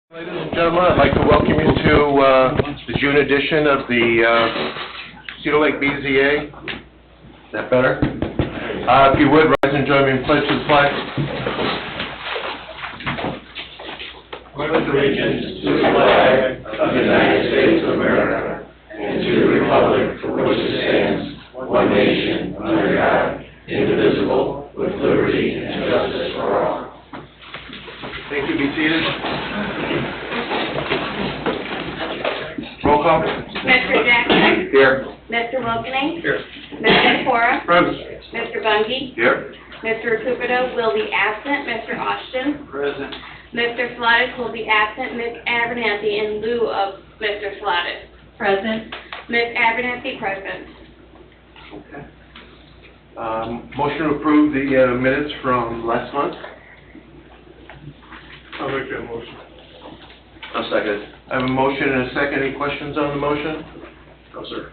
Ladies and gentlemen, I'd like to welcome you to the June edition of the Cedar Lake BZA. Is that better? If you would, rise and join me in pledge to the flag. Pledge allegiance to the flag of the United States of America and to the republic for which it stands, one nation, under God, indivisible, with liberty and justice for all. Thank you. Be seated. Roll call. Mr. Jackson? Here. Mr. Wilkening? Here. Mr. Cora? Present. Mr. Bungie? Here. Mr. Recupero will be absent. Mr. Austin? Present. Mr. Salatas will be absent. Ms. Abernathy in lieu of Mr. Salatas. Present. Ms. Abernathy, present. Okay. Motion to approve the minutes from last month. I'll make that motion. I'll second. I have a motion and a second. Any questions on the motion? No, sir.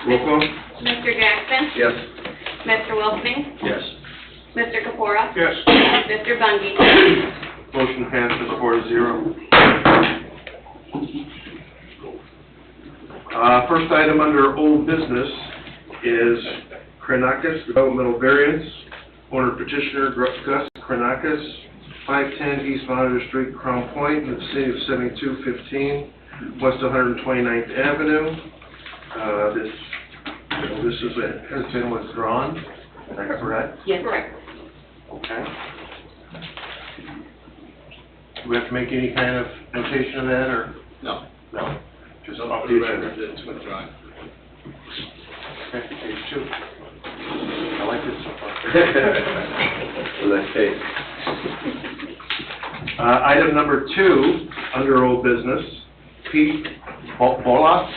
Roll call. Mr. Jackson? Yes. Mr. Wilkening? Yes. Mr. Kapora? Yes. Mr. Bungie? Motion passes 4-0. First item under old business is Krenakis Developmental Variance. Owner petitioner Gus Krenakis, 510 East Monitor Street, Crown Point, in the city of 7215, West 129th Avenue. Has been withdrawn. Is that correct? Yes. Correct. Okay. Do we have to make any kind of notation of that, or? No. No. Just No, off for the the agenda. record, it's withdrawn. Okay, page 2. I like it so far. Let's take. Item number 2, under old business, Pete Bolas,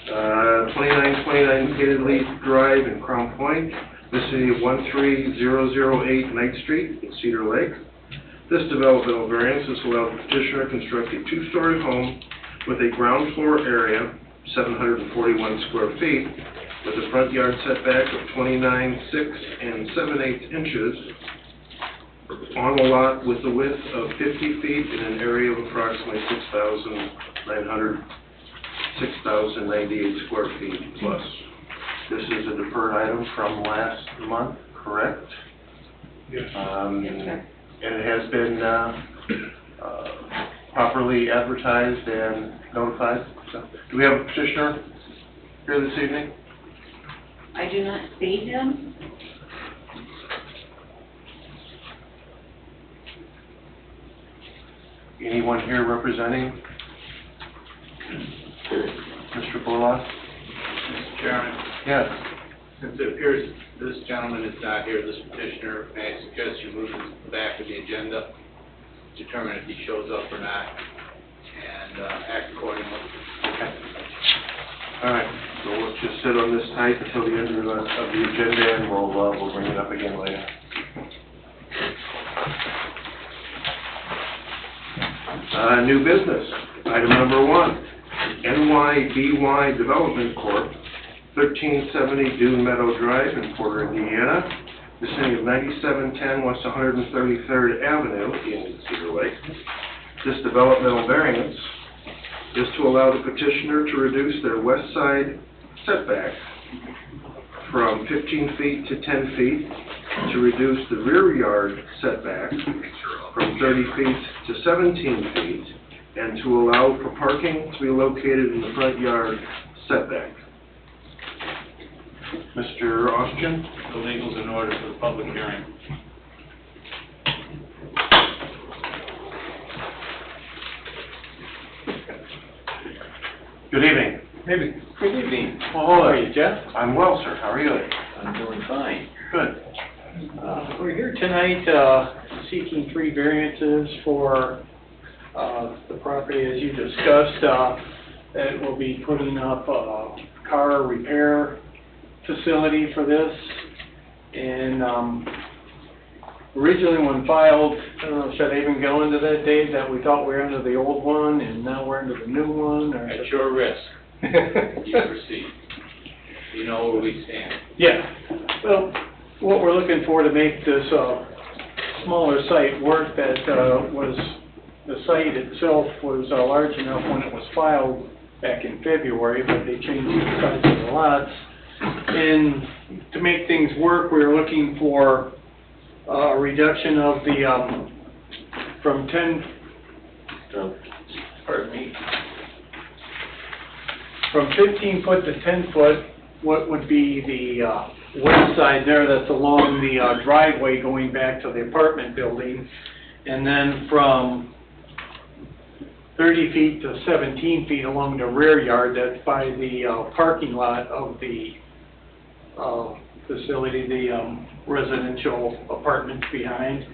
2929 Gated Leaf Drive in Crown Point, vicinity of 13008 Knight Street in Cedar Lake. This developmental variance is allowed the petitioner to construct a 2-story home with a ground floor area, 741 square feet, with a front yard setback of 29.6 7/8 inches on a lot with a width of 50 feet in an area of approximately 6,098 square feet plus. This is a deferred item from last month, correct? Yes. And it has been properly advertised and notified. So, do we have a petitioner here this evening? I do not see him. Anyone here representing Mr. Bolas? Mr. Chairman, Yes. since it appears this gentleman is not here, this petitioner, may I suggest you move him back to the agenda, determine if he shows up or not, and act accordingly. Okay. All right. So let's just sit on this tight until the end of the agenda, and we'll bring it up again later. New business. Item number 1. NYBY Development Corp., 1370 Dune Meadow Drive in Porter, Indiana, vicinity of 9710 West 133rd Avenue in Cedar Lake. This developmental variance is to allow the petitioner to reduce their west side setback from 15 feet to 10 feet, to reduce the rear yard setback from 30 feet to 17 feet, and to allow for parking to be located in the front yard setback. Mr. Austin? The legal's in order for the public hearing. Good evening. Maybe. Good evening. Well, How are you, Jeff? I'm well, sir. How are you? I'm doing fine. Good. We're here tonight seeking 3 variances for the property, as you discussed. That will be putting up a car repair facility for this. And originally when filed, I don't know, should I even go into that, Dave, that we thought we were under the old one and now we're under the new one? Or At your risk, you proceed. You know where we stand. Yeah. Well, what we're looking for to make this smaller site work that the site itself was large enough when it was filed back in February, but they changed the size of the lots. And to make things work, we were looking for a reduction of the, from 10, pardon me, from 15 foot to 10 foot, what would be the west side there that's along the driveway going back to the apartment building, and then from 30 feet to 17 feet along the rear yard, that's by the parking lot of the facility, the residential apartments behind,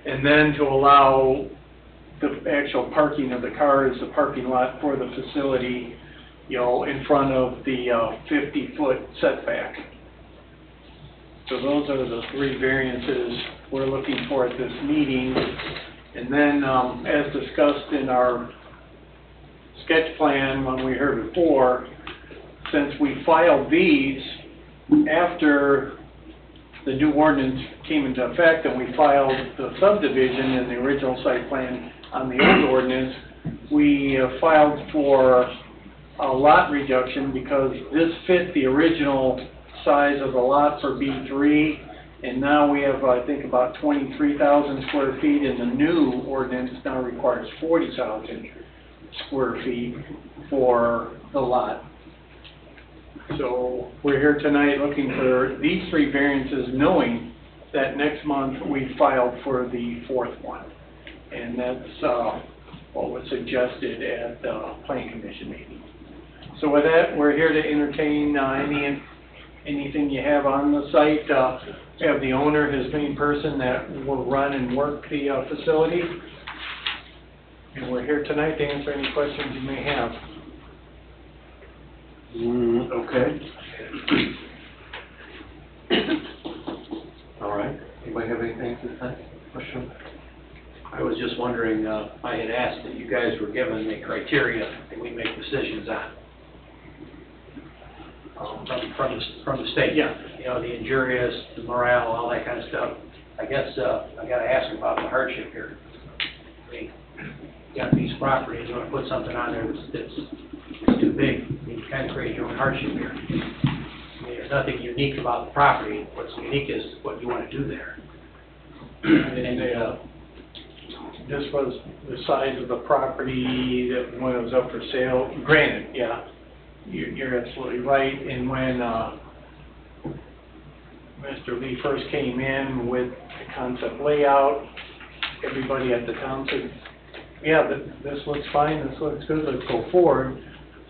and then to allow the actual parking of the cars, the parking lot for the facility, you know, in front of the 50-foot setback. So those are the three variances we're looking for at this meeting. And then, as discussed in our sketch plan when we heard before, since we filed these after the new ordinance came into effect and we filed the subdivision and the original site plan on the old ordinance, we filed for a lot reduction because this fit the original size of the lot for B3, and now we have, I think, about 23,000 square feet, and the new ordinance now requires 40,000 square feet for the lot. So we're here tonight looking for these three variances, knowing that next month we filed for the fourth one. And that's what was suggested at the Planning Commission meeting. So with that, we're here to entertain anything you have on the site. We have the owner, his main person that will run and work the facility. And we're here tonight to answer any questions you may have. Okay. All right. Anybody have anything at this time? Question? I was just wondering, I had asked that you guys were given the criteria that we make decisions on. From the state. Yeah. You know, the injurious, the morale, all that kind of stuff. I guess, I gotta ask about the hardship here. I mean, you got a piece of property, you wanna put something on there that's too big, you kind of create your own hardship here. I mean, there's nothing unique about the property, what's unique is what you wanna do there. And, This was the size of the property that when it was up for sale. Granted, yeah, you're absolutely right. And when Mr. Lee first came in with the concept layout, everybody at the town said, yeah, this looks fine, this looks good, let's go forward.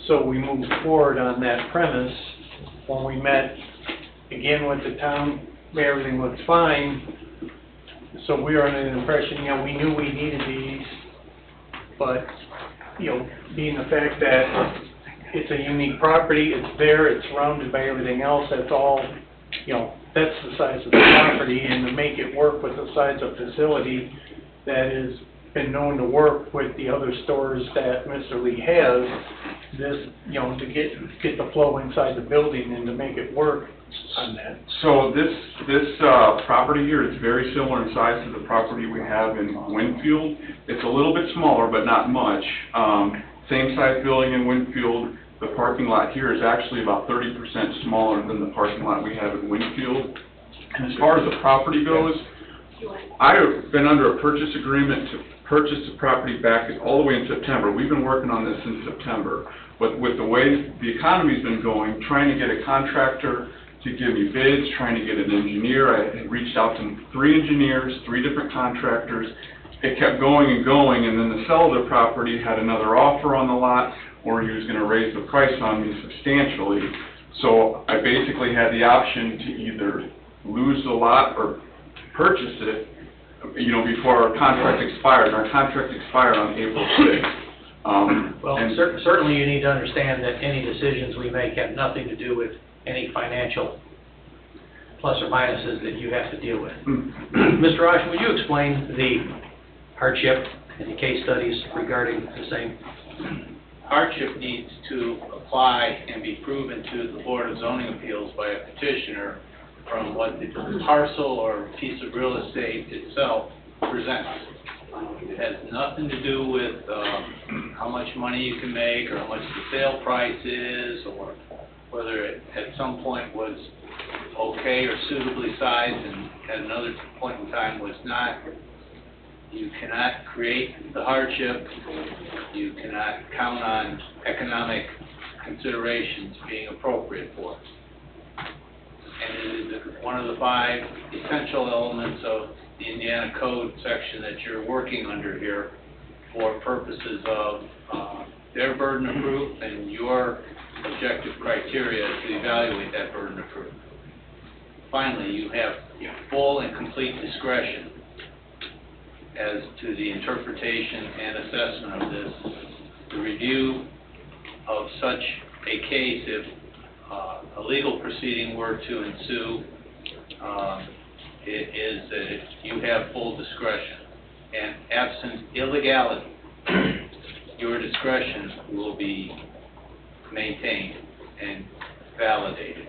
So we moved forward on that premise. When we met again with the town, everything looks fine. So we were under the impression, you know, we knew we needed these, but, you know, being the fact that it's a unique property, it's there, it's surrounded by everything else, that's all, you know, that's the size of the property, and to make it work with the size of facility that has been known to work with the other stores that Mr. Lee has, this, you know, to get the flow inside the building and to make it work on that. So this property here is very similar in size to the property we have in Winfield. It's a little bit smaller, but not much. Same size building in Winfield. The parking lot here is actually about 30% smaller than the parking lot we have in Winfield. And as far as the property goes, I've been under a purchase agreement to purchase the property back all the way in September. We've been working on this since September. But with the way the economy's been going, trying to get a contractor to give me bids, trying to get an engineer. I had reached out to 3 engineers, 3 different contractors. It kept going and going, and then the seller of the property had another offer on the lot, or he was going to raise the price on me substantially. So I basically had the option to either lose the lot or purchase it, you know, before our contract expired. And our contract expired on April 6th. Well, certainly you need to understand that any decisions we make have nothing to do with any financial plus or minuses that you have to deal with. Mr. Osh, would you explain the hardship and the case studies regarding the same? Hardship needs to apply and be proven to the Board of Zoning Appeals by a petitioner from what the parcel or piece of real estate itself presents. It has nothing to do with how much money you can make, or how much the sale price is, or whether it at some point was okay or suitably sized and at another point in time was not. You cannot create the hardship. You cannot count on economic considerations being appropriate for it. And it is one of the 5 essential elements of the Indiana Code section that you're working under here for purposes of their burden of proof and your objective criteria to evaluate that burden of proof. Finally, you have full and complete discretion as to the interpretation and assessment of this. The review of such a case, if a legal proceeding were to ensue, it is that you have full discretion. And absent illegality, your discretion will be maintained and validated.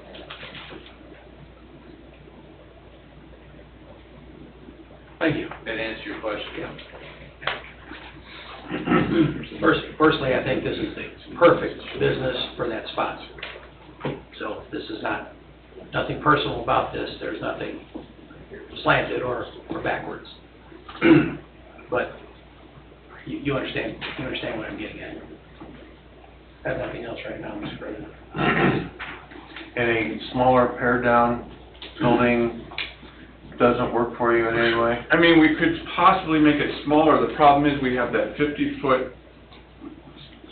Thank you. That answer your question? Personally, I think this is the perfect business for that spot. So this is nothing personal about this. There's nothing slanted or backwards. But you understand what I'm getting at. I have nothing else right now, Mr. President. And a smaller pared down building doesn't work for you in any way? I mean, we could possibly make it smaller. The problem is we have that 50-foot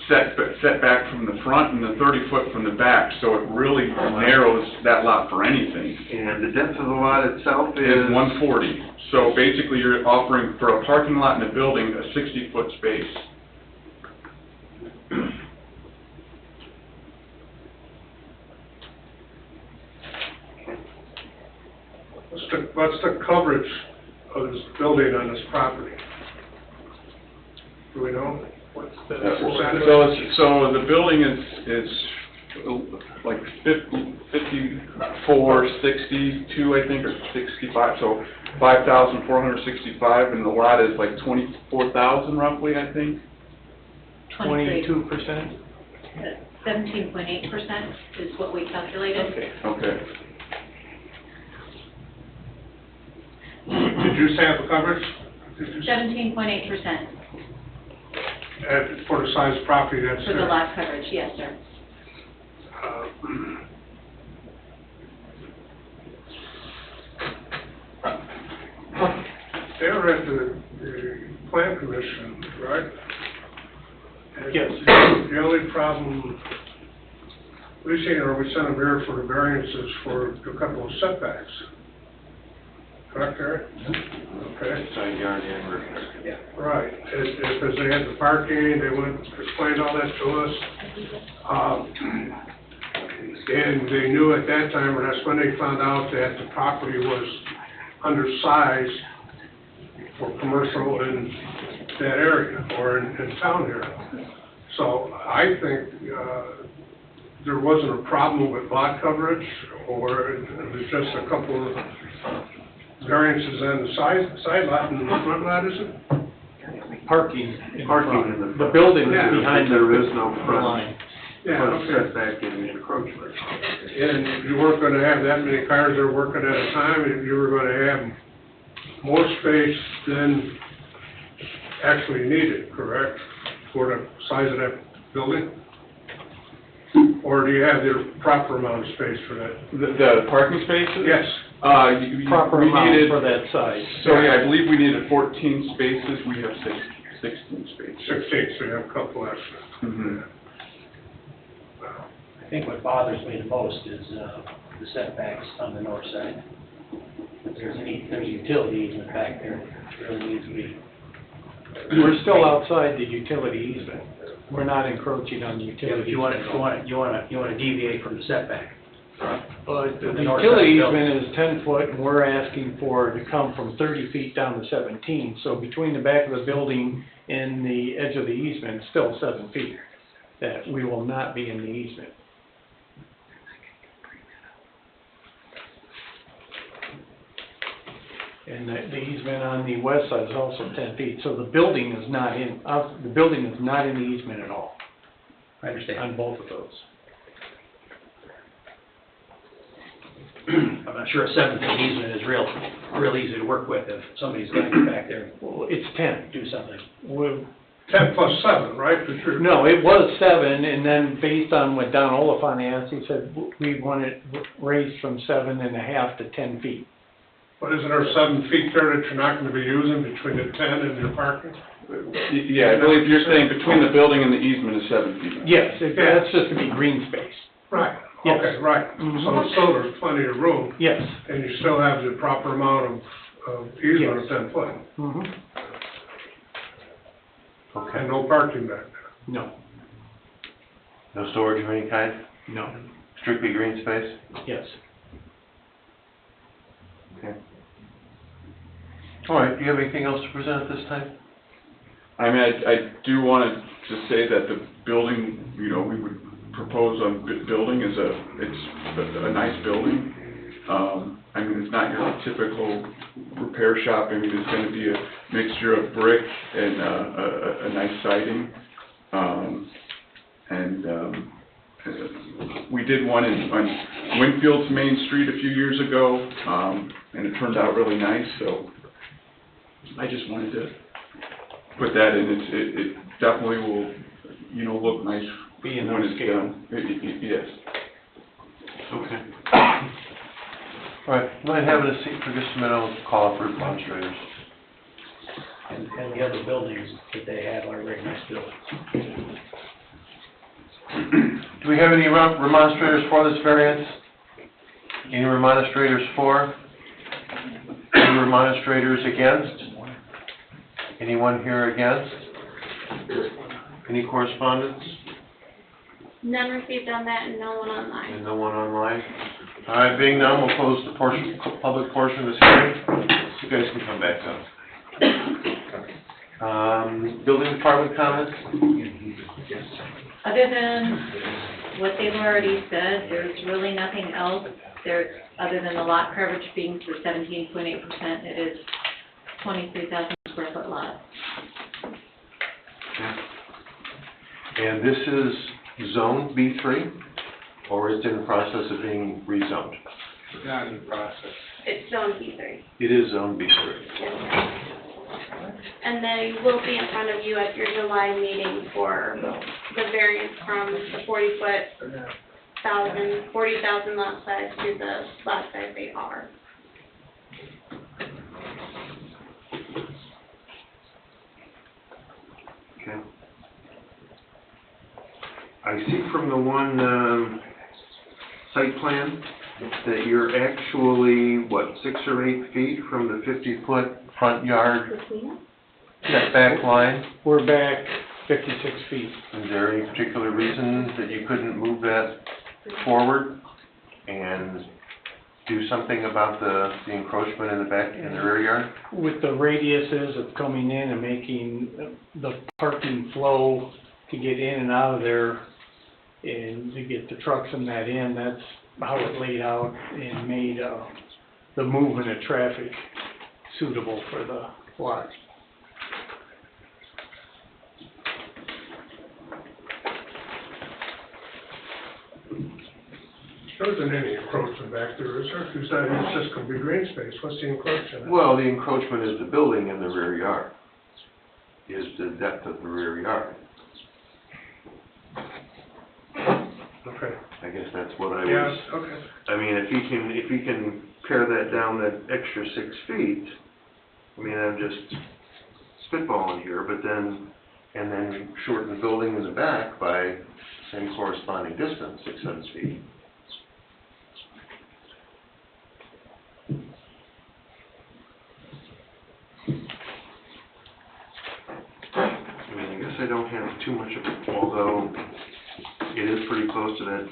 setback from the front and the 30-foot from the back, so it really narrows that lot for anything. And the depth of the lot itself Is is? 140. So basically, you're offering for a parking lot in a building a 60-foot space. What's the coverage of this building on this property? Do we know? What's the percentage? So the building is like 54, 62, I think, or 65, so 5,465, and the lot is like 24,000 roughly, I think. 22%? 17.8% is what we calculated. Okay. Okay. Did you say the coverage? 17.8% For the size of property that's for the there? lot coverage, yes, sir. They were at the plan commission, right? And Yes. The only problem, we sent them here for the variances for a couple of setbacks. Correct, Eric? Okay. Side yard and rear yard. Right, because they had the parking, they went, explained all that to us. And they knew at that time, or that's when they found out that the property was undersized for commercial in that area, or in town here. So I think there wasn't a problem with lot coverage, or it was just a couple of variances on the side lot and the front lot, is it? Parking in Parking in front. the The building Yeah. is behind There is no front. line. Yeah, Front okay. setback and encroachment. And you weren't gonna have that many cars there working at a time, and you were gonna have more space than actually needed, correct? For the size of that building? Or do you have the proper amount of space for that? The parking spaces? Yes. Proper We amount needed, for that size. so yeah, I believe we needed 14 spaces, we have 16 spaces. 16, so you have a couple extra. Mhm. I think what bothers me the most is the setbacks on the north side. If there's utility easement back there, it really needs to be. We're still outside the utility easement. We're not encroaching on the If utility you easement. want to deviate from the setback. But the The north utility side building. easement is 10 foot, and we're asking for it to come from 30 feet down to 17. So between the back of the building and the edge of the easement, it's still 7 feet, that we will not be in the easement. And the easement on the west side is also 10 feet, so the building is not in the easement at all I understand. on both of those. I'm not sure a 7-foot easement is real easy to work with if somebody's gonna get back there Well, it's 10. and do something. 10 plus 7, right? But you're- No, it was 7, and then based on what Don Oliphant asked, he said we want it raised from 7.5 to 10 feet. But isn't there 7 feet there that you're not gonna be using between the 10 and your parking? Yeah, I believe you're saying between the building and the easement is 7 feet. Yes, that's just to be green space. Right, Yes. okay, right. Mhm. So there's plenty of room, Yes. and you still have the proper amount of easement of 10 foot, Mhm. and no parking back there. No, No storage of any kind? no, Strictly green space? yes. Okay. All right, do you have anything else to present at this time? I mean, I do want to say that the building, we would propose on building is it's a nice building. I mean, it's not your typical repair shop. I mean, it's gonna be a mixture of brick and, a nice siding. We did one on Winfield's Main Street a few years ago, and it turned out really nice, so I just wanted to put that in. It definitely will, look nice Be in when that it's scale. done. Yes. Okay. All right, mind having a seat for just a minute, I'll call for demonstrators. And the other buildings that they have are very nice buildings. Do we have any remonstrators for this variance? Any remonstrators for? Any remonstrators against? Anyone here against? Any correspondence? None received on that and no one online. And no one online? All right, being none, we'll close the public portion of this hearing. You guys can come back up. Building department comments? Other than what they've already said, there's really nothing else there, other than the lot coverage being to 17.8%. It is 23,000 square foot lot. And this is zone B3, or is it in the process of being rezoned? Not in process. It's zone B3. It is zone B3. Yes. And they will be in front of you at your July meeting for the variance from the 40,000 lot size to the lot size they are. Okay. I see from the one site plan that you're actually, 6 or 8 feet from the 50-foot front yard setback line? We're back 56 feet. Is there any particular reason that you couldn't move that forward and do something about the encroachment in the back, in the rear yard? With the radiuses of coming in and making the parking flow to get in and out of there and to get the trucks and that in, that's how it laid out and made the movement of traffic suitable for the lot. There isn't any encroachment back there, is there? You said it's just gonna be green space, what's the encroachment? Well, the encroachment is the building in the rear yard, is the depth of the rear yard. Okay, I guess that's what I yeah, was, okay. I mean, if you can pare that down that extra 6 feet, I mean, I'm just spitballing here, but then, and then shorten the building in the back by same corresponding distance, 6, 7 feet. I mean, I guess I don't have too much of it, although it is pretty close to that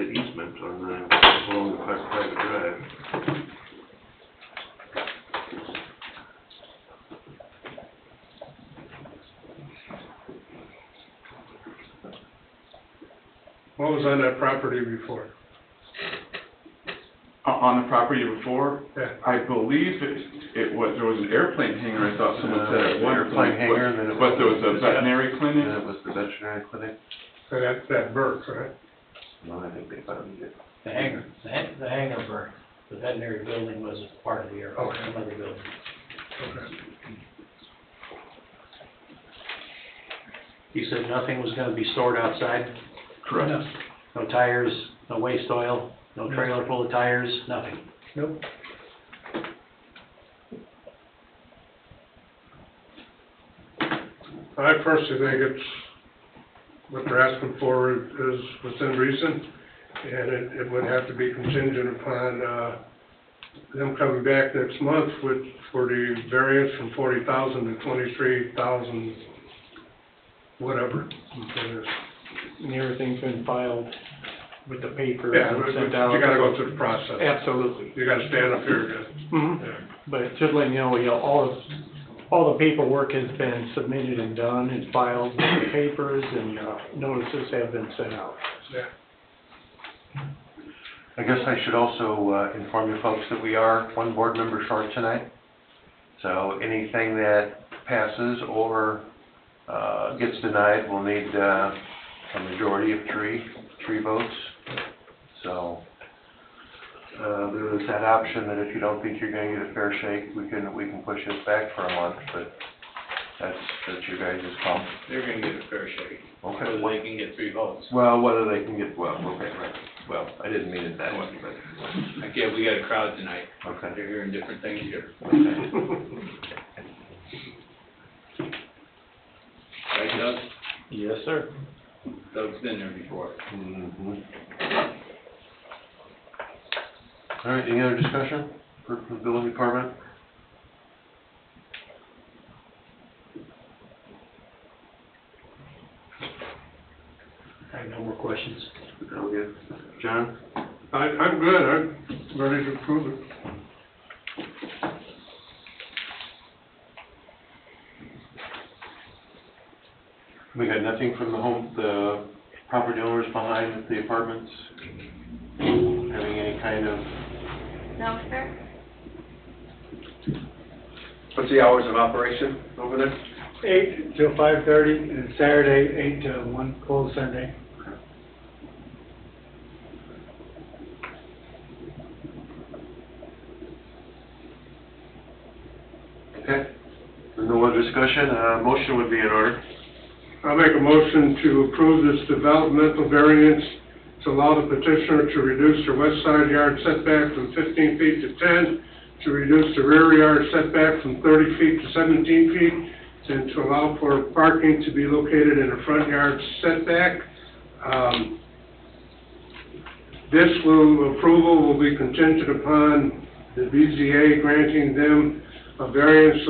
easement on along the private drive. What was on that property before? on the property before. Yeah. I believe there was an airplane hangar, I thought someone said at one Airplane point, hangar, and then it but there was a was- veterinary And clinic. it was the veterinary clinic. So that Burke, right? No, I think they found it. The hangar burnt. The veterinary building was a part of the airport, Okay. another building. Okay. You said nothing was gonna be stored outside? Correct. No tires, no waste oil, no trailer full of tires, nothing? Nope. I personally think it's, what they're asking for is within reason, and it would have to be contingent upon, them coming back next month for the variance from 40,000 to 23,000, whatever. And everything's been filed with the paper Yeah, and but sent out. you gotta go through the process. Absolutely. You gotta stand up here again. Mhm. Yeah. But just letting you know, all the paperwork has been submitted and done and filed with the papers, and notices have been sent out. Yeah. I guess I should also inform you folks that we are one board member short tonight. So anything that passes or gets denied will need a majority of three votes. So there is that option that if you don't think you're gonna get a fair shake, we can push this back for a month, but that's your guys' call. They're gonna get a fair shake, Okay. whether they can get 3 votes. Well, whether they can get, well, okay, right. Well, I didn't mean it that way, but, Again, we got a crowd tonight. okay. They're hearing different things here. Right, Doug? Yes, sir. Doug's been there before. Mhm. All right, any other discussion for the building department? I have no more questions. All good. John? I'm good, I'm ready to approve it. We got nothing from the property owners behind the apartments having any kind of... No, sir? What's the hours of operation over there? 8 till 5:30, and Saturday, 8 to 1, closed Sunday. Okay. With no other discussion, motion would be in order. I'll make a motion to approve this developmental variance to allow the petitioner to reduce their west side yard setback from 15 feet to 10, to reduce the rear yard setback from 30 feet to 17 feet, and to allow for parking to be located in a front yard setback. This approval will be contingent upon the BZA granting them a variance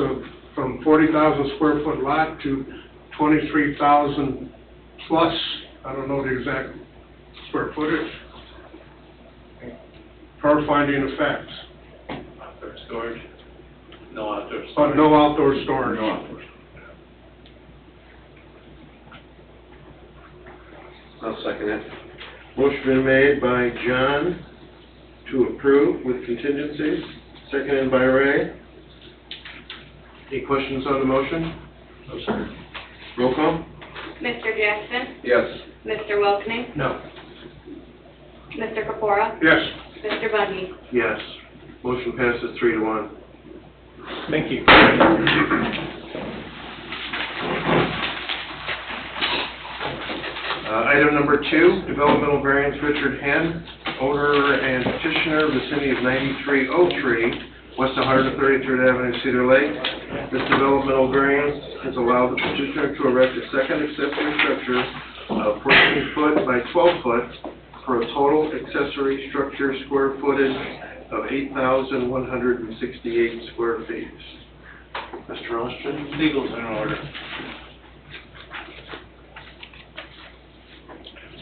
from 40,000 square foot lot to 23,000 plus, I don't know the exact square footage, per finding of facts, Outdoor storage? No outdoor but storage? no outdoor storage. No outdoors. I'll second it. Motion been made by John to approve with contingencies, seconded by Ray. Any questions on the motion? No, sir. Roll call? Mr. Jackson? Yes. Mr. Wilkening? No. Mr. Capora? Yes. Mr. Bundy? Yes. Motion passes 3-1. Thank you. Item number 2, developmental variance Richard Henn, owner and petitioner, vicinity of 9303, West 133rd Avenue, Cedar Lake. This developmental variance has allowed the petitioner to erect a second accessory structure of 14 foot by 12 foot for a total accessory structure square footage of 8,168 square feet. Mr. Ostrin? Legal's in order.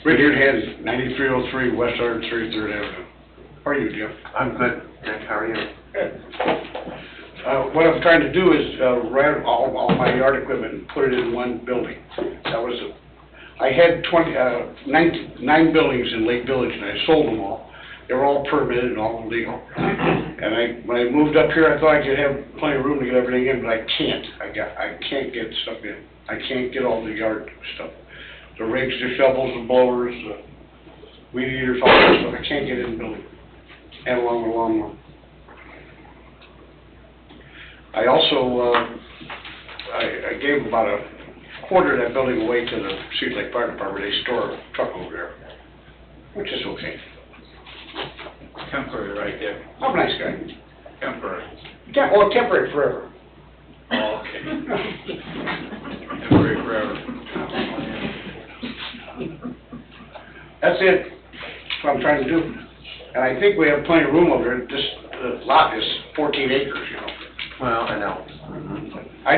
Richard Henn, 9303 West 133rd Avenue. How are you, Jim? I'm good. Nick, how are you? What I'm trying to do is rent all my yard equipment and put it in one building. I had 9 buildings in Lake Village, and I sold them all. They were all permitted and all legal. And when I moved up here, I thought I could have plenty of room to get everything in, but I can't. I can't get stuff in. I can't get all the yard stuff. The rakes, the shovels, the blowers, the weed eaters, all that stuff, I can't get in the building. And along with the lawnmower. I also, I gave about a quarter of that building away to the Cedar Lake Fire Department. They store a truck over there, which is okay. Temporary right there, I'm a nice guy. temporary. Well, temporary forever. Oh, okay. Temporary forever. That's it. That's what I'm trying to do. And I think we have plenty of room over there. This lot is 14 acres, you know. Well, I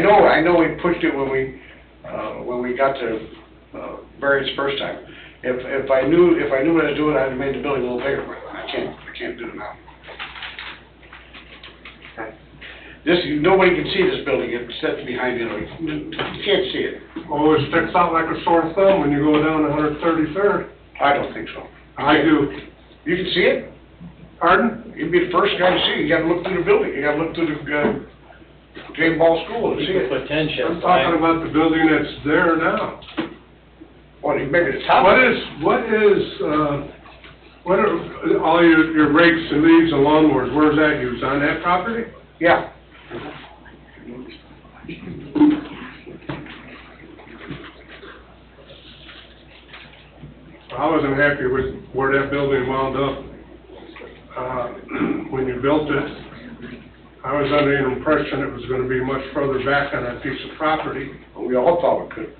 know. I know we pushed it when we got the variance first time. If I knew how to do it, I'd have made the building a little bigger, but I can't do it now. Nobody can see this building, it sits behind you, you can't see it. Oh, it sticks out like a sore thumb when you go down 133rd. I don't think so. I do. You can see it? Pardon? You'd be the first guy to see it, you gotta look through the building, you gotta look through the James Ball School to see it. I'm talking about the building that's there now. Well, maybe the top. What are all your rakes and leaves and lawnmowers, where's that used, on that property? Yeah. I wasn't happy with where that building wound up. When you built it, I was under the impression it was gonna be much further back on that piece of property. We all thought we could.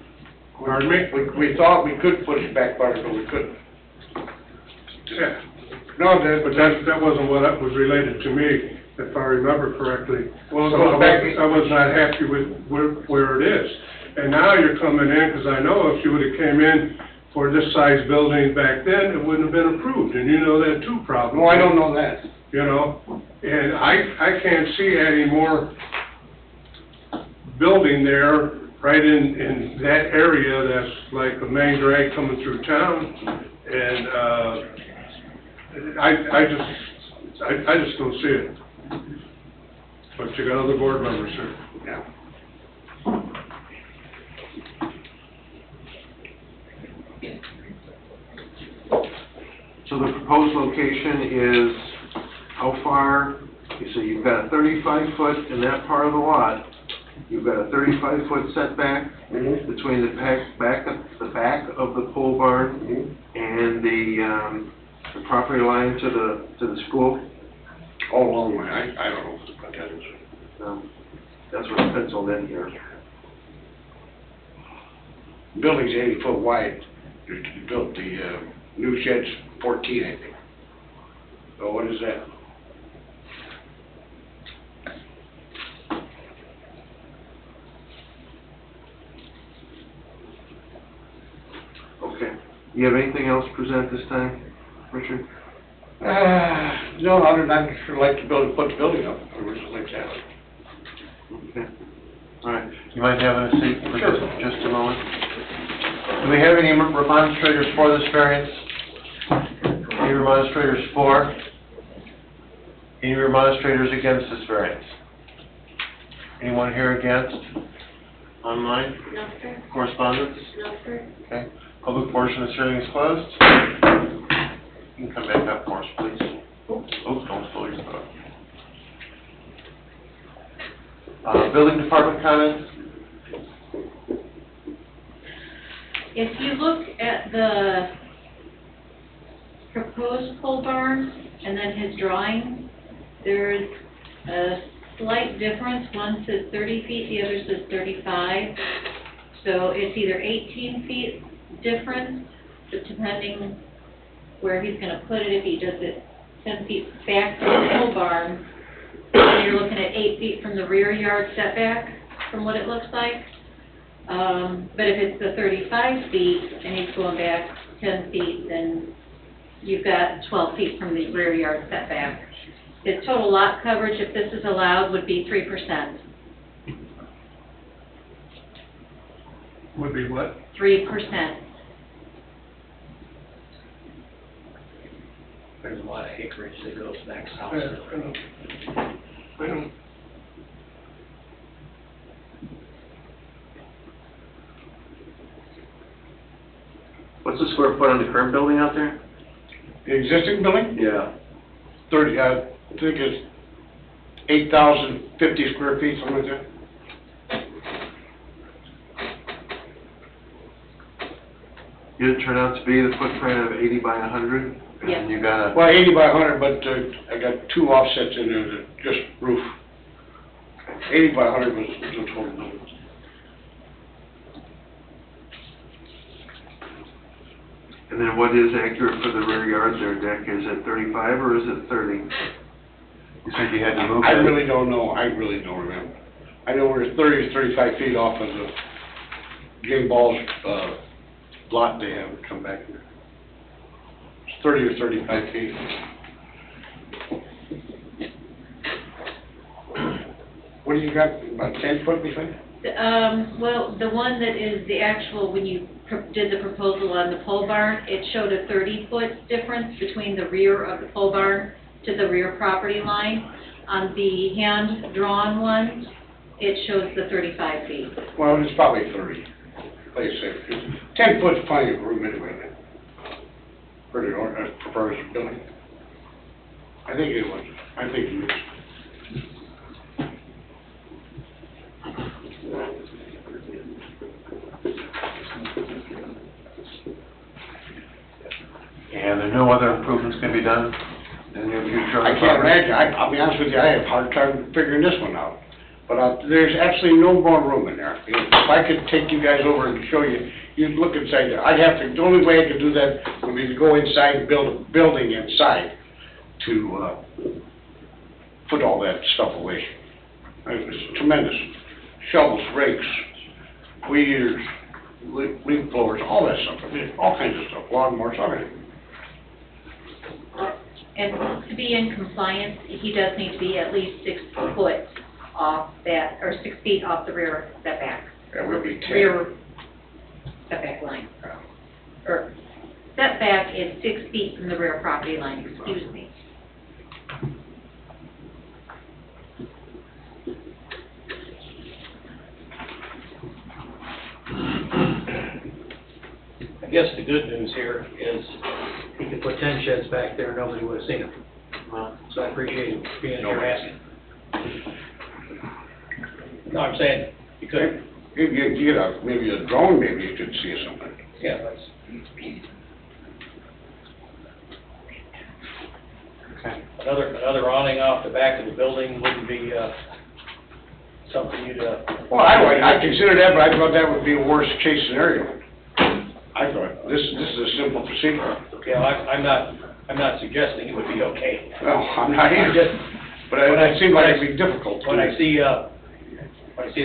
Pardon me? We thought we could push it back farther, but we couldn't. Yeah. No, But that wasn't what was related to me, if I remember correctly. Well, So I was not happy with where it is. And now you're coming in, because I know if you would've came in for this size building back then, it wouldn't have been approved, and you know that too, probably. No, I don't know that. You know, and I can't see adding more building there right in that area that's like a main drag coming through town. And, I just don't see it. But you got other board members here. Yeah. So the proposed location is how far? So you've got a 35-foot in that part of the lot. You've got a 35-foot setback between the back of the pole barn and the property line to the school. All along the way. I don't know what that is. That's what's penciled in here. The building's 80 foot wide. They built the new shed's 14, I think. So what is that? Okay. You have anything else to present this time, Richard? No, other than I'd sure like to put the building up. I would just like to have it. Okay. All right. You mind having a seat for Sure. just a moment? Do we have any remonstrators for this variance? Any remonstrators for? Any remonstrators against this variance? Anyone here against? Online? No, sir. Correspondence? No, sir. Okay. Public portion of this hearing is closed. You can come back up for us, please. Oops, don't slow your foot. Building department comments? If you look at the proposed pole barn and then his drawing, there's a slight difference. One says 30 feet, the other says 35. So it's either 18 feet difference, but depending where he's going to put it, if he does it 10 feet back from the pole barn, then you're looking at 8 feet from the rear yard setback, from what it looks like. But if it's the 35 feet and he's going back 10 feet, then you've got 12 feet from the rear yard setback. His total lot coverage, if this is allowed, would be 3%. Would be what? 3%. There's a lot of acreage that goes next house. I don't, What's the square foot on the current building out there? The existing building, Yeah. 30, I think it's 8,050 square feet, something like that. Did it turn out to be the footprint of 80 by 100? Yeah. And you got a, Well, 80 by 100, but I got 2 offsets in there, that just roof. 80 by 100 was the total building. and then what is accurate for the rear yard there, Dick? Is it 35 or is it 30? You said you had to move I that. really don't know, I really don't remember. I know we're 30 to 35 feet off of the game balls, lot they have come back there. It's 30 or 35 feet. What do you got, about 10 foot, you think? Well, the one that is the actual, when you did the proposal on the pole barn, it showed a 30-foot difference between the rear of the pole barn to the rear property line. On the hand-drawn one, it shows the 35 feet. Well, it's probably 30, play it safe. 10 foot's plenty of room anyway, for the proposed building. I think it was, I think it was. And there are no other improvements can be done in the near future? on I the can't property? imagine, I'll be honest with you, I have a hard time figuring this one out. But there's absolutely no more room in there. If I could take you guys over and show you, you'd look inside there. I'd have to, the only way I could do that would be to go inside and build a building inside to, put all that stuff away. It's tremendous. Shovels, rakes, weed eaters, leaf blowers, all that stuff. I mean, all kinds of stuff, lawnmowers, everything. And to be in compliance, he does need to be at least 6 foot off that, or 6 feet off the rear setback. That would be 10. Rear setback line. Or setback is 6 feet from the rear property line, excuse me. I guess the good news here is he could put 10 sheds back there and nobody would have seen them. So I appreciate you being here asking. No, I'm saying, you could, You get maybe a drone, maybe you could see something. yeah, that's, another awning off the back of the building wouldn't be, something you'd, Well, I considered that, but I thought that would be a worst case scenario. I thought, this is a simple procedure. okay, I'm not suggesting it would be okay. No, I'm not I either, just, but it seemed like it'd be difficult. when I see a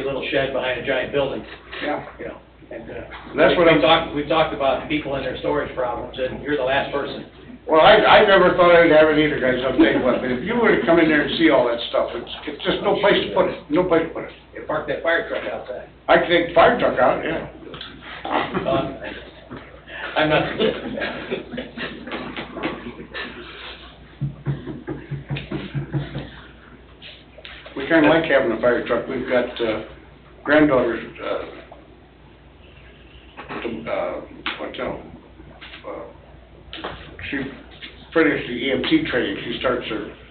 little shed behind a giant building, Yeah, you know, and, That's what we talked about people and their storage problems, and you're the last person. well, I never thought I'd have it either, guys, I'll tell you what, but if you were to come in there and see all that stuff, it's just no place to put it, no place to put it. You park that fire truck outside. I could take the fire truck out, yeah. I'm not suggesting that. We kinda like having a fire truck, we've got, granddaughters, she finished the EMT training,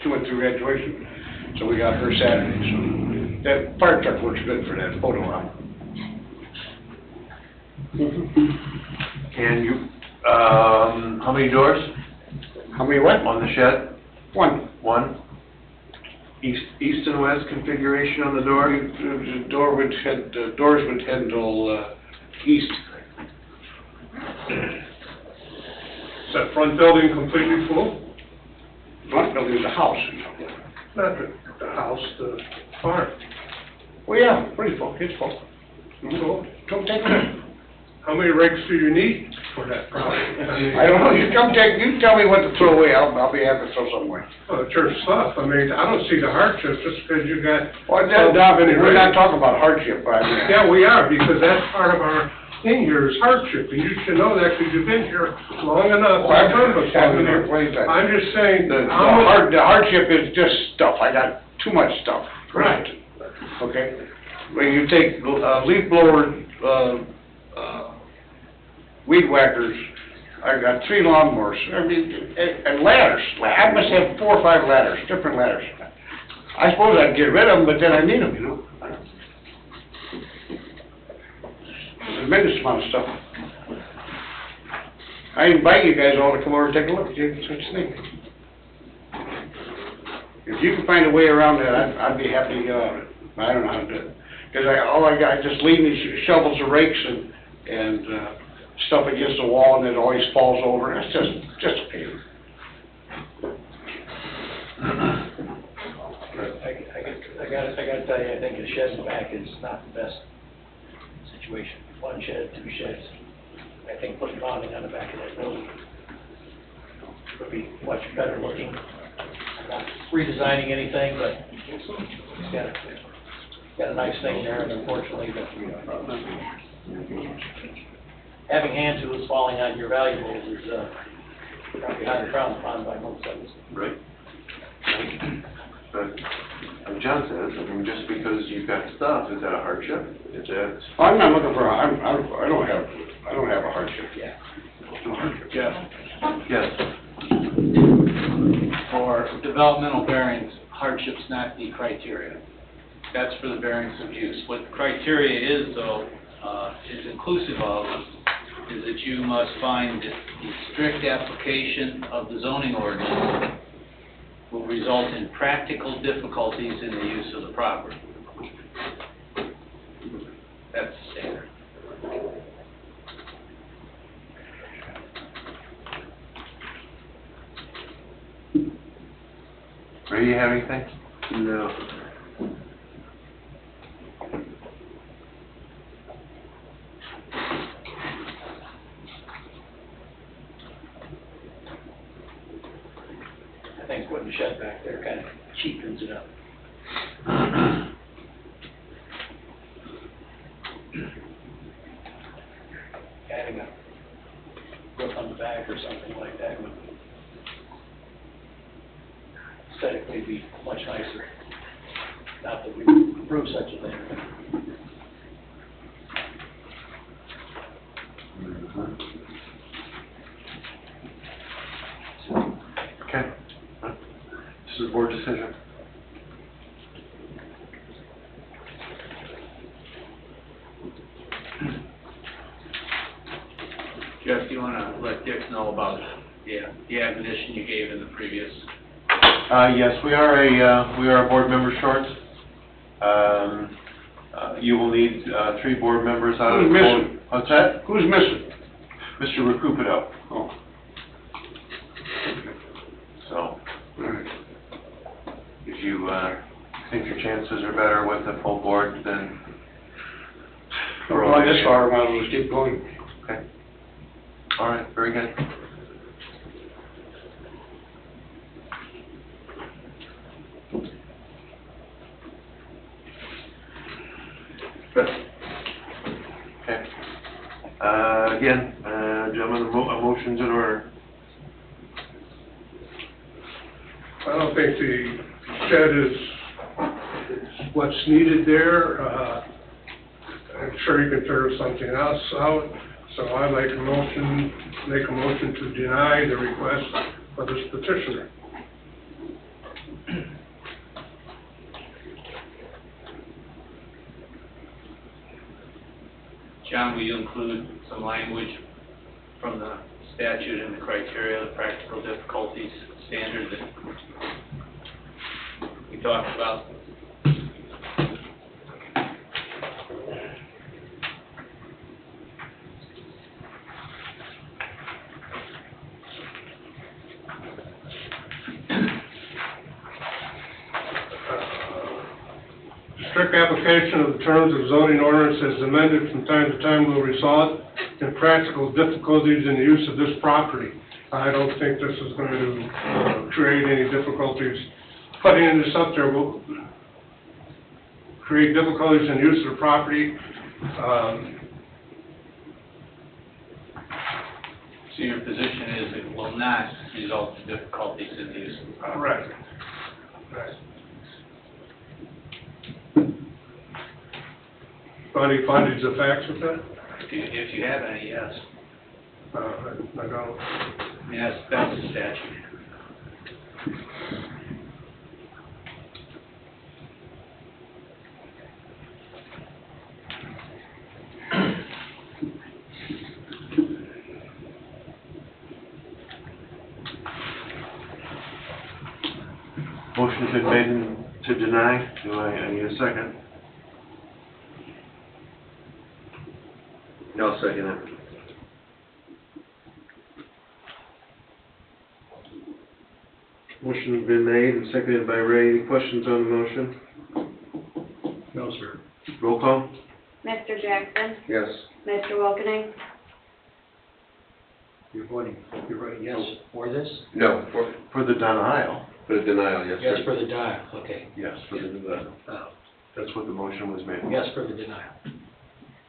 she went through graduation, so we got her Saturday, so that fire truck works good for that photo op. Can you, how many doors How many what? on the shed? One. One? East and west configuration on the door? The doors would handle, east. is that front building completely full? Front building's a house. Not the house, the barn. Well, yeah, pretty full, it's full. Full. Come take it. How many rakes do you need for that property? I don't know, you tell me what to throw away, I'll be happy to throw something away. Well, the church stuff, I mean, I don't see the hardship just because you got. Well, so many we're not rakes. talking about hardship, but I mean. Yeah, we are, because that's part of our in here is hardship, and you should know that because you've been here long enough. Well, I've I've been here plenty of times. I'm just saying, The how much, the hardship is just stuff, I got too much stuff. Right. Okay? When you take, leaf blower, weed whackers, I got 3 lawnmowers, I mean, and ladders. I must have 4 or 5 ladders, different ladders. I suppose I'd get rid of them, but then I need them, you know? Tremendous amount of stuff. I invite you guys all to come over and take a look, see what you think. If you can find a way around that, I'd be happy to get on it. I don't know how to do it. Because all I got, just leave me shovels or rakes and stuff against the wall, and it always falls over. It's just a pain. I gotta tell you, I think a shed in the back is not the best situation. 1 shed, 2 sheds. I think putting bonding on the back of that building would be much better looking. I'm not redesigning anything, but it's got a nice thing there, and unfortunately, having hand tools falling on your valuables is probably higher frowned upon by most of us. Right. But, John says, I mean, just because you've got stuff, is that a hardship? Is that? I'm not looking for, I don't have a hardship. Yeah. No hardship. Jeff, Yes. for developmental variance, hardship's not the criteria. That's for the variance of use. What the criteria is, though, is inclusive of, is that you must find that the strict application of the zoning ordinance will result in practical difficulties in the use of the property. That's the standard. Ray, you have anything? No. I think putting the shed back there kind of cheapens it up. Adding a roof on the back or something like that would aesthetically be much nicer. Not that we approve such a thing. Okay. This is board decision. Jeff, do you want to let Dick know about the admonition you gave in the previous? Yes, we are a board member short. You will need 3 board members out of the Who's board. missing? What's that? Who's missing? Mr. Recupido. Oh. So, All right. if you think your chances are better with a full board, then... We're going this far, might as well just keep going. Okay. All right, very good. Good. Okay. Again, gentlemen, a motion's in order. I don't think the shed is what's needed there. I'm sure you can figure something else out, so I'd like make a motion to deny the request of this petitioner. John, will you include some language from the statute and the criteria, the practical difficulties standard that we talked about? Strict application of the terms of zoning ordinance as amended from time to time will result in practical difficulties in the use of this property. I don't think this is going to create any difficulties. Putting this up there will create difficulties in the use of the property. So your position is it will not result in difficulties in the use of the property? Right. Right. Any findings of facts with that? If you have any, yes. I don't. I mean, that's the statute. Motion's been made to deny. I need a second? I'll second it. Motion's been made and seconded by Ray. Any questions on the motion? No, sir. Roll call? Mr. Jackson? Yes. Mr. Wilkening? You're voting yes for this? No, For the denial. for the denial, yes, Yes sir. for the denial, okay. Yes, for the denial. That's what the motion was made. Yes for the denial.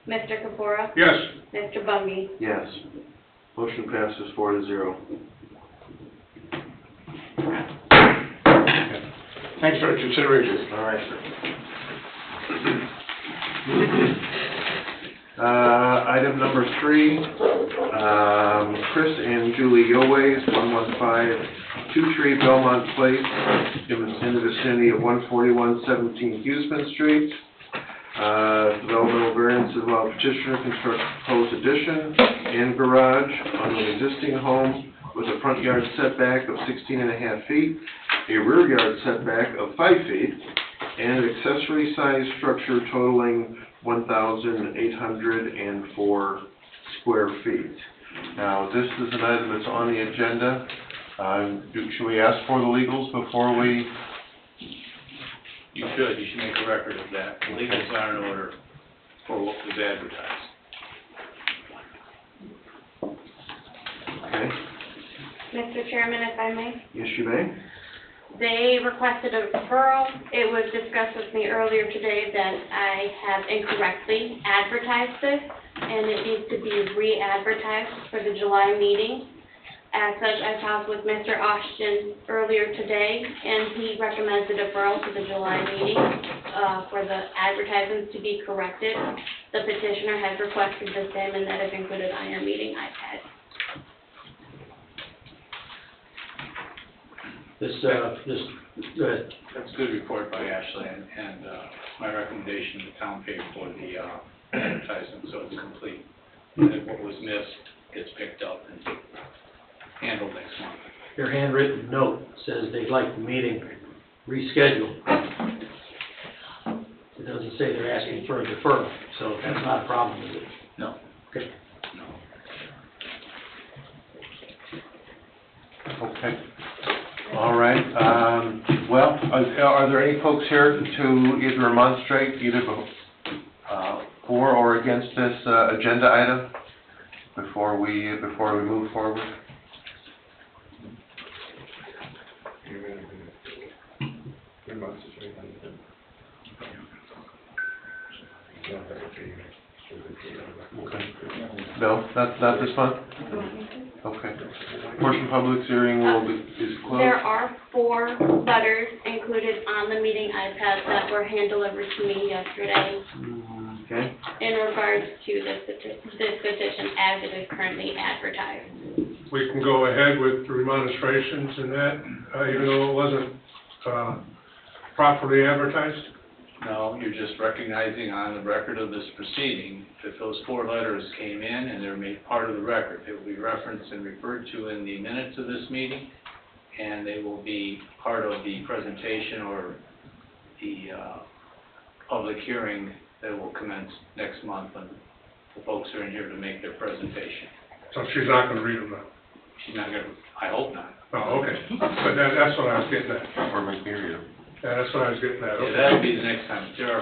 Mr. Kapura? Yes. Mr. Bugby? Yes. Motion passes 4-0. Thanks for the consideration. All right, sir. Item number 3, Chris and Julie Yoways, 115 Two Tree Belmont Place, in the vicinity of 141 17 Hughesman Street. Developmental variance to allow petitioner to construct proposed addition and garage on an existing home with a front yard setback of 16.5 feet, a rear yard setback of 5 feet, and an accessory size structure totaling 1,804 square feet. Now, this is an item that's on the agenda. Should we ask for the legals before we? You should make a record of that. The legals are in order for what was advertised. Okay. Mr. Chairman, if I may? Yes, you may. They requested a referral. It was discussed with me earlier today that I have incorrectly advertised this, and it needs to be re-advertised for the July meeting. As such, I talked with Mr. Austin earlier today, and he recommends a deferral to the July meeting for the advertisements to be corrected. The petitioner has requested the same, and that is included on your meeting iPad. Go ahead. That's a good report by Ashley, and my recommendation, the town paid for the advertisement, so it's complete. And if what was missed gets picked up and handled next month. Your handwritten note says they'd like the meeting rescheduled. It doesn't say they're asking for a deferral, so that's not a problem, is it? No. Okay. No. Okay. All right. Well, are there any folks here to either remonstrate either for or against this agenda item before we move forward? Okay. No, not this one? Okay. Portion public hearing is closed. There are 4 letters included on the meeting iPad that were hand-delivered to me yesterday Okay. in regards to this petition as it is currently advertised. We can go ahead with the remonstrations and that, even though it wasn't properly advertised? No, you're just recognizing on the record of this proceeding that those 4 letters came in and they're made part of the record. They will be referenced and referred to in the minutes of this meeting, and they will be part of the presentation or the public hearing that will commence next month when the folks are in here to make their presentation. So she's not gonna read them now? She's not going to, I hope not. Oh, okay. But that's what I was getting at. Or McMurray. Yeah, that's what I was getting at. Yeah, that'll be the next time. There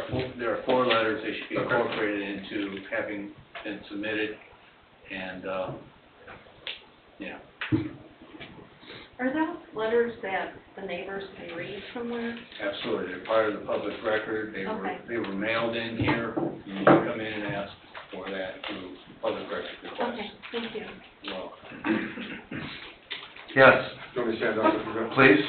are 4 letters, they should be Okay. incorporated into having been submitted, and, yeah. Are those letters that the neighbors can read somewhere? Absolutely, they're part of the public record, Okay. they were mailed in here, you can come in and ask for that through public record request. Okay, thank you. You're welcome. Yes, Do you want me to stand up? please.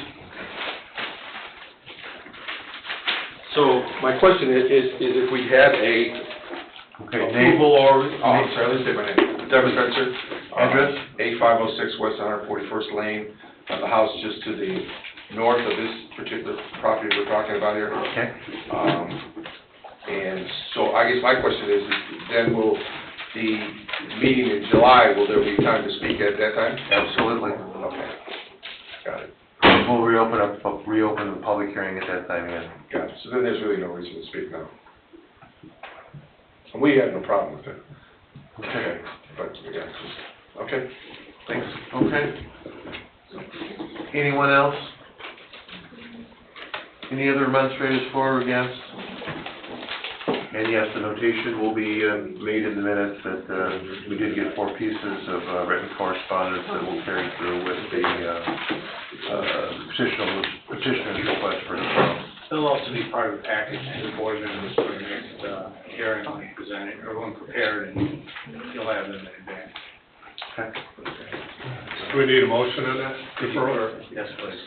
So my question is if we had Okay, name, approval or, oh, I'm sorry, let's say my name. Devin Spencer. Address? A506 West 141st Lane, the house just to the north of this particular property we're talking about here. okay. And so I guess my question is then will the meeting in July, will there be time to speak at that time? Absolutely. Okay, got it, We'll reopen the public hearing at that time again. got it. So then there's really no reason to speak now. And we had no problem with it. Okay. But, yeah, okay, thanks. Okay. Anyone else? Any other demonstrators for or against? And yes, the notation will be made in the minutes that we did get 4 pieces of written correspondence that will carry through with the petitioner's request for deferral. They'll also be part of the package to the board members for the next hearing when presented, or when prepared, and you'll have them in advance. Okay. Do we need a motion on that? Deferral? Yes, please.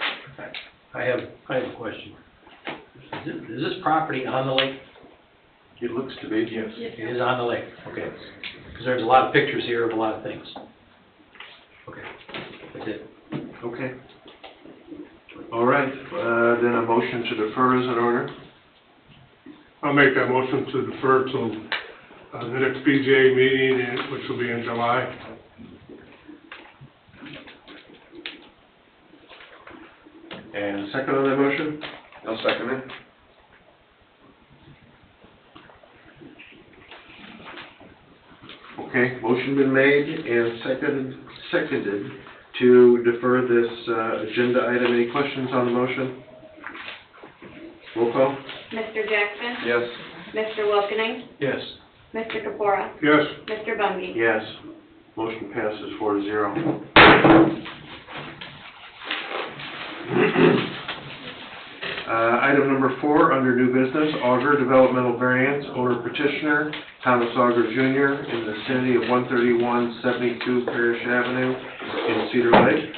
I have a question. Is this property on the lake? It looks to be. Yes. It is on the lake, okay. Because there's a lot of pictures here of a lot of things. Okay, that's it. Okay. All right, then a motion to defer is in order. I'll make that motion to defer till the next BZA meeting, which will be in July. And second on that motion? I'll second it. Okay, motion been made and seconded to defer this agenda item. Any questions on the motion? Roll call? Mr. Jackson? Yes. Mr. Wilkening? Yes. Mr. Kapura? Yes. Mr. Bungey? Yes. Motion passes 4-0. Item number 4, under new business, Auger Developmental Variance, owner petitioner, Thomas Auger Jr., in the vicinity of 13172 Parish Avenue in Cedar Lake.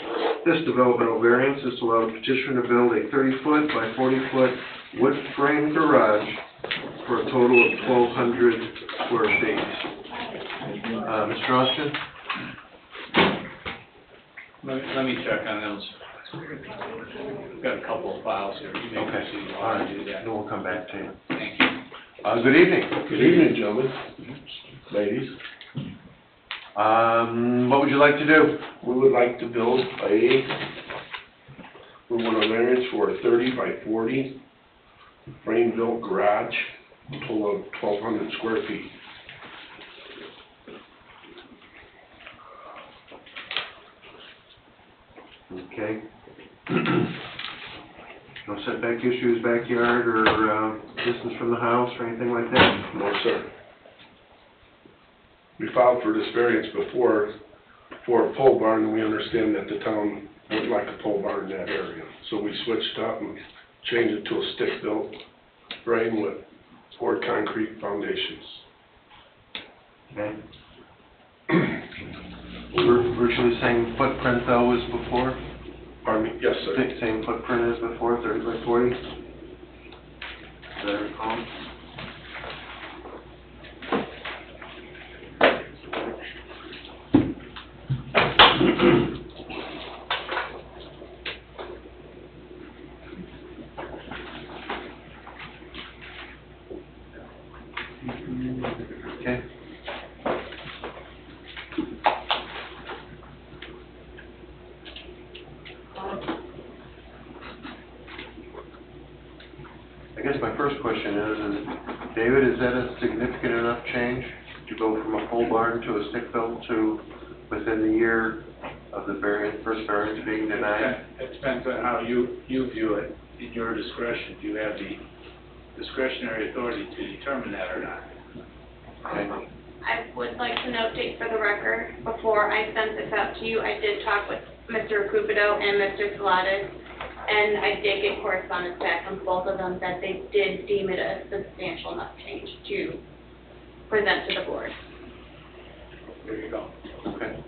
This developmental variance is to allow the petitioner to build a 30-foot by 40-foot wood frame garage for a total of 1,200 square feet. Mr. Austin? Let me check on those. We've got a couple of files here. You may Okay, proceed all while I right, do that. then we'll come back to you. Thank you. Good evening. Good evening, gentlemen, ladies. What would you like to do? We would like to build we want a variance for a 30 by 40 frame-built garage, a total of 1,200 square feet. Okay. No setback issues, backyard, or distance from the house, or anything like that? No, sir. We filed for this variance before for a pole barn, and we understand that the town would like a pole barn in that area. So we switched up and changed it to a stick-built frame with poured concrete foundations. Okay. Virtually the same footprint though as before? Pardon me? Yes, sir. Same footprint as before, 30 by 40? As I recall. Okay. I guess my first question is, David, is that a significant enough change to go from a pole barn to a stick-built to within the year of the first variance being denied? It depends on how you view it, in your discretion. Do you have the discretionary authority to determine that or not? Okay. I would like to notate for the record, before I sent this out to you, I did talk with Mr. Cupido and Mr. Saladas, and I did get correspondence back from both of them that they did deem it a substantial enough change to present to the board. There you go. Okay.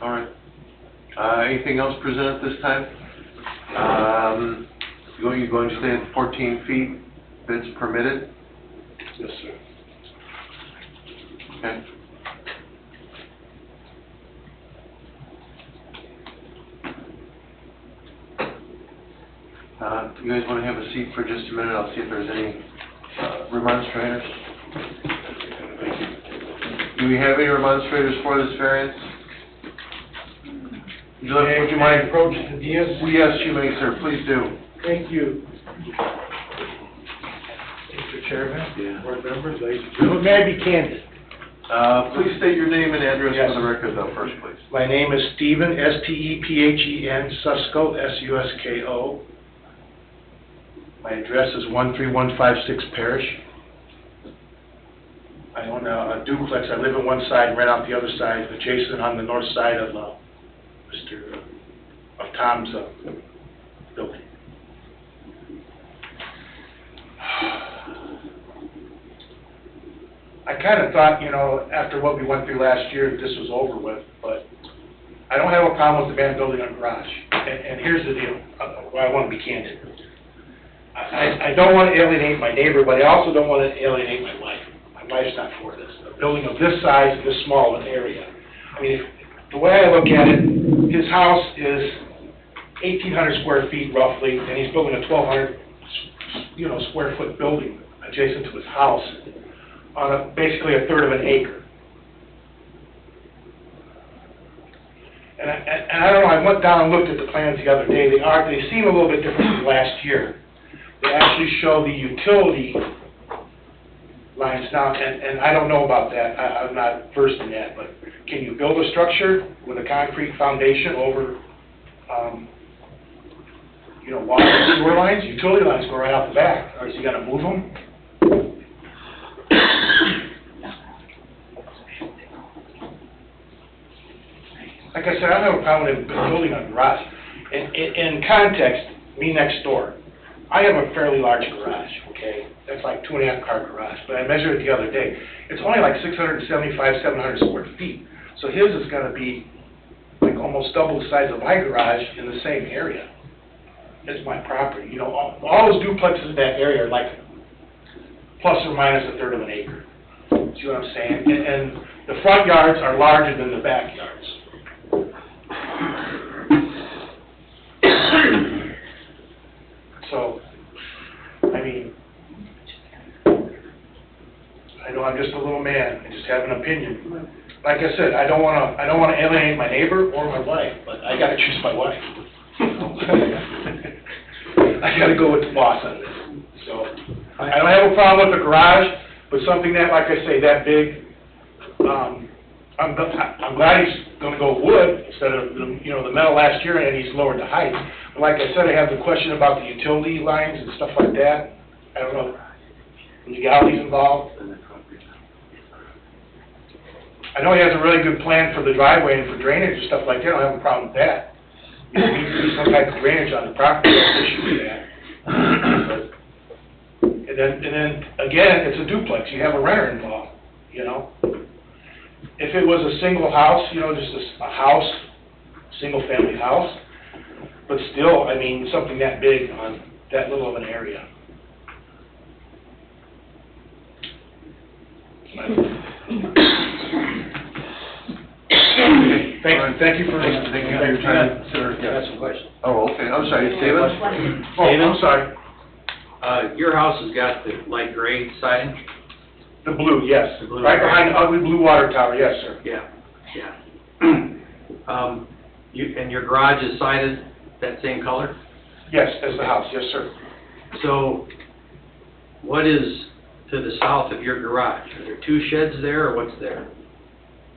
All right. Anything else presented this time? You going to stay at 14 feet that's permitted? Yes, sir. Okay. You guys want to have a seat for just a minute? I'll see if there's any remonstrators. Do we have any remonstrators for this variance? Would you mind? Approach the dais? Yes, you may, sir. Please do. Thank you. Mr. Chairman, board members, ladies and gentlemen, may I be candid? Please state your name and address Yes. for the record, though, first, please. My name is Stephen, S-T-E-P-H-E-N, Susko, S-U-S-K-O. My address is 13156 Parish. I own a duplex. I live on one side, rent out the other side, adjacent on the north side of Tom's building. I kind of thought, after what we went through last year, that this was over with, but I don't have a problem with the man building a garage. And here's the deal, why I want to be candid. I don't want to alienate my neighbor, but I also don't want to alienate my wife. My wife's not for this. A building of this size in this small an area. I mean, the way I look at it, his house is 1,800 square feet roughly, and he's building a 1,200, square foot building adjacent to his house on basically a third of an acre. And I don't know, I went down and looked at the plans the other day. They seem a little bit different from last year. They actually show the utility lines now, and I don't know about that. I'm not versed in that, but can you build a structure with a concrete foundation over, water and sewer lines? Utility lines go right out the back. Or is he gonna move them? Like I said, I don't have a problem with building a garage. In context, me next door, I have a fairly large garage, okay? That's like 2.5 car garage, but I measured it the other day. It's only like 675, 700 square feet. So his is gonna be like almost double the size of my garage in the same area. It's my property, all those duplexes in that area are like plus or minus a third of an acre. See what I'm saying? And the front yards are larger than the back yards. So, I mean, I know I'm just a little man, I just have an opinion. Like I said, I don't wanna alienate my neighbor or my wife, but I gotta choose my wife. I gotta go with the boss on this. So, I don't have a problem with the garage, but something that, like I say, that big, I'm glad he's gonna go wood instead of, the metal last year, and he's lowered the height. But like I said, I have the question about the utility lines and stuff like that. I don't know, legalities involved. I know he has a really good plan for the driveway and for drainage and stuff like that. I don't have a problem with that. There needs to be some type of drainage on the property, I have an issue with that. And then, again, it's a duplex, you have a renter involved, If it was a single house, just a house, single-family house, but still, I mean, something that big on that little of an area. Thank you for listening. Thank you for your time, sir. I have some questions. Oh, okay. I'm sorry, David? Oh, I'm sorry. Your house has got the light gray siding? The blue, yes. The blue. Right behind the ugly blue water tower, yes, sir. Yeah. And your garage is sided that same color? Yes, as the house, yes, sir. So, what is to the south of your garage? Are there two sheds there, or what's there?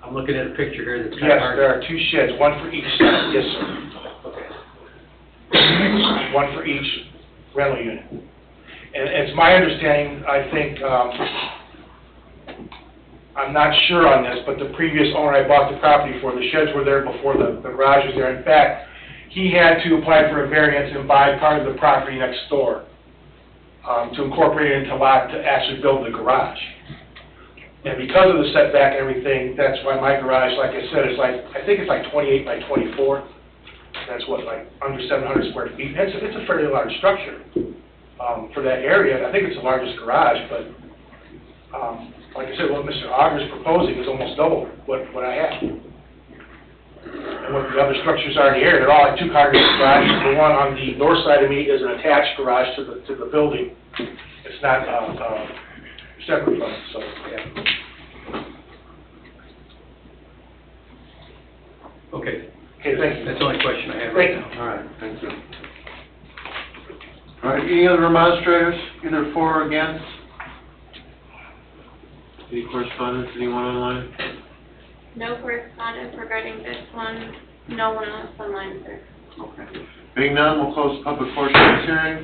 I'm looking at a picture here that's kind of Yes, hard. there are two sheds, one for each side, yes, sir. Okay. One for each rental unit. And it's my understanding, I think, I'm not sure on this, but the previous owner I bought the property for, the sheds were there before the garage was there. In fact, he had to apply for a variance and buy part of the property next door. to incorporate it into lot to actually build the garage. And because of the setback and everything, that's why my garage, like I said, is like, I think it's like 28 by 24. That's what, like, under 700 square feet. It's a fairly large structure for that area. I think it's the largest garage, but like I said, what Mr. Auger's proposing is almost double what I have. And what the other structures are in the area, they're all like two-car garages. The one on the north side of me is an attached garage to the building. It's not separate from it, so, yeah. Okay, Okay, thank you. that's the only question I have right Thank you. now. All right, thank you. All right, any other demonstrators, either for or against? Any correspondence, anyone online? No correspondence regarding this one, no one else online, sir. Okay. Being none, we'll close the public portion of this hearing.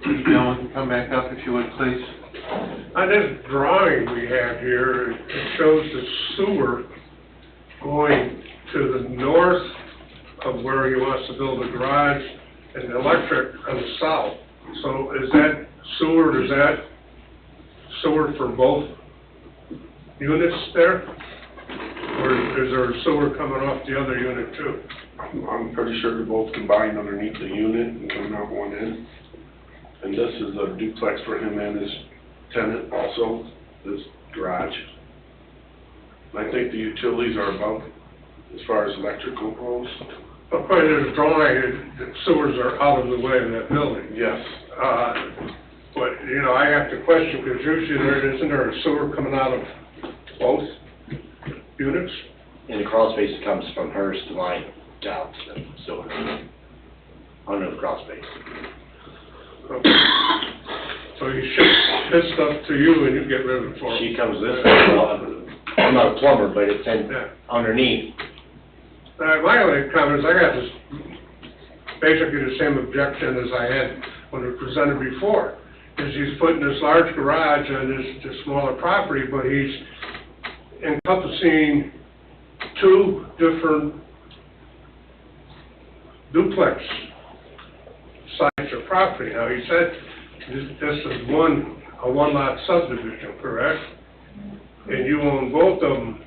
Mr. Dillon, can come back up if you would, please. On this drawing we have here, it shows the sewer going to the north of where he wants to build a garage and the electric on the south. So is that sewer for both units there? Or is there a sewer coming off the other unit too? I'm pretty sure they're both combined underneath the unit and coming out one end. And this is a duplex for him and his tenant also, this garage. And I think the utilities are above as far as electrical goes. According to the drawing, the sewers are out of the way of that building. Yes. But, you know, I have to question, because usually isn't there a sewer coming out of both units? And the crawl space comes from hers to mine down to the sewer, under the crawl space. Okay. So you ship this stuff to you and you get rid of it for them? She comes this way, well, I'm not a plumber, but it's in Yeah. underneath. My only comment is I got this, basically the same objection as I had when it was presented before, is he's putting this large garage on this smaller property, but he's encompassing two different duplex sites of property. Now, he said this is a one-lot subdivision, correct? And you own both of them.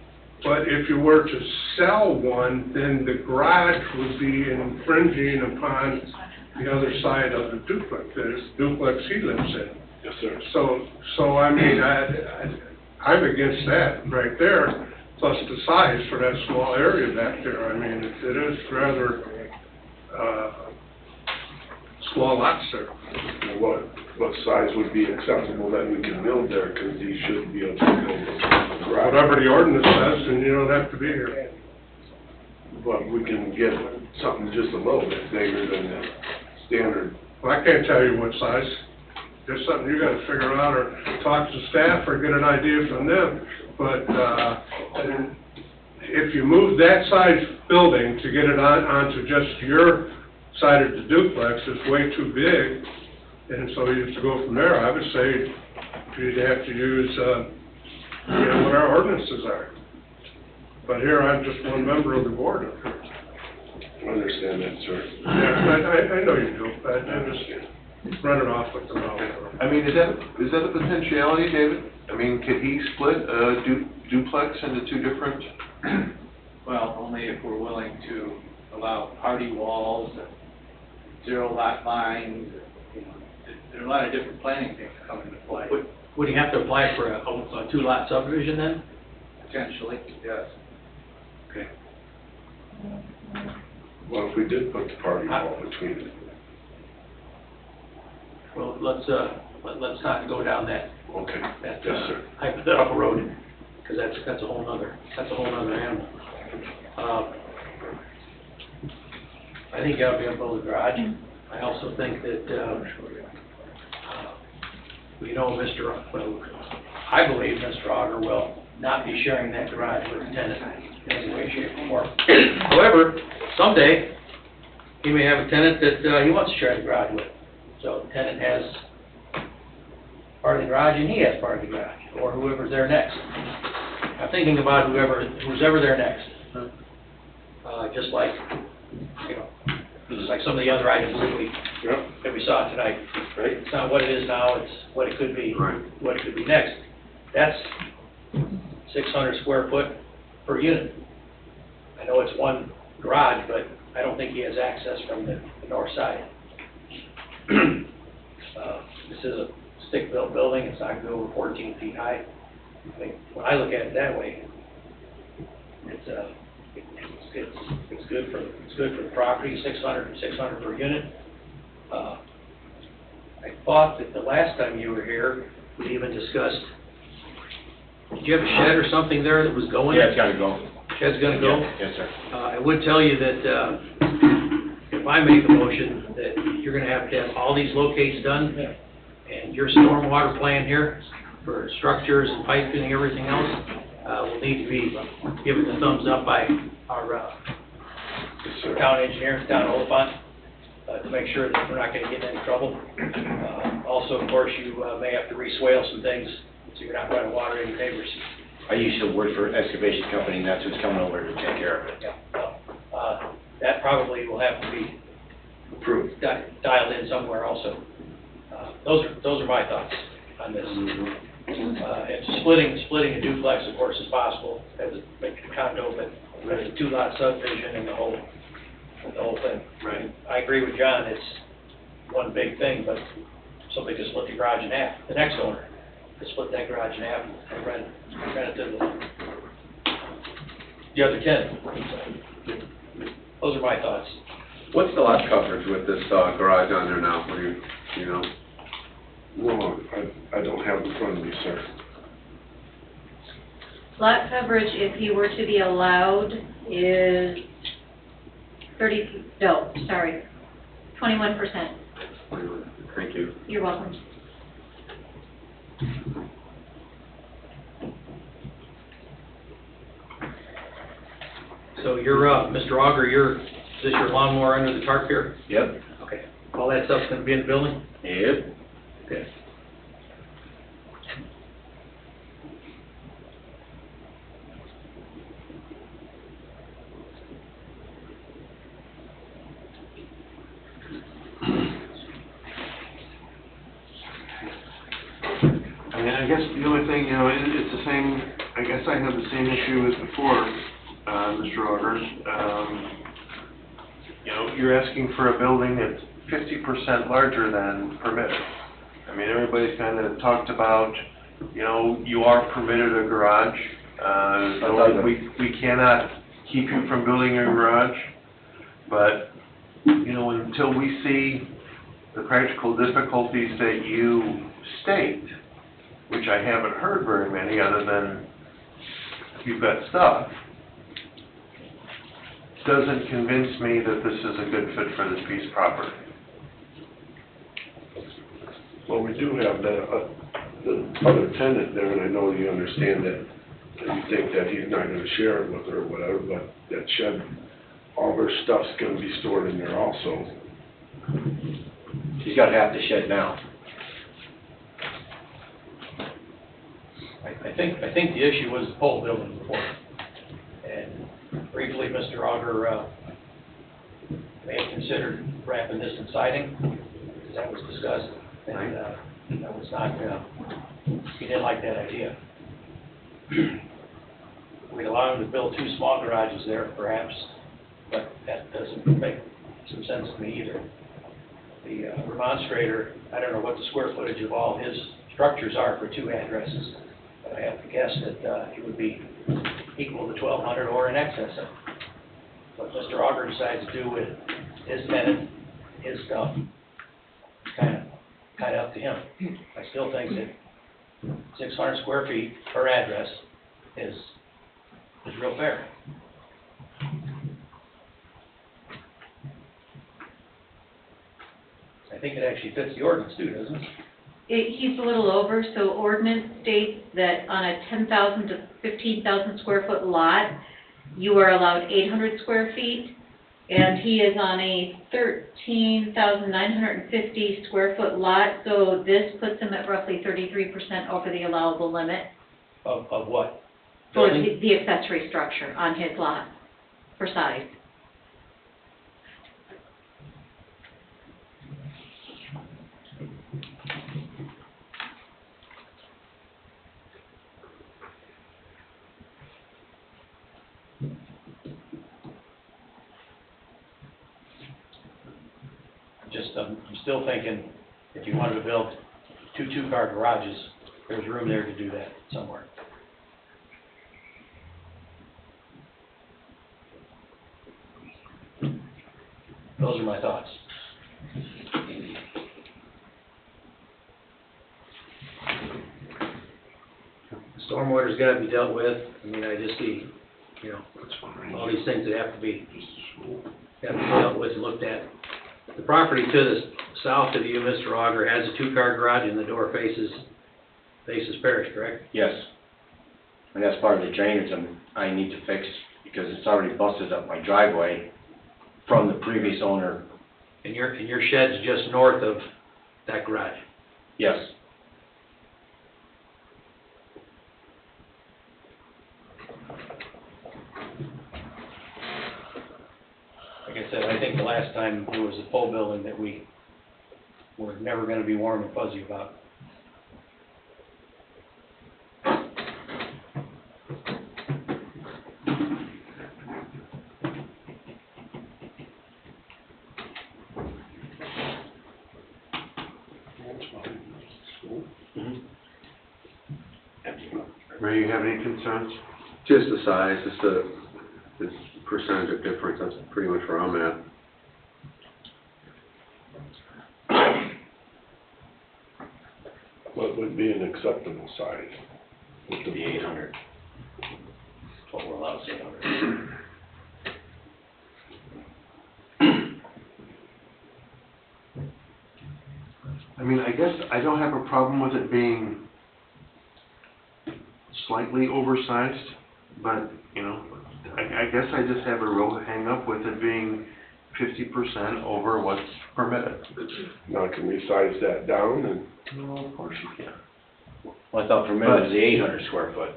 But if you were to sell one, then the garage would be infringing upon the other side of the duplex, the duplex he lives in. Yes, sir. So I mean, I'm against that right there, plus the size for that small area back there. I mean, it is rather, small lots there. And what size would be acceptable that we can build there, because he should be able to build a garage. Whatever the ordinance says, then you don't have to be here. But we can get something just a little bit bigger than the standard. Well, I can't tell you what size. There's something you gotta figure out, or talk to staff, or get an idea from them. But, if you move that size building to get it onto just your side of the duplex, it's way too big. And so you have to go from there. I would say you'd have to use, what our ordinances are. But here, I'm just one member of the board. I understand that, sir. Yeah, I know you do, but I'm just running off with the mouth. I mean, is that a potentiality, David? I mean, could he split a duplex into two different? Well, only if we're willing to allow party walls and zero lot lines, you know, there are a lot of different planning things that come into play. Would he have to apply for a two-lot subdivision then? Potentially, yes. Okay. Well, if we did put the party wall between it. Well, let's not go down that Okay. that Yes, sir. hypothetical road, because that's a whole nother animal. I think you ought to be able to build a garage. I also think that, I believe Mr. Auger will not be sharing that garage with the tenant in any way, shape, or form. However, someday, he may have a tenant that, he wants to share the garage with. So the tenant has part of the garage and he has part of the garage, or whoever's there next. I'm thinking about who's ever there next. Just like, Just like some of the other items Yep. that we saw tonight. Right. It's not what it is now, it's what it could be, Right. what it could be next. That's 600 square foot per unit. I know it's one garage, but I don't think he has access from the north side. This is a stick-built building, it's not gonna be over 14 feet high. I think, when I look at it that way, it's good for the property, 600 per unit. I thought that the last time you were here, we even discussed, did you have a shed or something there that was going? Yeah, it's gotta go. Shed's gonna go? Yes, sir. I would tell you that, if I make a motion, that you're gonna have to have all these locates done, and your stormwater plan here, for structures and piping and everything else, will need to be given the thumbs up by our, town engineer, town Oliphant, to make sure that we're not gonna get in any trouble. Also, of course, you, may have to re-swale some things, so you're not running water in your neighbors. I used to work for excavation company, and that's who's coming over to take care of it. Yeah, that probably will have to be Approved. dialed in somewhere also. Those are my thoughts on this. And splitting a duplex, of course, is possible, as a condo, but there's a two-lot subdivision and the whole thing. Right. I agree with John, it's one big thing, but somebody could split the garage in half. The next owner could split that garage in half and rent it to the other tenant. Those are my thoughts. What's the lot coverage with this garage on there now? What do you know? No, I don't have it in front of me, sir. Lot coverage, if you were to be allowed, is 21%. Thank you. You're welcome. So you're, Mr. Auger, is this your lawnmower under the tarp here? Yep. Okay. All that stuff's gonna be in the building? Yep. Okay. I mean, I guess the only thing, it's the same, I guess I have the same issue as before, Mr. Auger. You're asking for a building that's 50% larger than permitted. I mean, everybody's kind of talked about, you are permitted a garage. So we cannot keep you from building a garage, but, until we see the practical difficulties that you state, which I haven't heard very many other than you've got stuff, doesn't convince me that this is a good fit for this piece of property. Well, we do have the other tenant there, and I know you understand that you think that he's not gonna share it with her or whatever, but that shed, all her stuff's gonna be stored in there also. She's got half the shed now. I think the issue was the pole building before. And briefly, Mr. Auger, may have considered wrapping this in siding, because that was discussed, and, that was not, he didn't like that idea. We'd allow him to build two small garages there, perhaps, but that doesn't make some sense to me either. The remonstrator, I don't know what the square footage of all his structures are for two addresses, but I have to guess that it would be equal to 1,200 or in excess of. What Mr. Auger decides to do with his tenant, his stuff, kind of up to him. I still think that 600 square feet per address is real fair. I think it actually fits the ordinance too, doesn't it? He's a little over, so ordinance states that on a 10,000 to 15,000 square foot lot, you are allowed 800 square feet, and he is on a 13,950 square foot lot, so this puts him at roughly 33% over the allowable limit Of what? for Building? the accessory structure on his lot for size. I'm still thinking, if you wanted to build two-car garages, there's room there to do that somewhere. Those are my thoughts. Stormwater's gotta be dealt with. I mean, I just see, you know, all these things that have to be dealt with and looked at. The property to the south of you, Mr. Auger, has a two-car garage and the door faces Parish, correct? Yes. And that's part of the drainage I need to fix, because it's already busted up my driveway from the previous owner. And your shed's just north of that garage. Yes. Like I said, I think the last time there was a pole building that we were never gonna be warm and fuzzy about. Ray, you have any concerns? Just the size, just this percentage of difference, that's pretty much where I'm at. What would be an acceptable size? With The 800. That's what we're allowed to say, 800. I mean, I guess I don't have a problem with it being slightly oversized, but, you know, I guess I just have a real hang up with it being 50% over what's permitted. Now, can we size that down and? No, of course you can. Well, I thought permitted was the 800 square foot.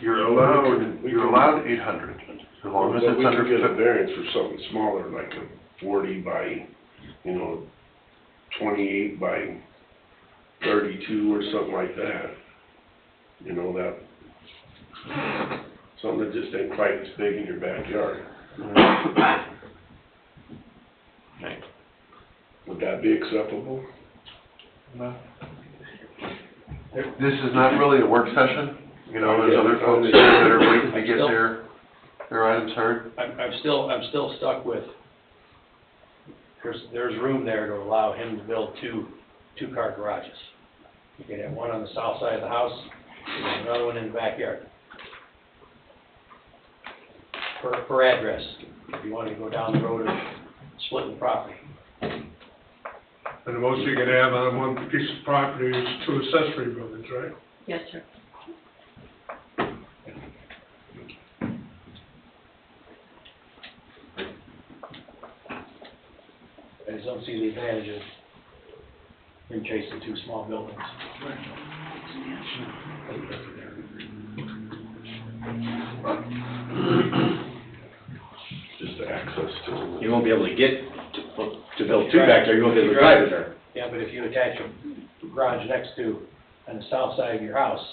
You're allowed 800, as long as But it's we under could get a 50. variance for something smaller, like a 40 by, 28 by 32 or something like that. Something that just ain't quite as big in your backyard. Okay. Would that be acceptable? This is not really a work session, there's other folks here that are waiting to get their items heard. I'm still stuck with, there's room there to allow him to build two-car garages. You can have one on the south side of the house, and another one in the backyard. Per address, if you wanted to go down the road of splitting the property. And the most you can have on one piece of property is 2 accessory buildings, right? Yes, sir. I just don't see the advantage of him chasing 2 small buildings. Just the access to. You won't be able to get to build two back there, you won't be able to drive it there. Yeah, but if you attach a garage next to, on the south side of your house,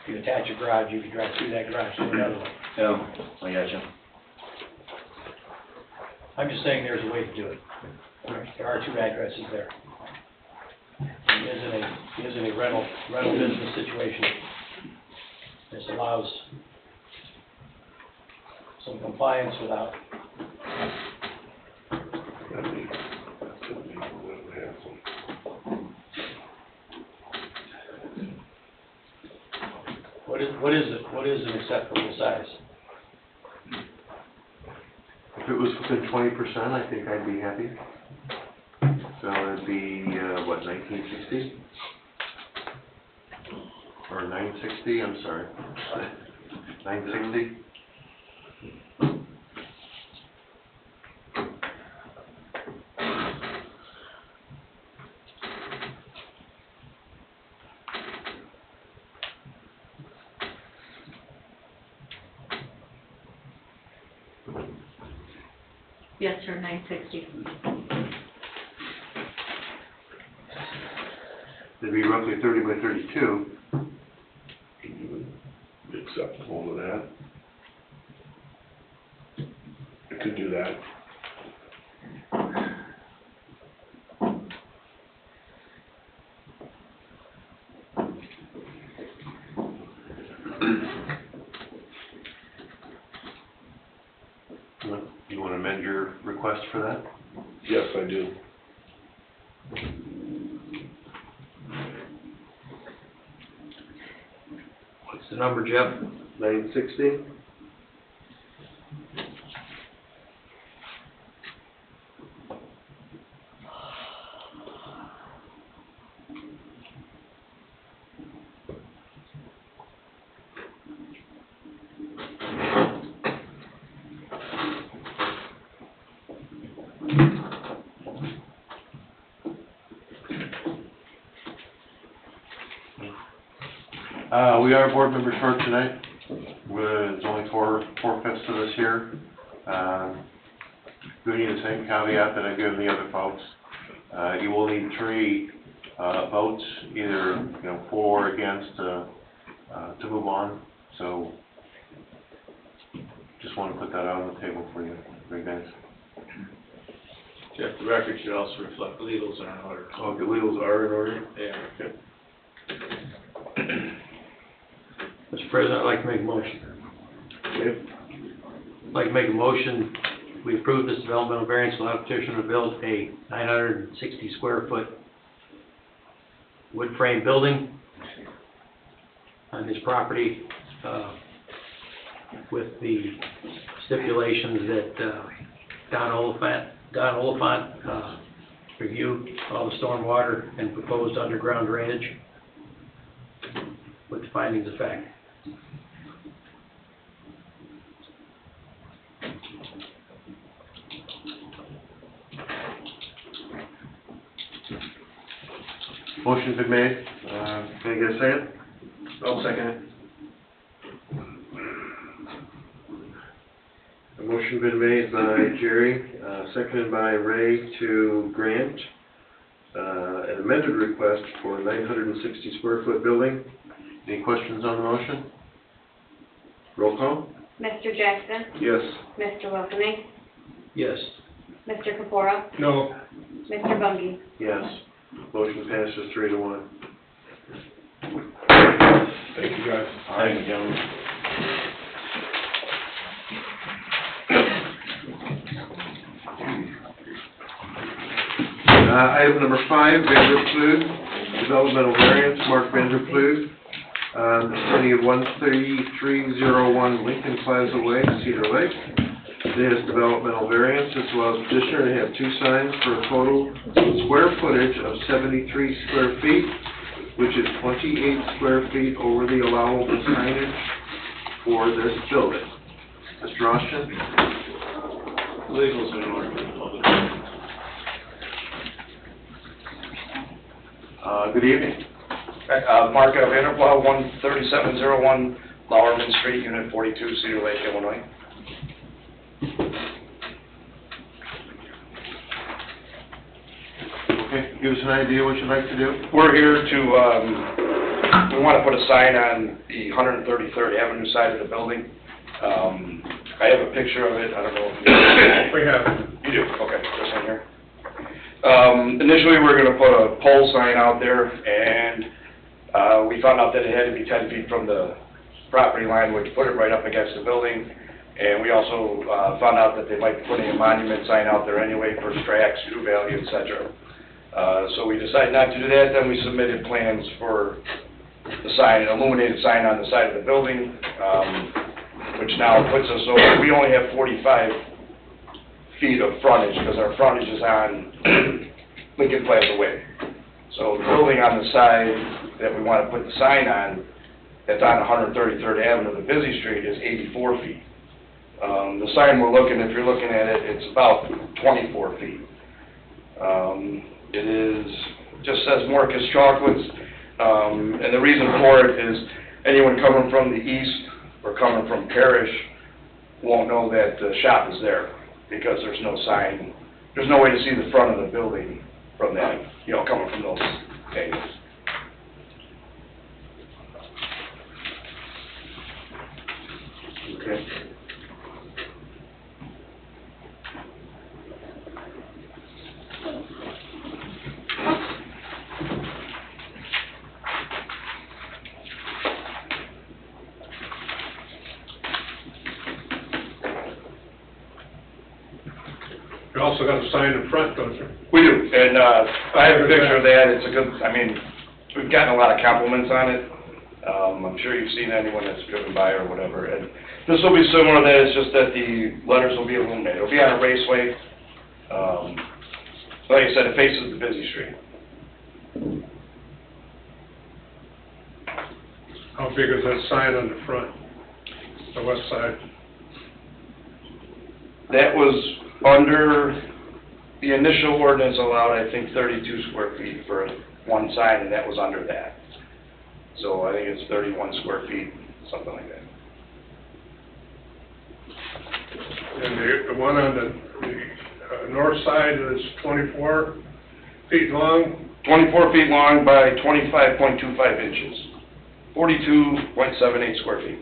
if you attach a garage, you can drive through that garage to another one. Yeah, I gotcha. I'm just saying there's a way to do it. There are 2 addresses there. It is in a rental business situation. This allows some compliance without, what is an acceptable size? If it was within 20%, I think I'd be happy. So it'd be, 1960? Or 960, I'm sorry. 960? Yes, sir, 960. It'd be roughly 30 by 32. Be acceptable to that. I could do that. You want to amend your request for that? Yes, I do. What's the number, Jeff? 960? We are board members short tonight. It's only four-fifths of us here. We need the same caveat that I've given the other folks. You will need 3 votes, either, for or against, to move on. So, just want to put that out on the table for you, guys. Jeff, the record should also reflect legals are in order. Oh, the legals are in order? Yeah. Okay. Mr. President, I'd like to make a motion. Okay. I'd like to make a motion, we approve this developmental variance, allow petitioner to build a 960 square foot wood frame building on his property, with the stipulations that, Don Oliphant, review all the stormwater and proposed underground drainage with the findings of fact. Motion's been made. Can I get a second? I'll second it. A motion been made by Jerry, seconded by Ray to grant an amended request for a 960 square foot building. Any questions on the motion? Roll call? Mr. Jackson? Yes. Mr. Wilkemy? Yes. Mr. Capora? No. Mr. Bungie? Yes. Motion passes 3-1. Thank you, guys. Thank you, gentlemen. Item number 5, Vanderploeg, developmental variance, Mark Vanderploeg, city of 13301 Lincoln Plaza Way, Cedar Lake. This developmental variance, as well as petitioner, to have 2 signs for a total square footage of 73 square feet, which is 28 square feet over the allowable signage for this building. Mr. Austin? Legals are in order for the public. Good evening. Mark Vanderploeg, 13701 Lowerman Street, Unit 42, Cedar Lake, Illinois. Okay, give us an idea what you'd like to do. We're here to, we want to put a sign on the 133rd Avenue side of the building. I have a picture of it, I don't know if you... We have. You do, okay, this one here. Initially, we were going to put a pole sign out there, and we found out that it had to be 10 feet from the property line, which put it right up against the building. And we also found out that they might be putting a monument sign out there anyway for Strax, True Value, et cetera. So we decided not to do that. Then we submitted plans for the sign, an illuminated sign on the side of the building, which now puts us over. We only have 45 feet of frontage because our frontage is on Lincoln Plaza Way. So the building on the side that we want to put the sign on, that's on 133rd Avenue, the busy street, is 84 feet. The sign we're looking, if you're looking at it, it's about 24 feet. It is, just says Marcus Chocolates, and the reason for it is anyone coming from the east or coming from Parrish won't know that the shop is there because there's no sign. There's no way to see the front of the building from that, coming from those angles. Okay. also got a sign in front, don't you? We do, and, I have a picture of that, it's a good, I mean, we've gotten a lot of compliments on it. I'm sure you've seen anyone that's driven by or whatever, and this will be similar to that, it's just that the letters will be illuminated. It'll be on a raceway. Like I said, it faces the busy street. How big is that sign on the front, the west side? That was under, the initial ordinance allowed, I think, 32 square feet for one sign, and that was under that. So I think it's 31 square feet, something like that. And the one on the north side is 24 feet long? 24 feet long by 25.25 inches, 42.78 square feet.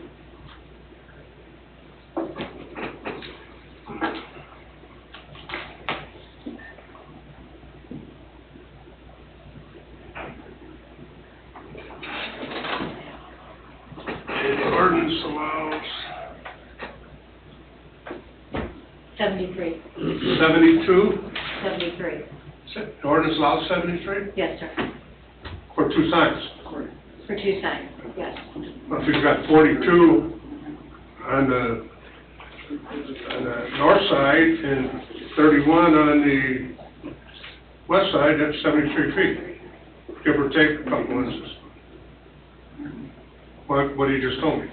The ordinance allows 73. 72? 73. The ordinance allows 73? Yes, sir. For two signs? For two signs, yes. Well, if you've got 42 on the north side and 31 on the west side, that's 73 feet, give or take a couple inches. What you just told me.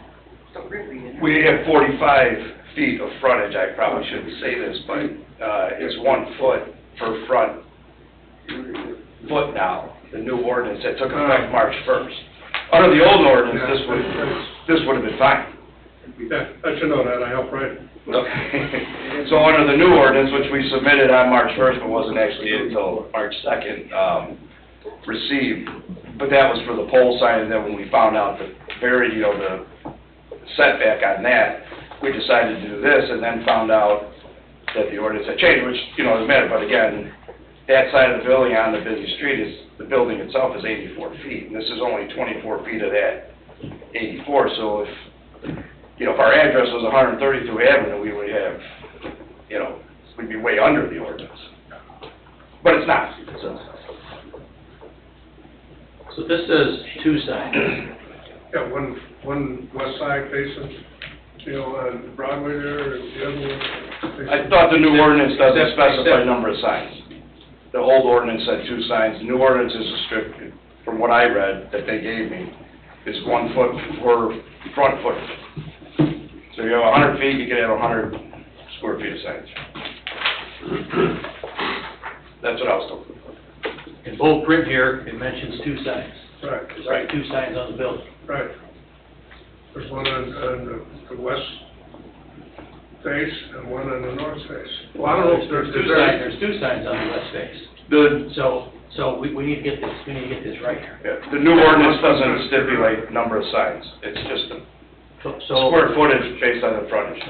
We have 45 feet of frontage, I probably shouldn't say this, but it's 1 foot per front foot now, the new ordinance that took effect March 1st. Under the old ordinance, this would have been fine. Let you know that, I helped write it. Okay. So under the new ordinance, which we submitted on March 1st, but wasn't actually until March 2nd, received, but that was for the pole sign, and then when we found out the the setback on that, we decided to do this, and then found out that the ordinance had changed, which, doesn't matter, but again, that side of the building on the busy street the building itself is 84 feet, and this is only 24 feet of that 84, so if our address was 132 Avenue, we would have, we'd be way under the ordinance. But it's not, So this says two signs. Yeah, one west side facing, on Broadway there, and the other one. I thought the new ordinance doesn't specify a number of signs. The old ordinance said two signs, the new ordinance is restricted, from what I read, that they gave me, is 1 foot per front foot. So you have 100 feet, you can have 100 square feet of signs. That's what I was told. In bold print here, it mentions two signs. Right. There's already two signs on the building. Right. There's one on the west face and one on the north face. Well, I don't know if There's two signs on the west face. So we need to get this right here. Yeah, the new ordinance doesn't stipulate number of signs, it's just the square footage based on the frontage.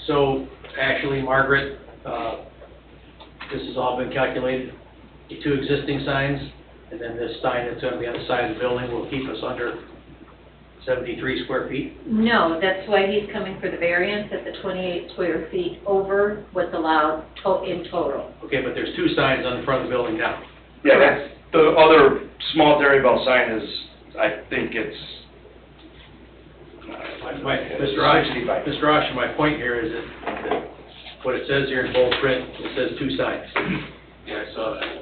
So actually, Margaret, this has all been calculated, the two existing signs, and then this sign that's on the other side of the building will keep us under 73 square feet? No, that's why he's coming for the variance at the 28 square feet over what's allowed in total. Okay, but there's two signs on the front of the building now. Yeah, that's, the other small Dairy Bell sign is, I think it's, Mr. Osh, my point here is that what it says here in bold print, it says two signs. Yeah, I saw that.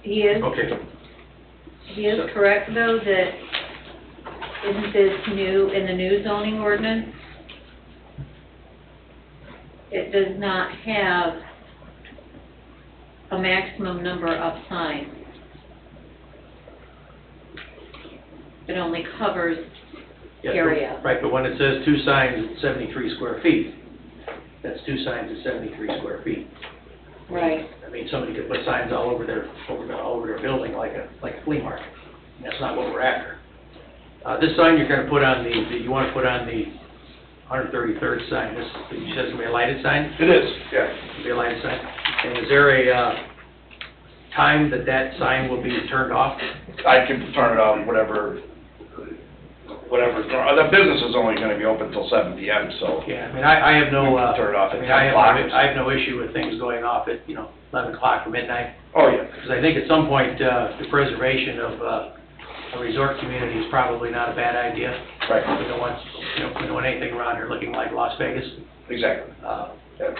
He is, Okay. he is correct though that isn't this new, in the new zoning ordinance? It does not have a maximum number of signs. It only covers Yeah, area. Right, but when it says two signs at 73 square feet, that's two signs at 73 square feet. Right. I mean, somebody could put signs all over their building like a flea market. And that's not what we're after. This sign you're gonna put on you wanna put on the 133rd sign, this, you said it's gonna be a lighted sign? it is, yeah. It'll be a lighted sign. And is there a, time that sign will be turned off? I can turn it on whatever, whatever, the business is only gonna be open till 7 PM, so. Yeah, I mean, I have no, We can turn it off at I mean, 10 o'clock. I have no issue with things going off at, 11 o'clock or midnight. Oh, yeah. Because I think at some point, the preservation of a resort community is probably not a bad idea. Right. We don't want, we don't want anything around here looking like Las Vegas. Exactly. Yeah.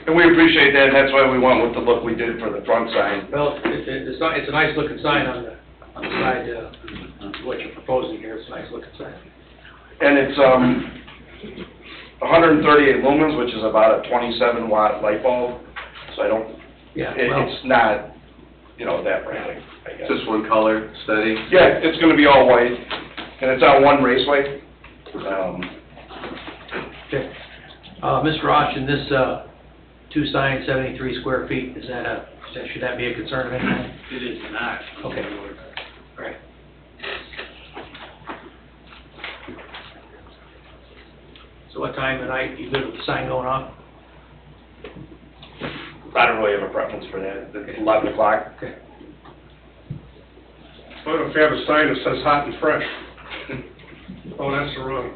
And we appreciate that, and that's why we went with the look we did for the front sign. Well, it's a nice looking sign on the side, what you're proposing here, it's a nice looking sign. And it's, 138 lumens, which is about a 27 watt light bulb, so I don't, Yeah, it's not, that bright, I guess. Just one color, steady? Yeah, it's gonna be all white, and it's on one raceway. Okay. Mr. Austin, this, two signs, 73 square feet, should that be a concern of any kind? It is not. Okay. All right. So what time tonight, you good with the sign going off? I don't really have a preference for that, it's 11 o'clock. Okay. What if you have a sign that says hot and fresh? Oh, that's the wrong.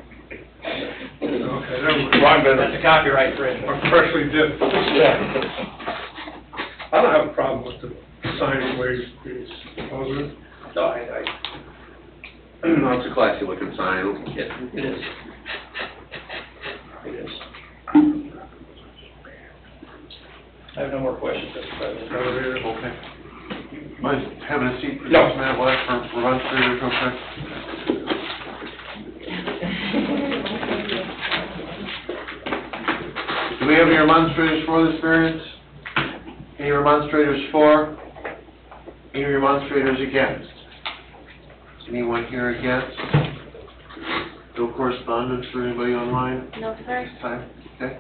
Okay, never mind. Wrong That's business. a copyright infringement. Or freshly dipped. Yeah. I don't have a problem with the sign the way he's proposing it. No, No, it's a classy looking sign. it is. It is. I have no more questions, Mr. President. Okay. Mind having a seat for No. just a minute, Wes, for Munsters, okay? Do we have any remonstrators for this variance? Any remonstrators for? Any remonstrators against? Anyone here against? No correspondence for anybody online No, sir. this time? Okay.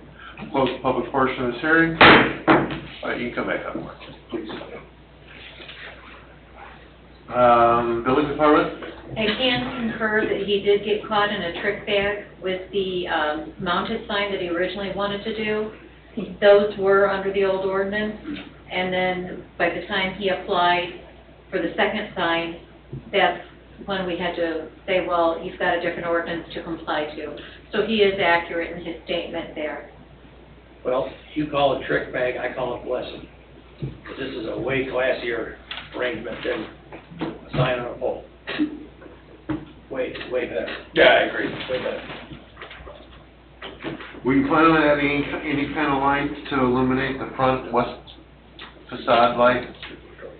Close the public portion of this hearing. All right, you can come back up, please. Building department? I can confirm that he did get caught in a trick bag with the mounted sign that he originally wanted to do. Those were under the old ordinance, and then by the time he applied for the second sign, that's when we had to say, well, he's got a different ordinance to comply to. So he is accurate in his statement there. Well, you call it trick bag, I call it blessing. Because this is a way classier arrangement than a sign on a pole. Way better. Yeah, I agree. Way better. Were you planning on having any kind of lights to illuminate the front west facade light?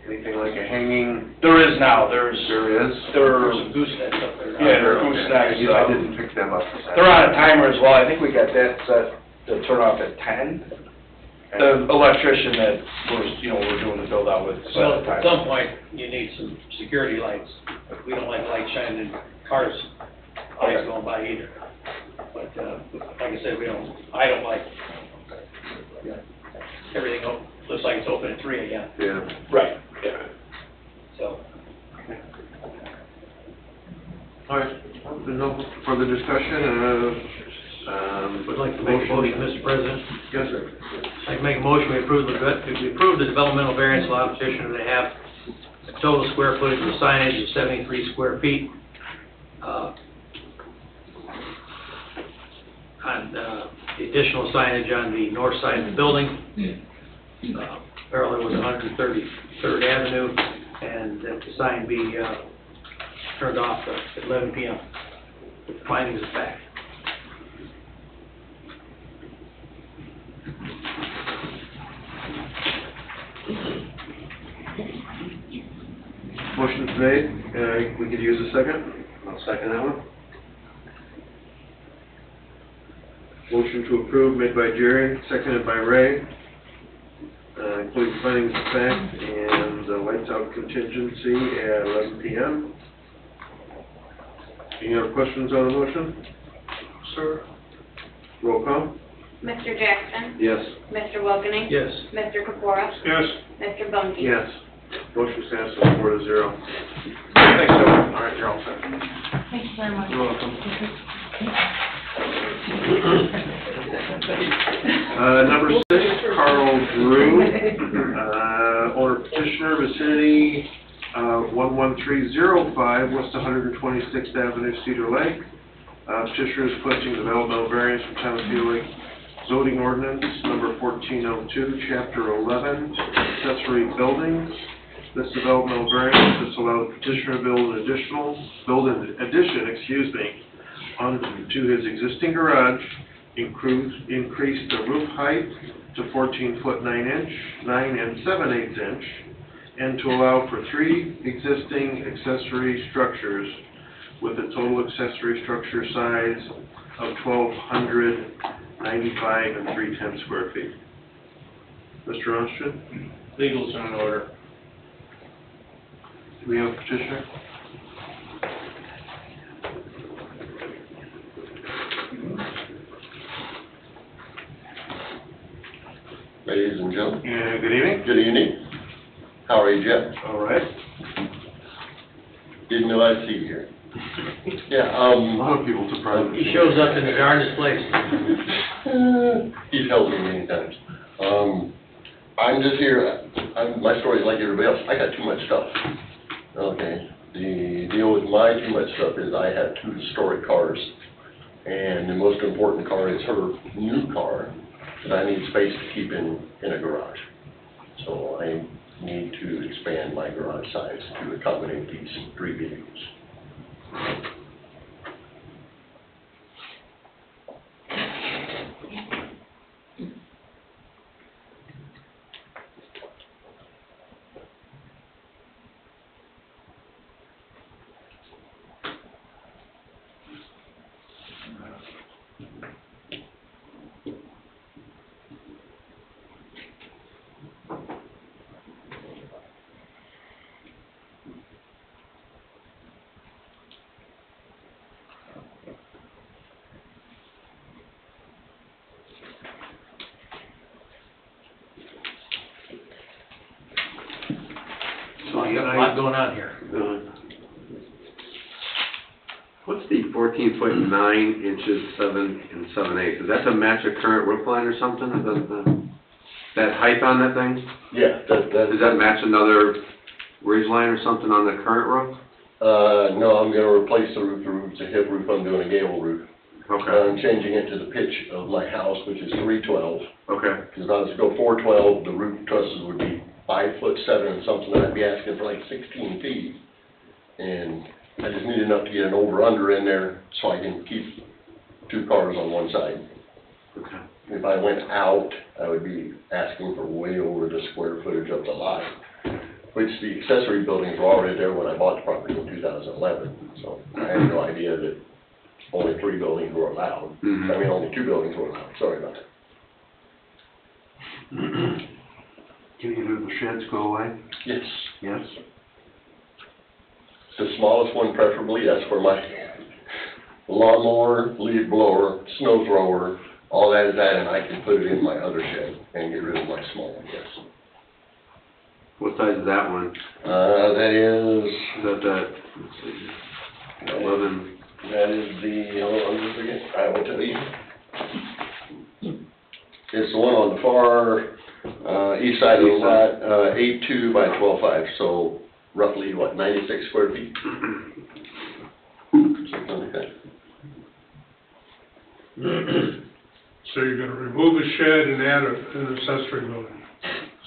Anything like a hanging? There is now, there's There is? some goosenecks up there. Yeah, there are goosenecks. I didn't pick them up. They're on a timer as well, I think we got that set to turn off at 10. The electrician that we're doing the build out with set Well, a at timer. some point, you need some security lights. We don't like lights shining in cars, lights going by either. But, like I said, I don't like, everything looks like it's open at 3 a.m., Yeah. Right, yeah. so. All right, there's no further discussion, Would like to make a motion, Mr. President. Yes, sir. I'd like to make a motion, we approve the developmental variance law petitioner to have a total square footage of signage of 73 square feet. On the additional signage on the north side of the building, parallel with 133rd Avenue, and that the sign be turned off at 11 p.m. with findings of fact. Motion's made, we could use a second. I'll second that one. Motion to approve made by Jerry, seconded by Ray, including findings of fact and the lights out contingency at 11 p.m. Any other questions on the motion? Sir? Roll call? Mr. Jackson? Yes. Mr. Wilkening? Yes. Mr. Kapura? Yes. Mr. Bungey? Yes. Motion stands 4-0. Thanks, Joe. All right, you're all set. Thank you very much. You're welcome. Number 6, Carl Drew, owner petitioner, vicinity 11305, West 126th Avenue, Cedar Lake. Petitioner is requesting developmental variance from Town of Cedar Lake zoning ordinance number 1402, chapter 11, accessory buildings. This developmental variance is allow the petitioner to build an addition, onto his existing garage, increase the roof height to 14 foot 9 and 7/8 inch, and to allow for 3 existing accessory structures with a total accessory structure size of 1,295 and 3/10 square feet. Mr. Armstrong, Legals are in order. do we have a petitioner? Ladies and gentlemen, Yeah, good evening. good evening. How are you, Jeff? All right. Didn't know I'd see you here. Yeah, A lot of people surprised. He shows up in the darndest place. he's helped me many times. I'm just here, my story's like everybody else, I got too much stuff. Okay, the deal with my too much stuff is I have 2 historic cars, and the most important car is her new car, that I need space to keep in a garage. So I need to expand my garage size to accommodate these 3 vehicles. So you got a lot going on here. What's the 14 foot 9 inches, 7 and 7/8? Does that to match a current roof line or something? That height on that thing? Yeah, Does that match another ridge line or something on the current roof? No, I'm gonna replace the roof. The roof's a hip roof, I'm doing a gable roof. Okay, I'm changing it to the pitch of my house, which is 312. okay. Because if I was to go 412, the roof trusses would be 5'7" and something, and I'd be asking for like 16 feet. And I just need enough to get an over-under in there so I can keep 2 cars on one side. Okay. If I went out, I would be asking for way over the square footage of the lot, which the accessory buildings were already there when I bought the property in 2011. So I had no idea that only 3 buildings were allowed. Mhm. I mean, only 2 buildings were allowed, sorry about that. Can either of the sheds go away? Yes, Yes. the smallest one preferably, that's where my lawnmower, leaf blower, snow thrower, all that is at, and I can put it in my other shed and get rid of my small one, yes. What size is that one? That is, Is that, let's see, 11, that is the, hold on just a second, I will tell you. It's the one on the far, east side of the lot, 8.2 by 12.5, so roughly, what, 96 square feet? Something like that. So you're gonna remove a shed and add an accessory building?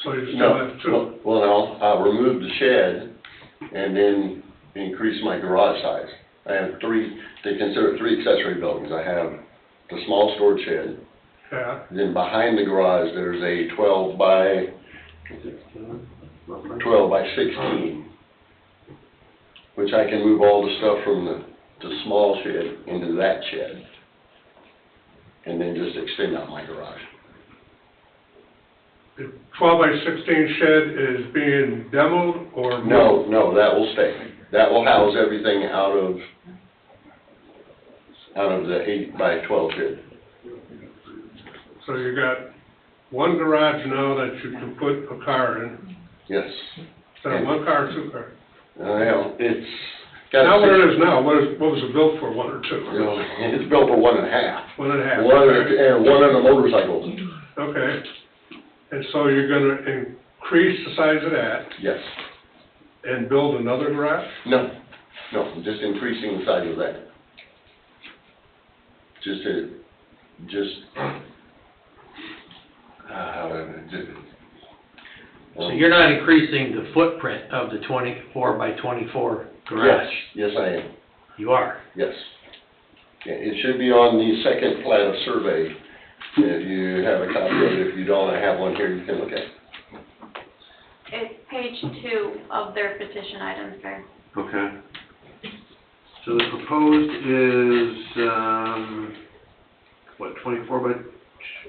So you still No, have 2? well, no, I'll remove the shed and then increase my garage size. I have 3, they consider 3 accessory buildings. I have the small storage shed, Yeah, then behind the garage, there's a 12 by 16, which I can move all the stuff from the small shed into that shed, and then just extend out my garage. the 12 by 16 shed is being demoed or? No, that will stay. That will house everything out of the 8 by 12 shed. So you got 1 garage now that you can put a car in? Yes. So 1 car or 2 cars? Well, it's got. Now what it is now, what was it built for, 1 or 2? It's built for 1.5. 1.5. And 1 on a motorcycle. Okay. And so you're gonna increase the size of that, Yes. And build another garage? No, just increasing the size of that. So you're not increasing the footprint of the 24 by 24 garage? Yes, I am, You are? yes. Yeah, it should be on the second plat of survey. If you have a copy of it, if you don't, I have one here you can look at. It's page 2 of their petition items there. Okay. So the proposed is, what, 24 by?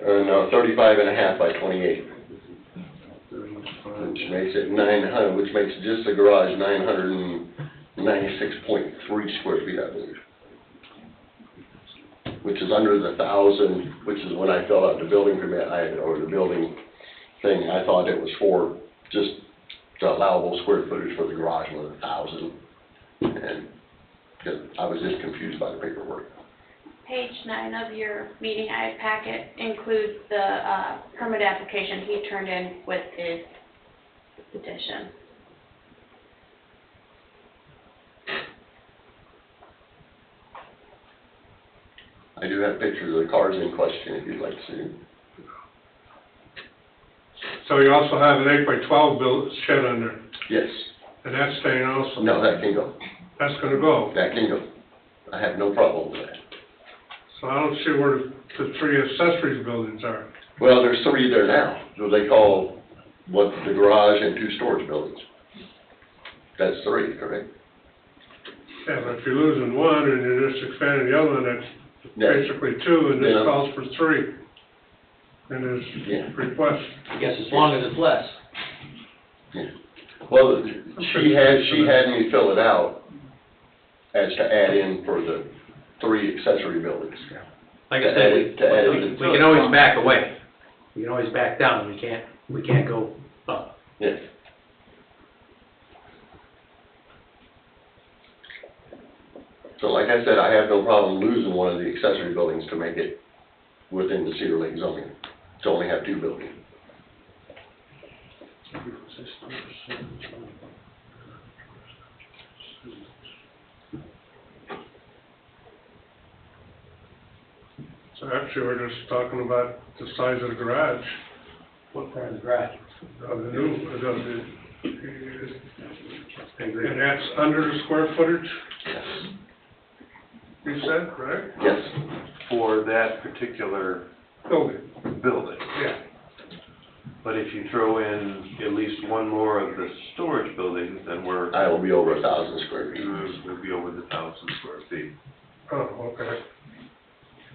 No, 35 and a half by 28, 35. which makes it 900, which makes just the garage 996.3 square feet, I believe. Which is under the 1,000, which is when I filled out the building permit, or the building thing, I thought it was for just the allowable square footage for the garage was 1,000. And, because I was just confused by the paperwork. Page 9 of your meeting guide packet includes the permit application he turned in with his petition. I do have pictures of the cars in question if you'd like to see them. So you also have an 8 by 12 built shed under, Yes. and that's staying also? No, that can go. That's gonna go? That can go. I have no problem with that. So I don't see where the 3 accessories buildings are. Well, there's 3 there now, what they call, what, the garage and 2 storage buildings. That's 3, correct? Yeah, but if you're losing one and you're just expanding the other one, that's Yeah. basically 2, and this Yeah. calls for 3. And Yeah. his request. I guess as long as it's less. Yeah. Well, she had me fill it out as to add in for the 3 accessory buildings. Like To I add said, it- to add it. we can always back away. We can always back down, we can't go up. Yeah. So like I said, I have no problem losing one of the accessory buildings to make it within the Cedar Lake zoning, to only have 2 buildings. So actually, we're just talking about the size of the garage, Footprint of the garage. of the new, and that's under the square footage, Yes. you said, right? Yes. For that particular Building, building. yeah. But if you throw in at least one more of the storage buildings, then I will be over 1,000 square feet. we'll be over the 1,000 square feet. Oh, okay.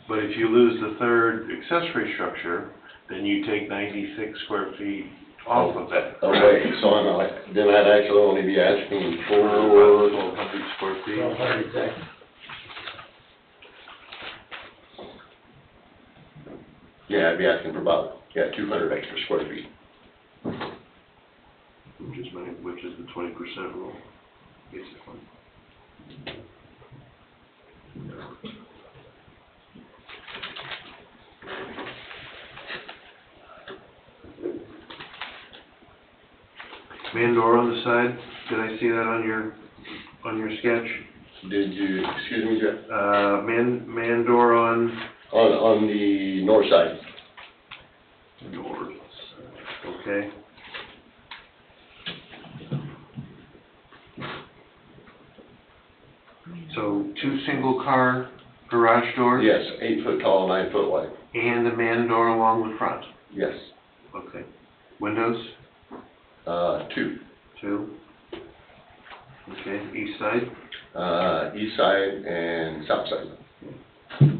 But if you lose the 3rd accessory structure, then you take 96 square feet off of that. Okay, so I'm not, then I'd actually only be asking for, 1,200 square feet. 1,200 exactly. yeah, I'd be asking for about, 200 extra square feet. Which is the 20% rule, basically. Man door on the side, did I see that on your sketch? Did you, excuse me, Jeff? Man door on? On the north side. North, okay. So 2 single-car garage doors? Yes, 8 foot tall, 9 foot wide. And the man door along the front? Yes. Okay. Windows? 2. 2. Okay, east side? East side and south side.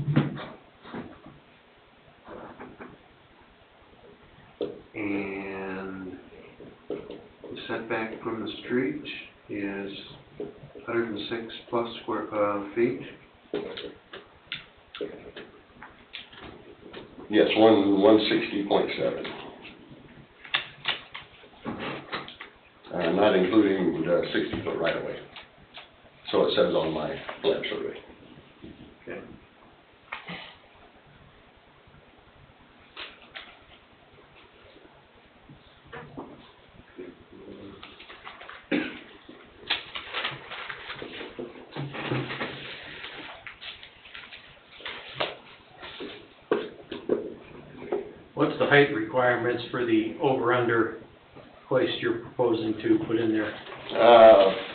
And the setback from the street is 106 plus square feet? Yes, 160.7. Not including the 60 foot right of way. So it says on my lab survey. Okay. What's the height requirements for the over-under hoist you're proposing to put in there?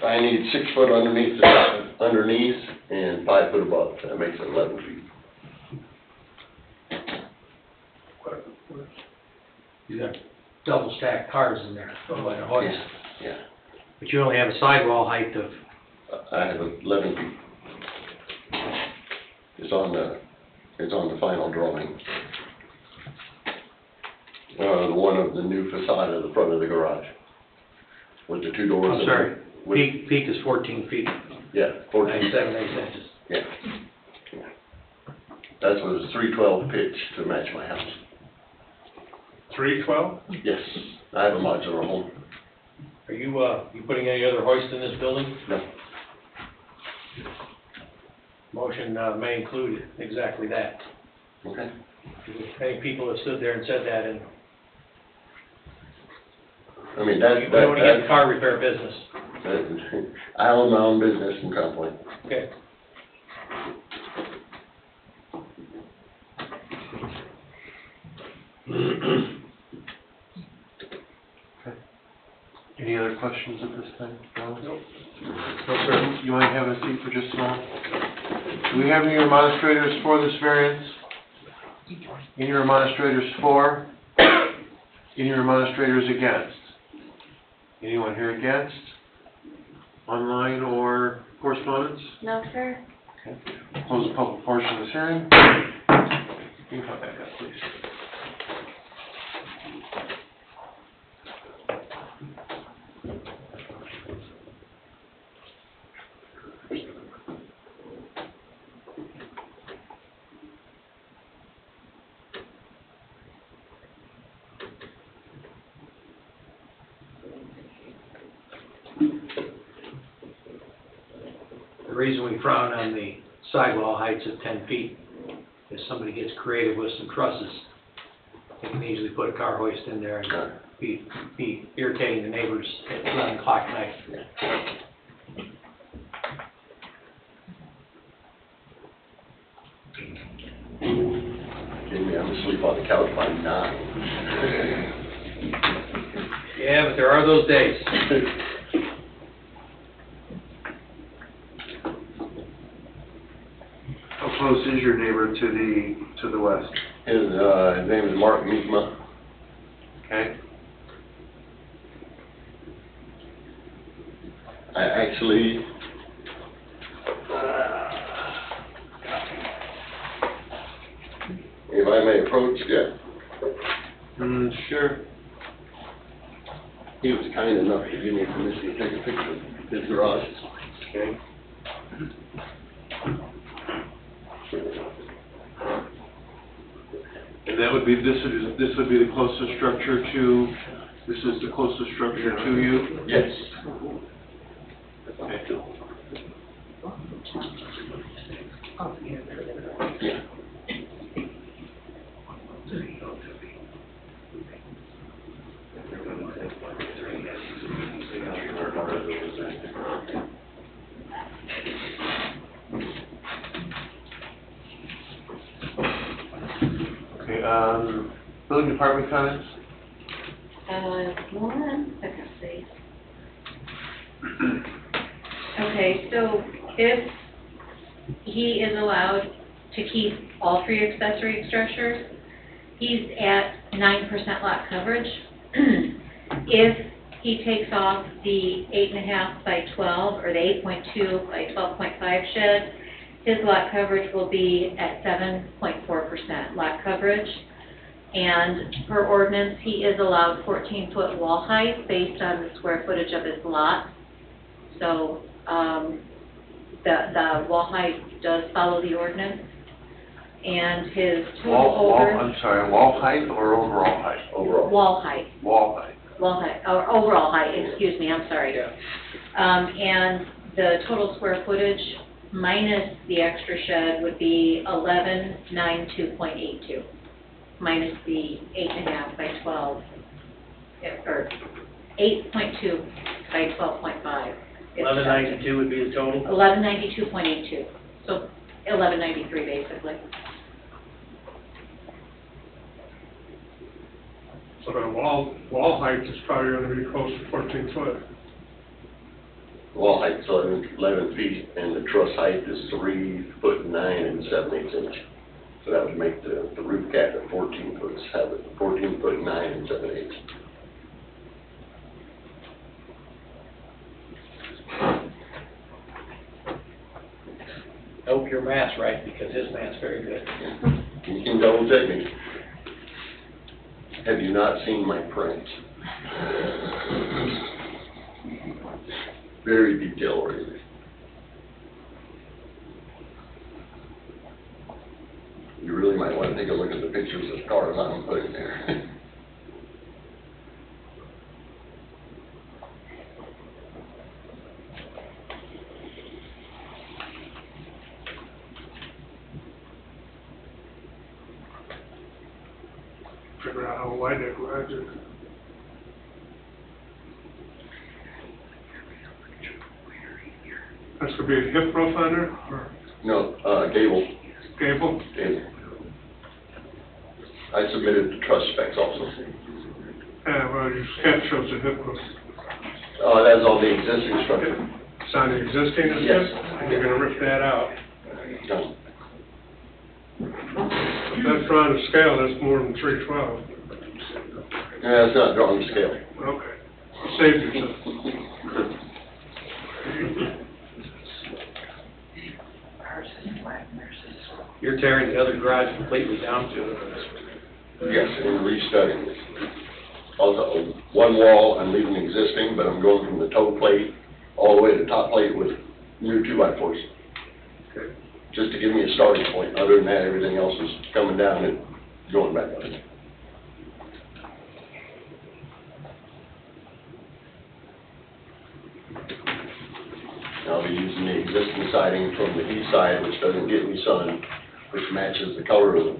I need 6 foot underneath and 5 foot above. That makes it 11 feet. You got double stacked cars in there, like a hoist. Yeah. But you only have a sidewall height of, I have 11 feet. It's on the final drawing. The one of the new facade of the front of the garage. With the 2 doors. I'm sorry, With- peak is 14 feet, Yeah, 14. 7/8 inches. Yeah. That's what it's 312 pitch to match my house. 312? Yes, I have a modular home. Are you putting any other hoist in this building? No. Motion may include exactly that. Okay. Many people have stood there and said that, and I mean, we don't want to get in the car repair business. I own my own business in Crown Point. Okay. Any other questions at this time? No? Nope. No, sir. You might have a seat for just a moment. Do we have any remonstrators for this variance? Any remonstrators for? Any remonstrators against? Anyone here against? Online or correspondence? No, sir. Close the public portion of this hearing. You can come back up, please. The reason we frown on the sidewall heights of 10 feet is somebody gets creative with some trusses. They can easily put a car hoist in there and be irritating the neighbors at 11 o'clock at night. Kidding me, I'm asleep on the couch by 9. Yeah, but there are those days. How close is your neighbor to the west? His name is Mark Miedema. Okay? I actually, if I may approach, yeah. Sure. He was kind enough to give me permission to take a picture of his garage. Okay. And that would be, this would be the closest structure to, this is the closest structure to you? Yes. Okay. Yeah. Okay, building department comments? One second, please. Okay, so if he is allowed to keep all 3 accessory structures, he's at 9% lot coverage. If he takes off the 8.5 by 12 or the 8.2 by 12.5 shed, his lot coverage will be at 7.4% lot coverage. And per ordinance, he is allowed 14-foot wall height based on the square footage of his lot. So, the wall height does follow the ordinance. And his total I'm sorry, wall height or overall height? Overall. wall height, Wall height. or overall height, excuse me, I'm sorry. Yeah. And the total square footage minus the extra shed would be 1192.82, minus the 8.5 by 12, or 8.2 by 12.5. 1192 would be the total? 1192.82, so 1193 basically. But our wall height is probably gonna be close to 14 foot. Wall height's 11 feet, and the truss height is 3'9" 7/8". So that would make the roof cap at 14 foot, 14'9" 7/8". I hope your math's right, because his math's very good. You can double check me. Have you not seen my prints? Very detail oriented. You really might want to take a look at the pictures of cars I'm putting there. Figure out how wide that garage is. That's gonna be a hip roof on there, or No, gable. gable? Gable. I submitted the truss specs also. Yeah, well, your sketch shows a hip roof. That's on the existing structure. It's on the existing, is Yes. it? You're gonna rip that out. No. If that's drawn to scale, that's more than 312. Yeah, it's not drawn to scale. Okay. Saved yourself. You're tearing the other garage completely down to Yes, and restudying this. Also, one wall, I'm leaving existing, but I'm going from the toe plate all the way to the top plate with new 2x4s. Just to give me a starting point. Other than that, everything else is coming down and going back up. I'll be using the existing siding from the east side, which doesn't get any sun, which matches the color of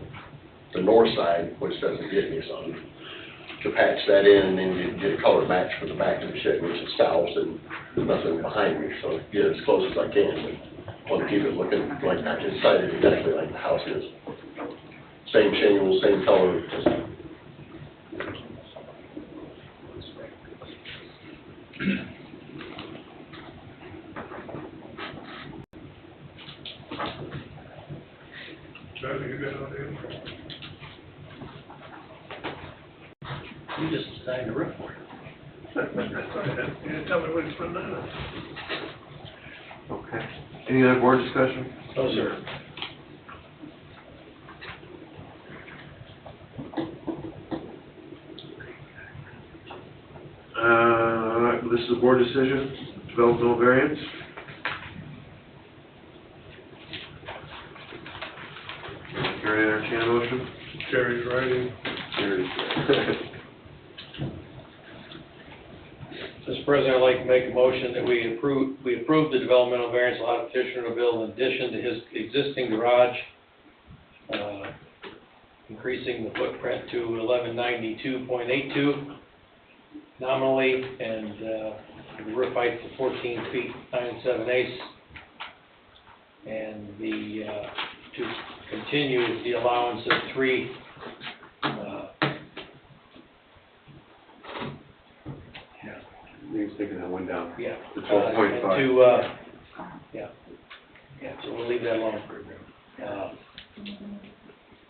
the north side, which doesn't get any sun, to patch that in and then get a color match for the back of the shed, which is south and nothing behind me, so get as close as I can. But want to keep it looking like that, it's sided exactly like the house is. Same shingles, same color, just Charlie, you got all the info? You just designed a roof for it. Yeah, tell me what it's from now. Okay. Any other board discussion? No, sir. This is a board decision, develop no variance. Carrie, entertain a motion? Jerry's writing. Mr. President, I'd like to make a motion that we approve the developmental variance allowed petitioner to build in addition to his existing garage, increasing the footprint to 1192.82 nominally, and the roof height to 14 feet 9 7/8, and to continue the allowance of 3 He's taking that one down. Yeah. The 12.5. So we'll leave that alone.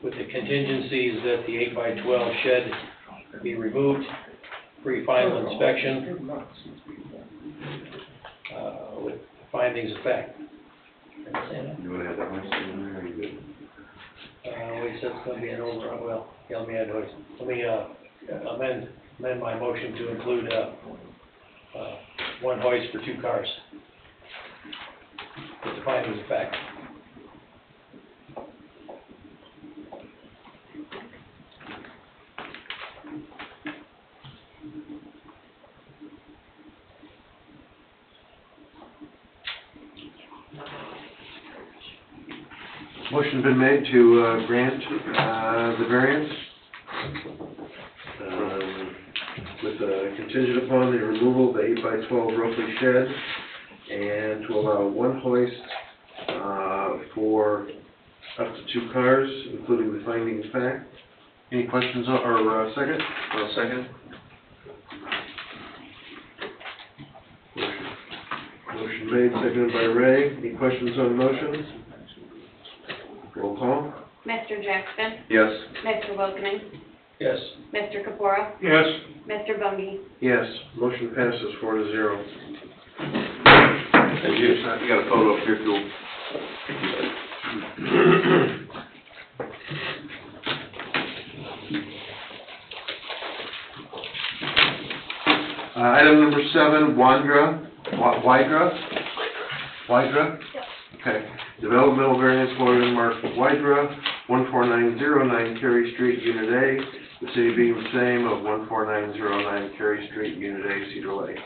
With the contingencies that the 8x12 shed be removed, pre-final inspection, with findings of fact. You want to have that one in there, or you good? Wait, so it's gonna be an over, well, yeah, let me amend my motion to include, one hoist for 2 cars. With the findings of fact. Motion's been made to grant the variance with contingent upon the removal of the 8x12 roughly shed and to allow one hoist for up to 2 cars, including the finding of fact, Any questions or second? Second? Motion made, seconded by Ray. Any questions on the motion? Roll call. Mr. Jackson, Yes. Mr. Wilkening, Yes. Mr. Capora, Yes, Mr. Bungie. Yes, motion passes 4-0. Thank you. You got a photo up here too. Item number 7, Wydra? Okay. Developmental variance Logan Mark Wydra, 14909 Cary Street, Unit A. The city being the same of 14909 Cary Street, Unit A, Cedar Lake.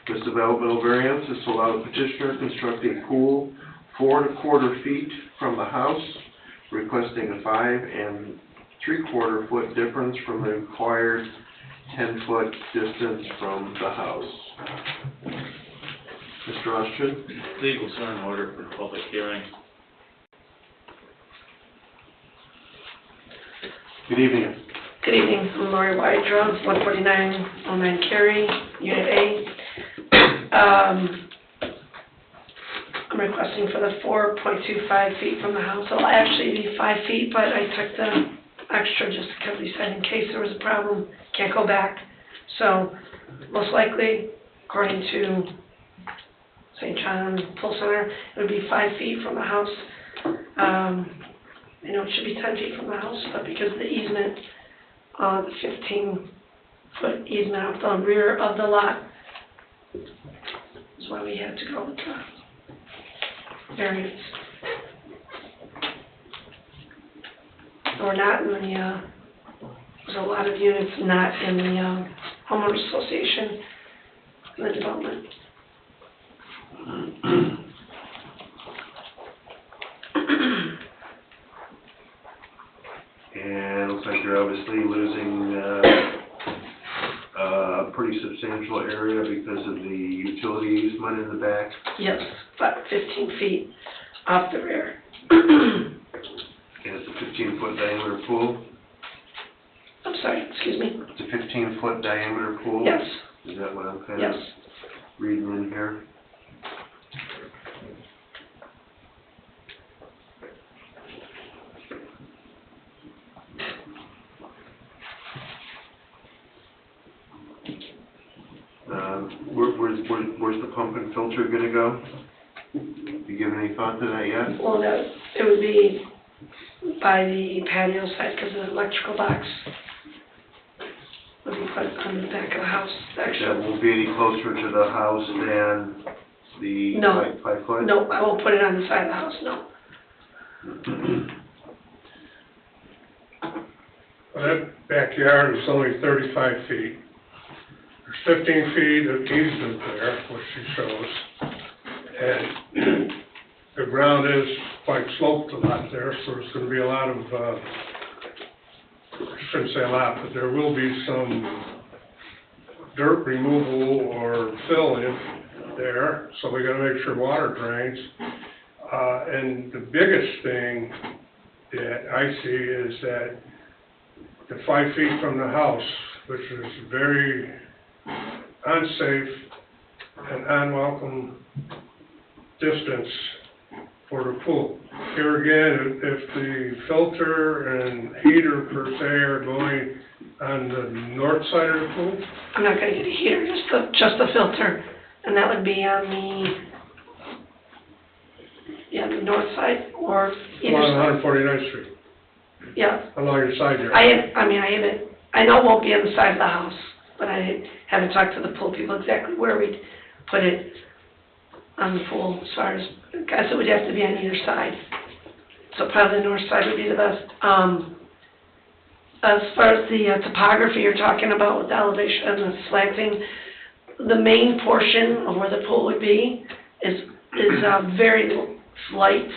This developmental variance is to allow the petitioner to construct a pool 4 1/4 feet from the house, requesting a 5 3/4 foot difference from the required 10-foot distance from the house. Mr. Rushton? Legal concern order for public hearing. Good evening. Good evening, I'm Lori Wydra, 14909 Cary, Unit A. I'm requesting for the 4.25 feet from the house. It'll actually be 5 feet, but I took the extra just because we said in case there was a problem, can't go back. So most likely, according to St. John Pool Center, it would be 5 feet from the house. I know it should be 10 feet from the house, but because of the easement, the 15-foot easement out the rear of the lot is why we had to go with the variance. We're not in the, there's a lot of units not in the homeowners association in the development. And it looks like you're obviously losing a pretty substantial area because of the utility easement in the back. Yes, about 15 feet off the rear. And it's a 15-foot diameter pool. I'm sorry, excuse me? It's a 15-foot diameter pool? Yes, Is that what I'm kind yes. of reading in here? Where's the pump and filter gonna go? You given any thought to that yet? Well, no, it would be by the patio side because the electrical box would be put on the back of the house, That actually. won't be any closer to the house than the No. 5 foot? No, I won't put it on the side of the house, no. that backyard is only 35 feet. There's 15 feet of easement there, which she shows. And the ground is quite sloped a lot there, so there's gonna be a lot of, I shouldn't say a lot, but there will be some dirt removal or fill in there, so we gotta make sure water drains. And the biggest thing that I see is that the 5 feet from the house, which is very unsafe and unwelcome distance for the pool. Here again, if the filter and heater per se are going on the north side of the pool, I'm not gonna get a heater, just the filter, and that would be on the north side or either along side. 149th Street, Yeah, along your side yard. I know it won't be on the side of the house, but I haven't talked to the pool people exactly where we'd put it on the pool as far as, I guess it would have to be on either side. So probably the north side would be the best. As far as the topography you're talking about with the elevation and the slanting, the main portion of where the pool would be is very slight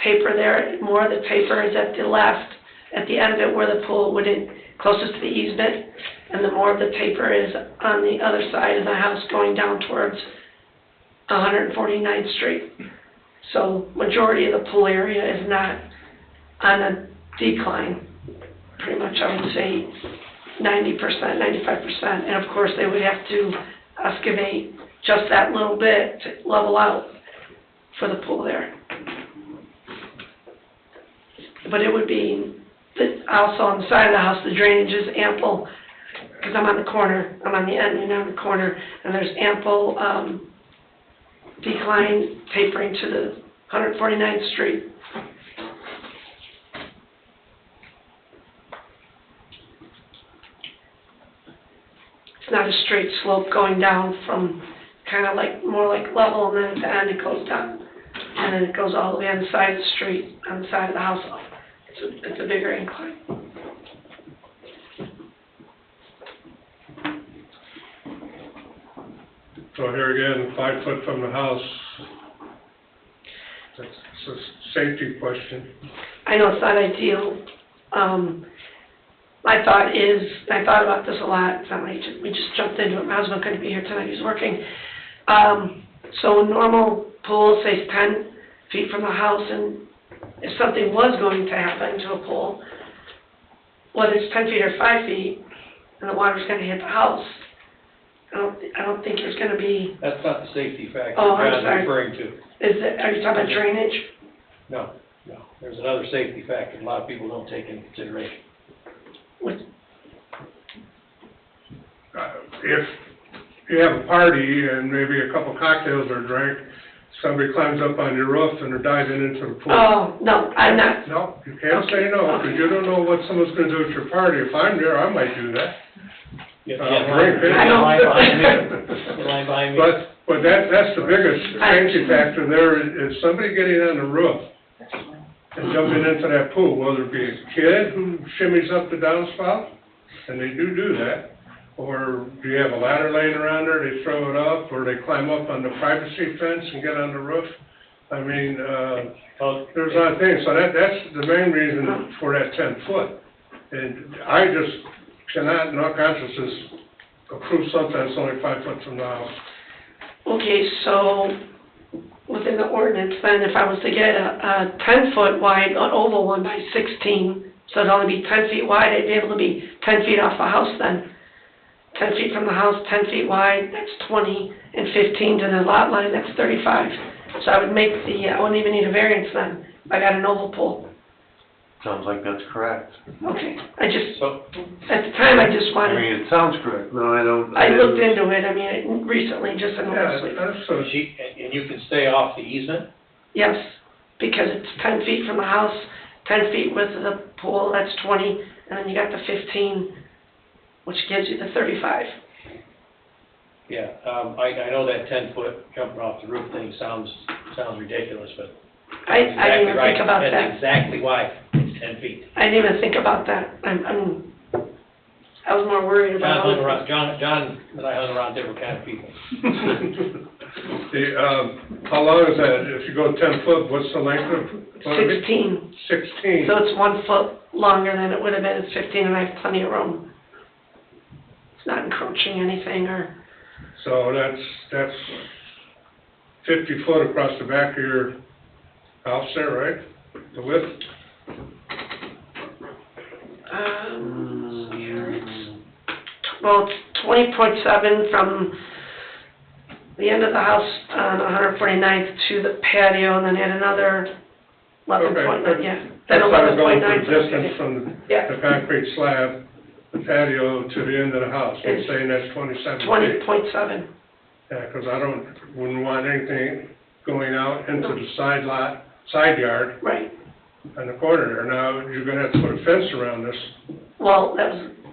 taper there. More of the taper is at the left, at the end of it where the pool would be closest to the easement, and the more of the taper is on the other side of the house going down towards 149th Street. So majority of the pool area is not on a decline. pretty much, I would say, 90%, 95%. And of course, they would have to excavate just that little bit to level out for the pool there. But it would be, also on the side of the house, the drainage is ample, because I'm on the corner, I'm on the end and on the corner, and there's ample, decline tapering to the 149th Street. It's not a straight slope going down from kind of like, more like level, and then at the end it goes down. And then it goes all the way on the side of the street, on the side of the house. It's a bigger incline. So here again, 5 foot from the house. That's a safety question. I know it's not ideal. My thought is, I thought about this a lot, it's not like we just jumped into it, my husband couldn't be here tonight, he's working. So a normal pool, say 10 feet from the house, and if something was going to happen to a pool, whether it's 10 feet or 5 feet, and the water's gonna hit the house, I don't think there's gonna be, That's not the safety factor Oh, I'm John's sorry. referring to. are you talking about drainage? No. There's another safety factor a lot of people don't take into consideration. If you have a party and maybe a couple cocktails are drank, somebody climbs up on your roof and they're diving into the pool. Oh, no, I'm not. No, you can't say no, because you don't know what someone's gonna do at your party. If I'm there, I might do that. Yeah, Drink it. I don't- line behind me. The line behind me. But that's the biggest safety factor there, is somebody getting on the roof and jumping into that pool, whether it be a kid who shimmies up the downspout, and they do that, or do you have a ladder laying around there, they throw it up, or they climb up on the privacy fence and get on the roof. I mean, there's a lot of things, so that's the main reason for that 10 foot. And I just cannot, in all consciences, approve something that's only 5 foot from the house. Okay, so within the ordinance, then if I was to get a 10-foot wide, an oval one by 16, so it'd only be 10 feet wide, I'd be able to be 10 feet off the house then. 10 feet from the house, 10 feet wide, that's 20, and 15 to the lot line, that's 35. So I would make I wouldn't even need a variance then, if I got an oval pool. Sounds like that's correct. Okay, at So, the time, I just I wanted, mean, it sounds correct. No, I don't. I looked into it, I mean, recently, just enormously. So and you can stay off the easement? Yes, because it's 10 feet from the house, 10 feet width of the pool, that's 20, and then you got the 15, which gives you the 35. Yeah, I know that 10-foot jumping off the roof thing sounds ridiculous, but I didn't even think about that's that. exactly why it's 10 feet. I didn't even think about that. I was more worried about. John and I hung around different kind of people. how long is that? If you go 10 foot, what's the length of? 16. 16. So it's 1 foot longer than it would have been. It's 15, and I have plenty of room. It's not encroaching anything or. So that's 50 foot across the back of your house there, right? The width? So here it's 20.7 from the end of the house on 149th to the patio, and then add another 11.9, yeah. Then That's how it's going 11.9 for distance from Yeah. the concrete slab, the patio to the end of the house. You're It's saying that's 27 feet. 20.7. Yeah, because wouldn't want anything going out into the side yard Right. on the corner there. Now, you're gonna have to put a fence around this. Well,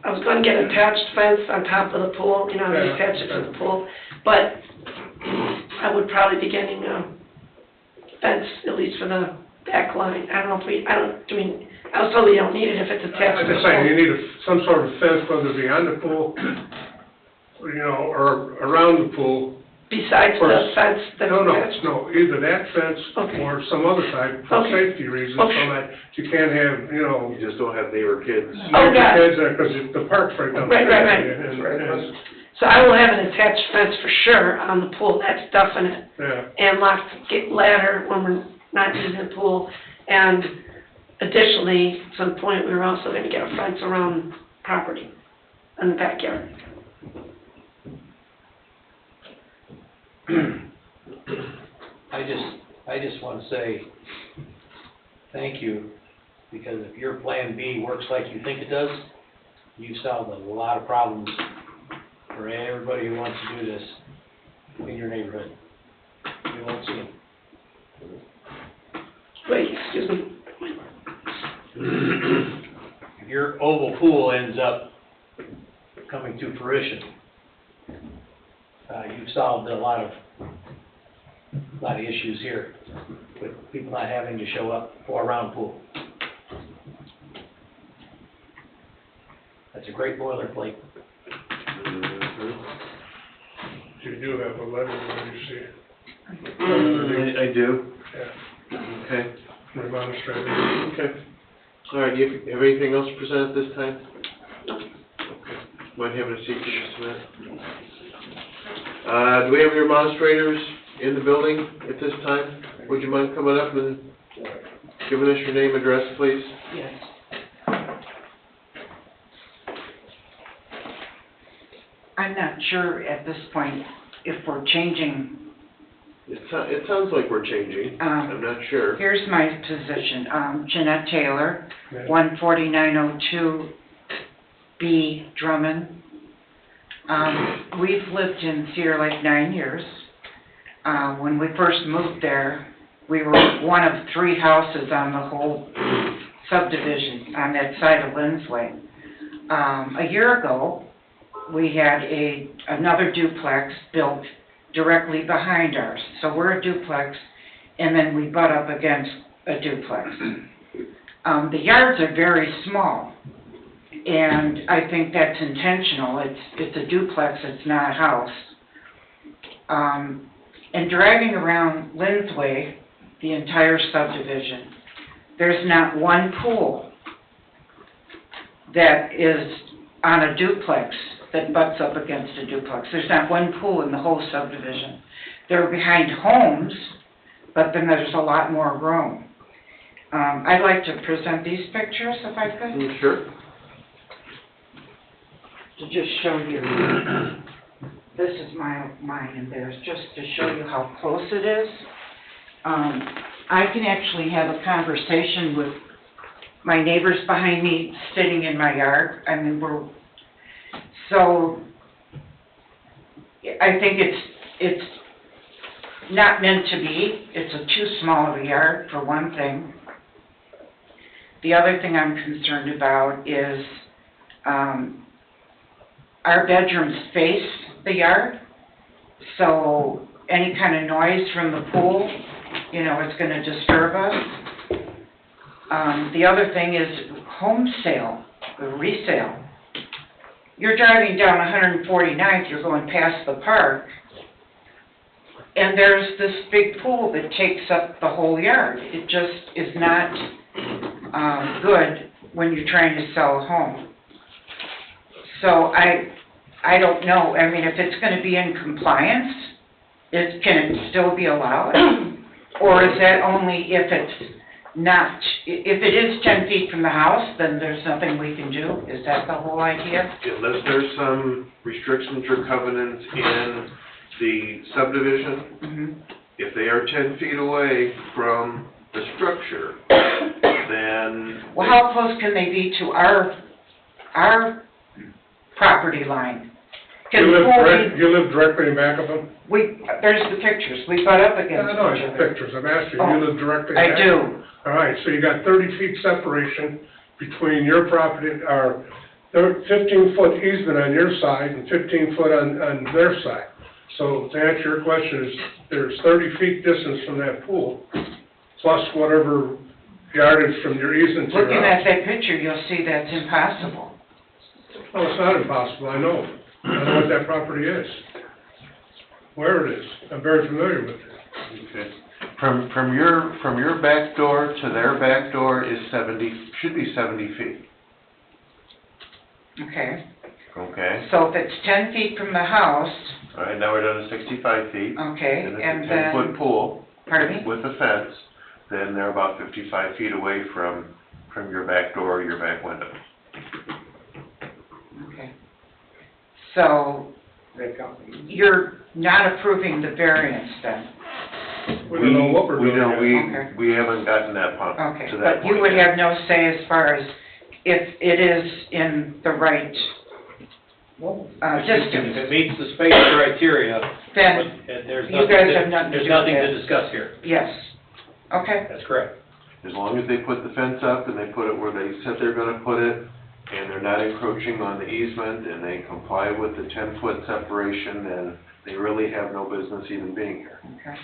I was gonna get an attached fence on top of the pool, you know, Yeah. attach it to the pool, but I would probably be getting a fence, at least for the back line. I don't know if I was told you don't need it if it's attached I'm to the just saying, you pool. need some sort of fence, whether it be on the pool, you know, or around the pool. Besides the fence that's attached. No, either that fence Okay. or some other type for Okay. safety reasons, so Okay. that you can't have, you know, You just don't have neighbor kids. Oh, neighbor got it. kids there, because the park's right down the Right, street. right. And, So I will have an attached fence for sure on the pool, that's definite. yeah, And locked ladder when we're not using the pool. And additionally, at some point, we were also gonna get a fence around property in the backyard. I just want to say thank you, because if your Plan B works like you think it does, you've solved a lot of problems for everybody who wants to do this in your neighborhood. You won't see them. Wait, excuse me. If your oval pool ends up coming to fruition, you've solved a lot of issues here with people not having to show up for a round pool. That's a great boilerplate. You do have a letter when you see it. I do. Yeah, Okay. from the administrator. Okay. All right, you have anything else to present at this time? Okay. Mind having a seat for just a minute? Do we have your administrators in the building at this time? Would you mind coming up and giving us your name, address, please? Yes. I'm not sure at this point if we're changing. It sounds like we're changing. I'm not sure. Here's my position, Jeanette Taylor, 14902 B Drummond. We've lived in Cedar Lake 9 years. When we first moved there, we were one of 3 houses on the whole subdivision on that side of Lynn's Way. A year ago, we had another duplex built directly behind ours. So we're a duplex, and then we butt up against a duplex. The yards are very small, and I think that's intentional. It's a duplex, it's not a house. And driving around Lynn's Way, the entire subdivision, there's not one pool that is on a duplex that butts up against a duplex. There's not one pool in the whole subdivision. They're behind homes, but then there's a lot more room. I'd like to present these pictures, if I could. Sure. To just show you, this is mine and theirs, just to show you how close it is. I can actually have a conversation with my neighbors behind me sitting in my yard. I mean, so I think it's not meant to be. It's too small of a yard, for one thing. The other thing I'm concerned about is our bedrooms face the yard, so any kind of noise from the pool, it's going to disturb us. The other thing is home sale, the resale. You're driving down 149th, you're going past the park, and there's this big pool that takes up the whole yard. It just is not good when you're trying to sell a home. So I don't know, I mean, if it's going to be in compliance, can it still be allowed? Or is that only if it's not, if it is 10 feet from the house, then there's nothing we can do? Is that the whole idea? Unless there's some restrictions or covenants in the subdivision, Mm-hmm. if they are 10 feet away from the structure, then... Well, how close can they be to our property line? You live directly in back of them? There's the pictures, we butt up against I know, each it's other. pictures, I'm asking, Oh, you live directly in I back? do. All right, so you got 30 feet separation between your property, or 15-foot easement on your side and 15 foot on their side. So to answer your question, there's 30 feet distance from that pool, plus whatever yardage from your easement to your Looking at house. that picture, you'll see that's impossible. Oh, it's not impossible, I know. I know what that property is, where it is. I'm very familiar with it. Okay. From your back door to their back door is should be 70 feet. Okay. Okay. So if it's 10 feet from the house, All right, now we're down to 65 feet. okay, And and it's a 10-foot then, pool pardon me? with a fence, then they're about 55 feet away from from your back door or your back window. Okay. So, you're not approving the variance then? We don't know what we're doing yet. Okay. We haven't gotten that point, Okay, to that but you point would yet. have no say as far as if it is in the right If distance? it meets the space criteria, Then there's you guys have nothing to there's do with nothing to that. discuss here. Yes. Okay. That's correct. As long as they put the fence up and they put it where they said they're gonna put it, and they're not encroaching on the easement, and they comply with the 10-foot separation, then they really have no business even being here. Okay.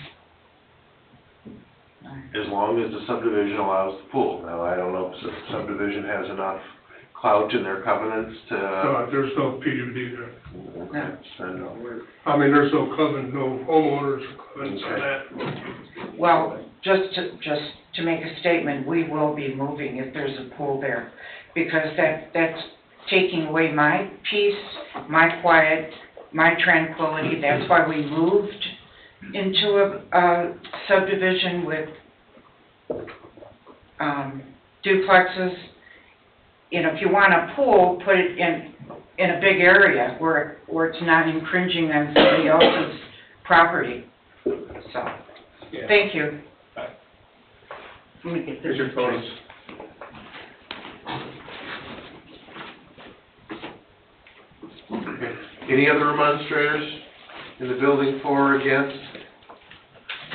As long as the subdivision allows the pool. Now, I don't know if the subdivision has enough clout in their covenants to... There's no PUD there. Okay, so, I mean, there's no covenant, no homeowners covenants on that. Well, just to make a statement, we will be moving if there's a pool there, because that's taking away my peace, my quiet, my tranquility. That's why we moved into a subdivision with duplexes. You know, if you want a pool, put it in a big area where it's not infringing on somebody else's property. So, thank you. Let me get this. Here's your photos. okay. Any other remonstrators in the building for or against?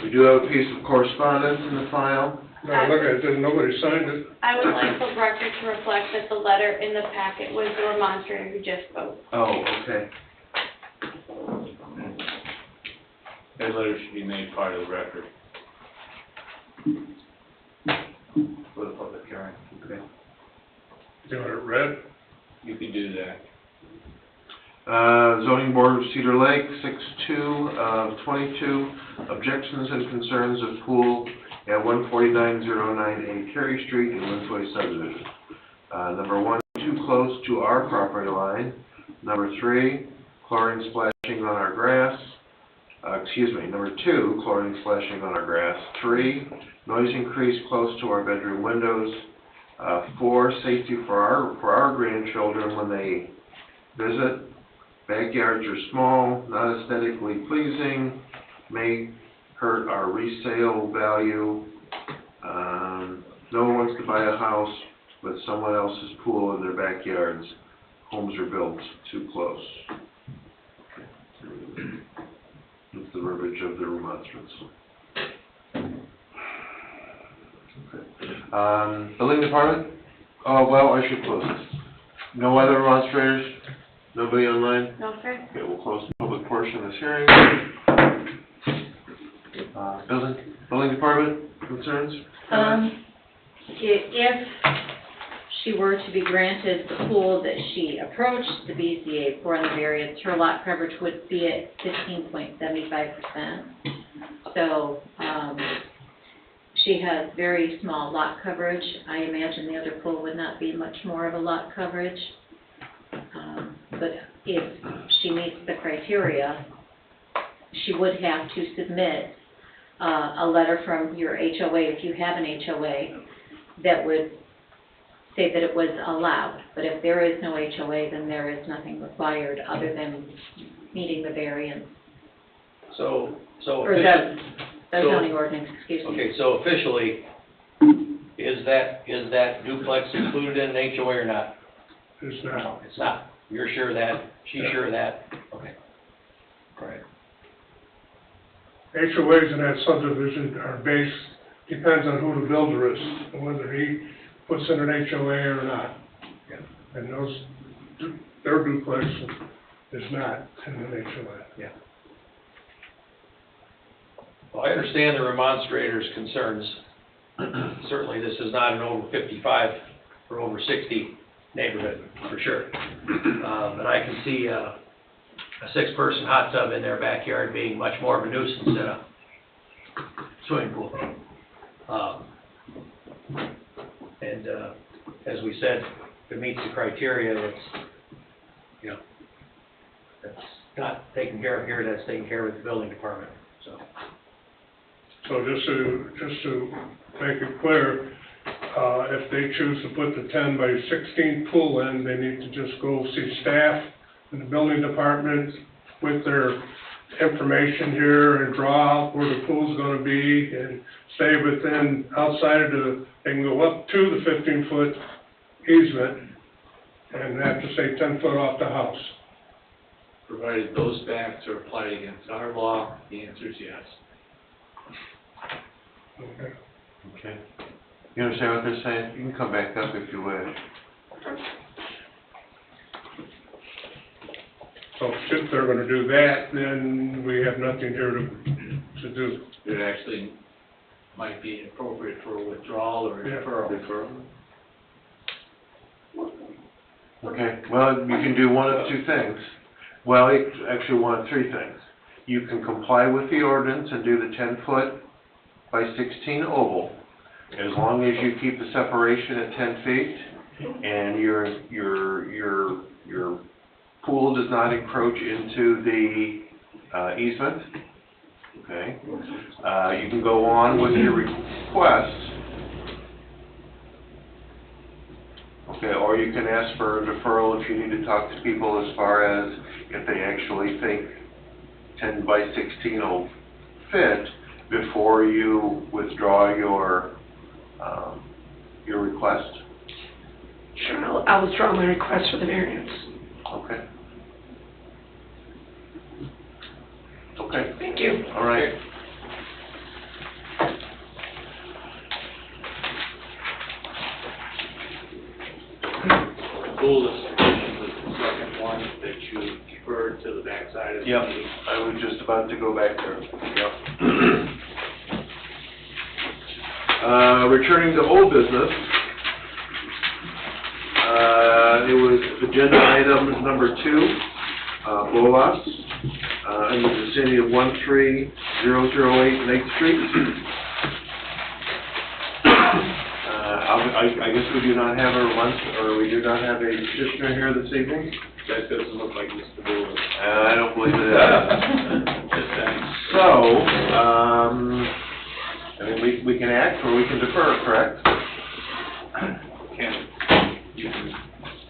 We do have a piece of correspondence in the file. No, look at it, nobody signed it. I would like the record to reflect that the letter in the packet was the remonstrator who just spoke. Oh, okay. That letter should be made part of the record. For the public hearing. Okay. You want it read? You can do that. Zoning Board of Cedar Lake, 6/2 of 22, objections and concerns of pool at 14909A Cary Street in Winsway subdivision. Number 1, too close to our property line. Number 3, chlorine splashing on our grass. Number 2, chlorine splashing on our grass. 3, noise increase close to our bedroom windows. 4, safety for our grandchildren when they visit. Backyards are small, not aesthetically pleasing, may hurt our resale value. No one wants to buy a house with someone else's pool in their backyards. Homes are built too close. That's the verbiage of the remonstrance. Okay. Building department? Oh, well, I should close this. No other remonstrators? Nobody online? No, sir? Okay, we'll close the public portion of this hearing. Building department, concerns? If she were to be granted the pool that she approached the BZA for the variance, her lot coverage would be at 15.75%. So, she has very small lot coverage. I imagine the other pool would not be much more of a lot coverage. But if she meets the criteria, she would have to submit a letter from your HOA, if you have an HOA, that would say that it was allowed. But if there is no HOA, then there is nothing required other than meeting the variance, So or the zoning ordinance, excuse me. Okay, so officially, is that duplex included in an HOA or not? It's not. No, it's not. You're sure of that? She's sure of that? Okay. All right. HOAs in that subdivision are based, depends on who the builder is, and whether he puts in an HOA or not. Yeah. And their duplex is not in an HOA. Yeah. Well, I understand the remonstrator's concerns. Certainly, this is not an over 55 or over 60 neighborhood, for sure. But I can see a 6-person hot tub in their backyard being much more of a nuisance than a swimming pool. And as we said, if it meets the criteria, that's not taken care of here, that's taken care of with the building department, so. So just to make it clear, if they choose to put the 10 by 16 pool in, they need to just go see staff in the building department with their information here and draw out where the pool's gonna be and stay within, outside of the, they can go up to the 15-foot easement and have to say 10 foot off the house. Provided those facts are applied against our law, the answer is yes. Okay. Okay. You understand what they're saying? You can come back up if you wish. So if they're gonna do that, then we have nothing here to do. It actually might be appropriate for a withdrawal or a Yeah. deferral. Okay, well, you can do one of two things. Well, actually one of three things. You can comply with the ordinance and do the 10 foot by 16 oval, as long as you keep the separation at 10 feet and your pool does not encroach into the easement. Okay, you can go on with your request. Okay, or you can ask for a deferral if you need to talk to people as far as if they actually think 10 by 16 will fit before you withdraw your request. Sure, I'll withdraw my request for the variance. Okay. Okay, Thank you. all right. Pool installation was the second one that you referred to the backside of the Yep, meeting. I was just about to go back there. Yep. Returning to old business. It was agenda item number 2, BOLAS, in the vicinity of 13008 Lake Street. I guess we do not have we do not have a petitioner here this evening? That doesn't look like Mr. Brewer. I don't believe it is. Just saying. So, I mean, we can act or we can defer, correct? Ken, you can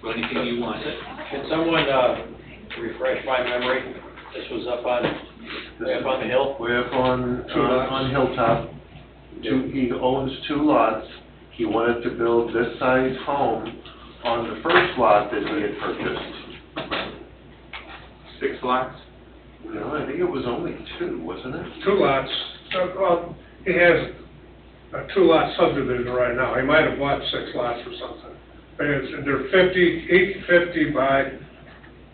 do anything you want. Can someone, refresh my memory? This was up on the hill? Way up on Hilltop. He owns 2 lots. He wanted to build this size home on the first lot that he had purchased. 6 lots? No, I think it was only 2, wasn't it? 2 lots, well, he has a 2-lot subdivision right now. He might have bought 6 lots or something. But they're each 50 by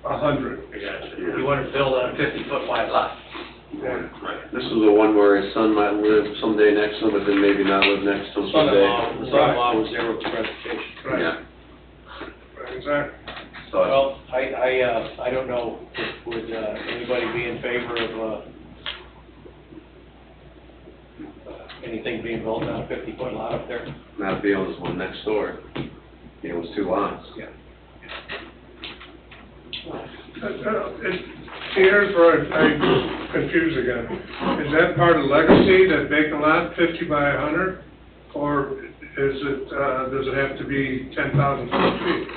100. I got you. You want to build on a 50-foot wide lot? This is the one where his son might live someday next to him, but then maybe not live next to him someday. The son-in-law was there with the presentation. Right. Yeah. Right, exactly. So, Well, I don't know, would anybody be in favor of anything being built on a 50-foot lot up there? not be owns one next door. He owns 2 lots. Yeah. Here's where I'm confused again. Is that part of legacy, that vacant lot, 50 by 100? Or is it, does it have to be 10,000 square feet?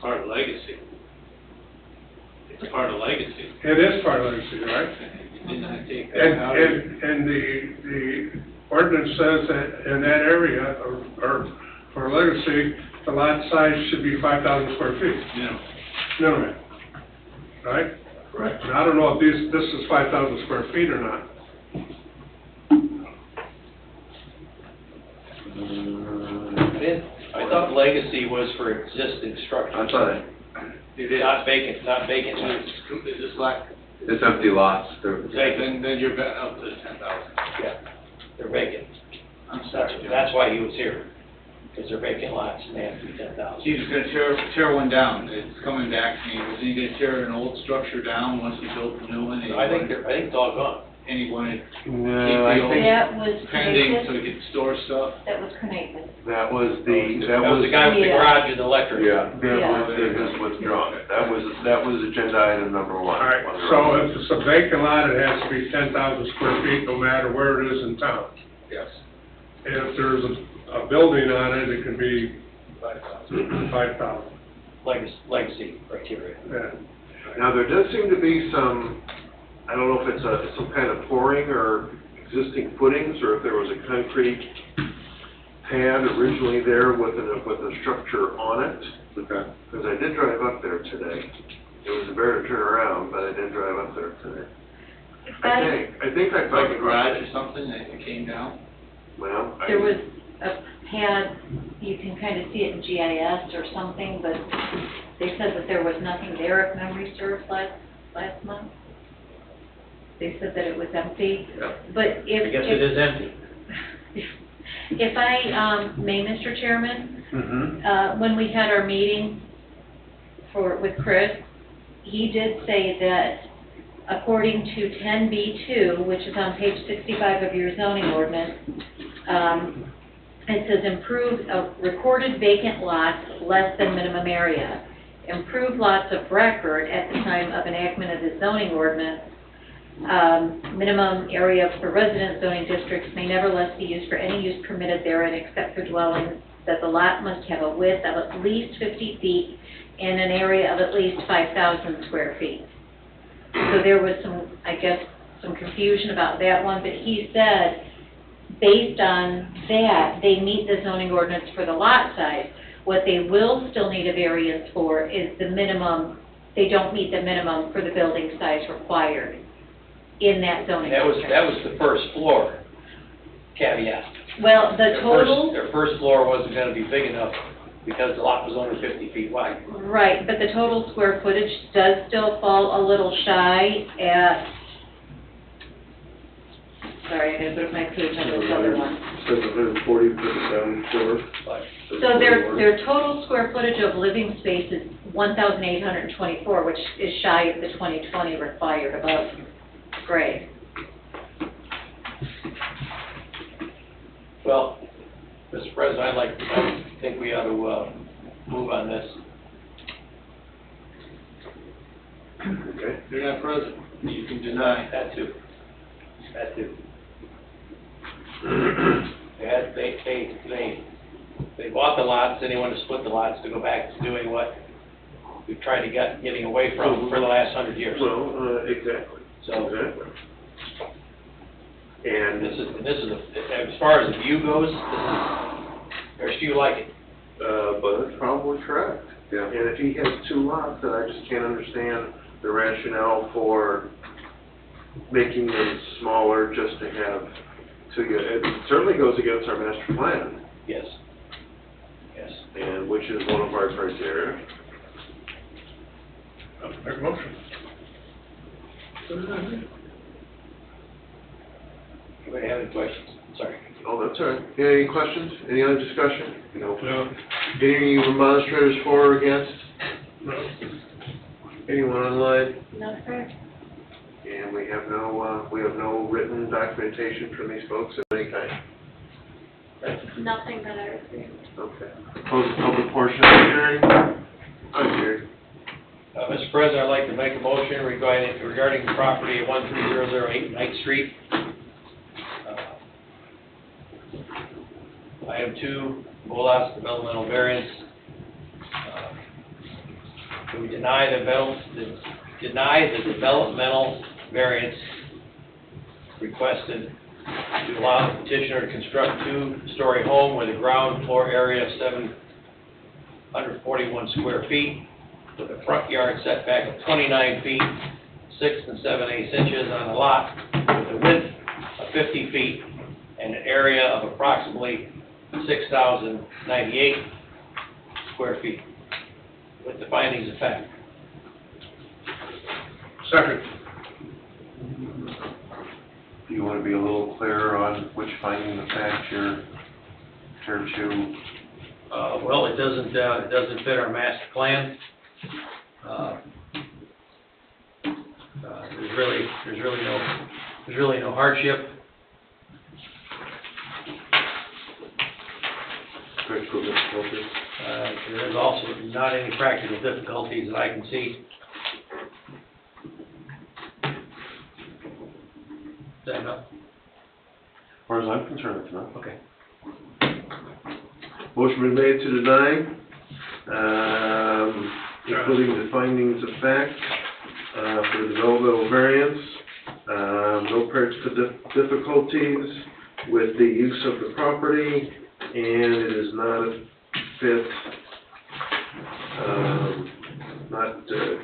Part of legacy. It's part of legacy. It is part of legacy, right? You did not take that out. And the ordinance says that in that area, or for legacy, the lot size should be 5,000 square feet. No. Minimum, right? Right. And I don't know if this is 5,000 square feet or not. I thought legacy was for existing structures. I thought Not vacant, not vacant. Is this lot, it's empty lots. They're- then you're back up to 10,000. Yeah, they're vacant. I'm sorry. That's why he was here, because they're vacant lots and they have to be 10,000. He's gonna tear one down. It's coming back to me. Was he gonna tear an old structure down once he built the new one? I think it's all gone. And he wanted to keep No, I the old think That was pending so connected, he could store stuff. that was connected. that was That was the guy with the Yeah. garage and the electric. Yeah. that was withdrawn. That was agenda item number 1. All right, so if it's a vacant lot, it has to be 10,000 square feet, no matter where it is in town. Yes. If there's a building on it, it can be 5,000. Legacy criteria. Yeah. Now, there does seem to be some, I don't know if it's some kind of pouring or existing footings, or if there was a concrete pad originally there with a structure on it. Okay. Because I did drive up there today. It was a bear to turn around, but I did drive up there today. I think I found Like a garage or something that came down? Well, There was a pad, you can kind of see it in GIS or something, but they said that there was nothing there, if memory serves, last month. They said that it was empty, but if... I guess it is empty. If I, may, Mr. Chairman, Mm-hmm. when we had our meeting with Chris, he did say that according to 10B2, which is on page 65 of your zoning ordinance, it says improve recorded vacant lots less than minimum area. Improved lots of record at the time of enactment of the zoning ordinance, minimum area for resident zoning districts may nevertheless be used for any use permitted therein except for dwellings, that the lot must have a width of at least 50 feet and an area of at least 5,000 square feet. So there was some, I guess, some confusion about that one, but he said, based on that, they meet the zoning ordinance for the lot size. What they will still need a variance for is the minimum, they don't meet the minimum for the building size required in that zoning That district. was the first floor caveat. Well, the total, Their first floor wasn't gonna be big enough because the lot was only 50 feet wide. right, but the total square footage does still fall a little shy at, sorry, I gotta put up my page on this other one. Says 140 for the ground floor. So their total square footage of living space is 1,824, which is shy of the 2020 required above grade. Well, Mr. President, I think we ought to, move on this. Okay. You're not president, you can deny. That too. That too. They bought the lots, then they wanted to split the lots to go back to doing what we've tried to getting away from for the last 100 years. Well, exactly. So, Exactly. And, this is, as far as the view goes, there's few like it. but it's probably correct. Yeah. And if he has two lots, then I just can't understand the rationale for making them smaller just to have it certainly goes against our master plan, Yes. Yes. and which is one of our criteria. Make a motion. Anybody have any questions? Sorry. Oh, that's all right. Any questions? Any other discussion? No. No. Any remonstrators for or against? No. Anyone online? No, sir. And we have no written documentation from these folks of any kind? Nothing that I received. Okay. Close the public portion of the hearing. I'm here. Mr. President, I'd like to make a motion regarding the property at 13008 Knight Street. Item 2, BOLAS developmental variance. We deny the developmental variance requested to allow the petitioner to construct a 2-story home with a ground floor area of 741 square feet, with a front yard setback of 29 feet, 6 7/8 inches on the lot, with a width of 50 feet and an area of approximately 6,098 square feet, with the findings of fact. Second. Do you want to be a little clearer on which finding of fact you're here to? Well, it doesn't fit our master plan. There's really no hardship. There is also not any practical difficulties that I can see. Is that enough? As far as I'm concerned, it's not. Okay. Motion been made to deny, including the findings of fact, for the developmental variance, no practical difficulties with the use of the property, and it is not a fit, not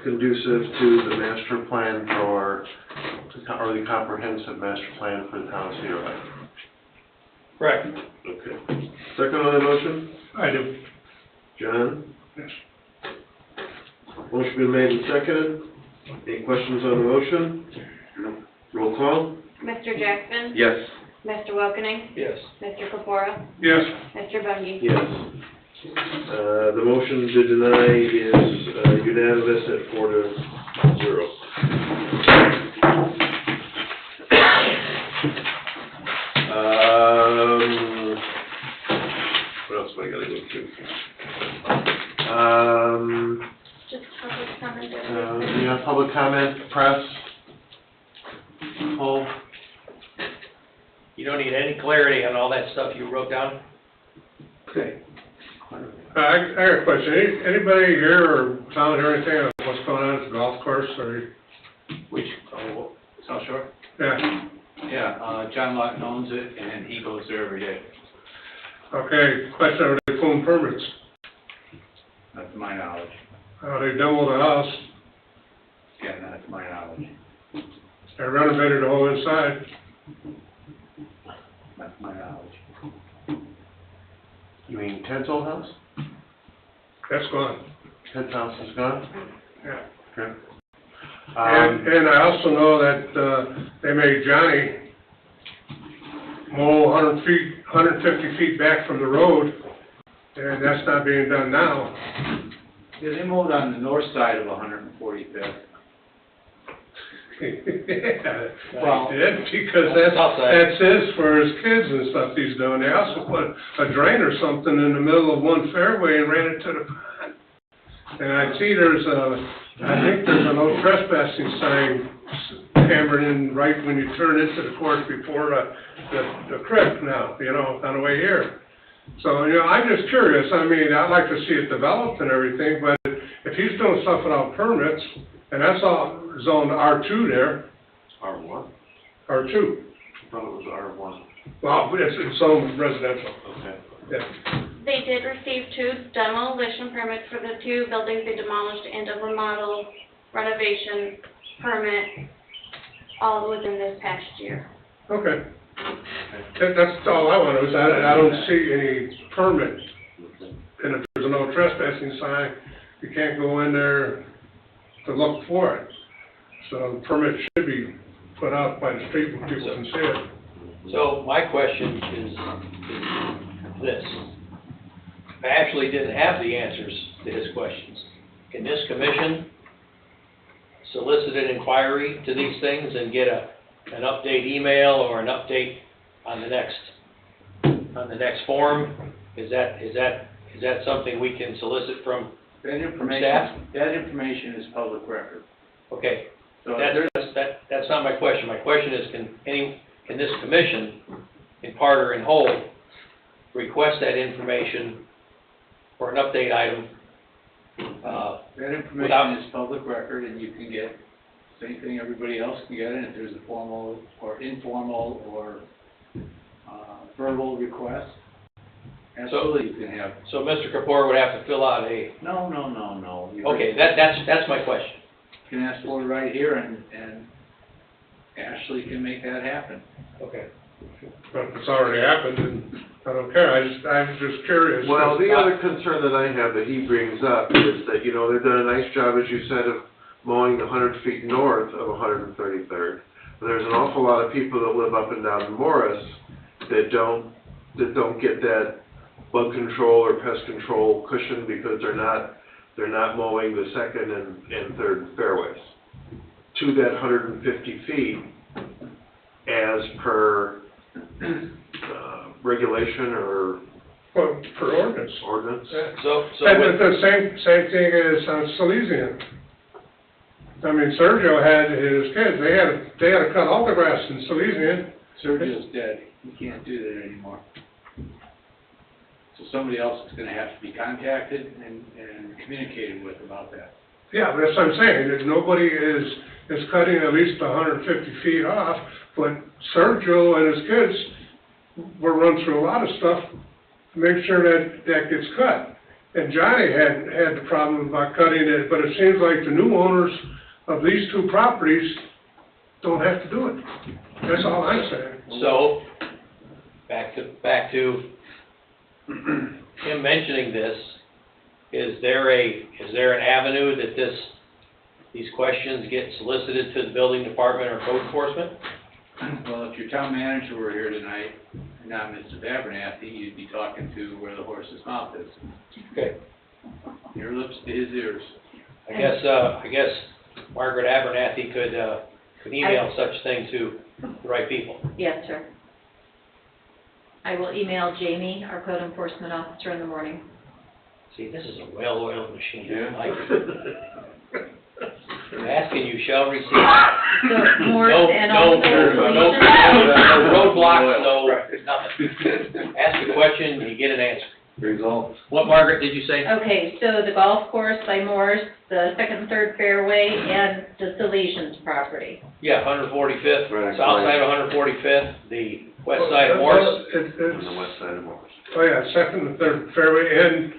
conducive to the master plan or the comprehensive master plan for the town of Cedar Lake. Correct. Okay. Second on the motion? I do. John? Yes. Motion been made and seconded. Any questions on the motion? Roll call? Mr. Jackson? Yes. Mr. Wilkening? Yes. Mr. Pecora? Yes. Mr. Bungie? Yes. The motion to deny is unanimous at 4-0. What else am I gonna go to? Just public comment. Yeah, public comment, press. Paul? You don't need any clarity on all that stuff you wrote down? Okay. I got a question. Anybody here or town or anything on what's going on at the golf course or? Which, South Shore? Yeah. Yeah, John Lawton owns it, and he goes there every day. Okay, question, are they pulling permits? Not to my knowledge. They demoed the house, Yeah, not to my knowledge. they renovated the whole inside. Not to my knowledge. You mean Ted's old house? That's gone. Ted's house is gone? Yeah. Okay. And I also know that, they made Johnny mow 150 feet back from the road, and that's not being done now. Yeah, they mowed on the north side of 145th. Well, he did, because that's his for his kids and stuff he's doing. They also put a drain or something in the middle of one fairway and ran it to the pond. And I see I think there's a no trespassing sign hammered in right when you turn into the course before the creek now, on the way here. So, I'm just curious. I mean, I'd like to see it developed and everything, but if he's doing stuff without permits, and that's all zoned R2 there. R1? R2. I thought it was R1. Well, it's zoned residential. Okay. Yeah. They did receive 2 demolition permits for the 2 buildings they demolished and a remodel renovation permit, all within this past year. Okay. That's all I want, is I don't see any permit. And if there's a no trespassing sign, you can't go in there to look for it. So the permit should be put out by the street where people can see it. So my question is this. I actually didn't have the answers to his questions. Can this commission solicit an inquiry to these things and get an update email or an update on the next forum? Is that something we can solicit from staff? That information is public record. Okay, So that's not my question. My question is, can this commission, in part or in whole, request that information for an update item? That information is public record, and you can get, same thing everybody else can get, and if there's a formal or informal or verbal request, absolutely you can have. So Mr. Kapoor would have to fill out a... No. Okay, that's my question. You can ask for it right here, and Ashley can make that happen. Okay. But if it's already happened, and I don't care, I'm just curious. Well, the other concern that I have that he brings up is that, they've done a nice job, as you said, of mowing the 100 feet north of 133rd. But there's an awful lot of people that live up and down Morris that don't get that bug control or pest control cushion because they're not mowing the second and third fairways to that 150 feet as per regulation or Well, per ordinance. ordinance. Yeah. So And with, the same thing as on Silesian. I mean, Sergio had his kids, they had to cut all the grass in Silesian. Sergio's dead. You can't do that anymore. So somebody else is gonna have to be contacted and communicated with about that. Yeah, that's what I'm saying, that nobody is cutting at least 150 feet off, but Sergio and his kids were run through a lot of stuff to make sure that gets cut. And Johnny had the problem about cutting it, but it seems like the new owners of these two properties don't have to do it. That's all I'm saying. So, back to him mentioning this, is there an avenue that these questions get solicited to the building department or code enforcement? Well, if your town manager were here tonight, not Mr. Abernathy, you'd be talking to where the horse's mouth is. Okay. Your lips to his ears. I guess Margaret Abernathy could email such thing to the right people. Yes, sir. I will email Jamie, our code enforcement officer, in the morning. See, this is a well-oiled machine. Yeah. I like it. Ask and you shall receive. So, Morse and No also solutions? roadblocks, no, nothing. Ask a question, you get an answer. Results. What, Margaret, did you say? Okay, so the golf course by Morse, the second and third fairway, and the Salesians property. Yeah, 145th, Right. south side of 145th, the west side of Morris. On the west side of Morris. Oh, yeah, second and third fairway, and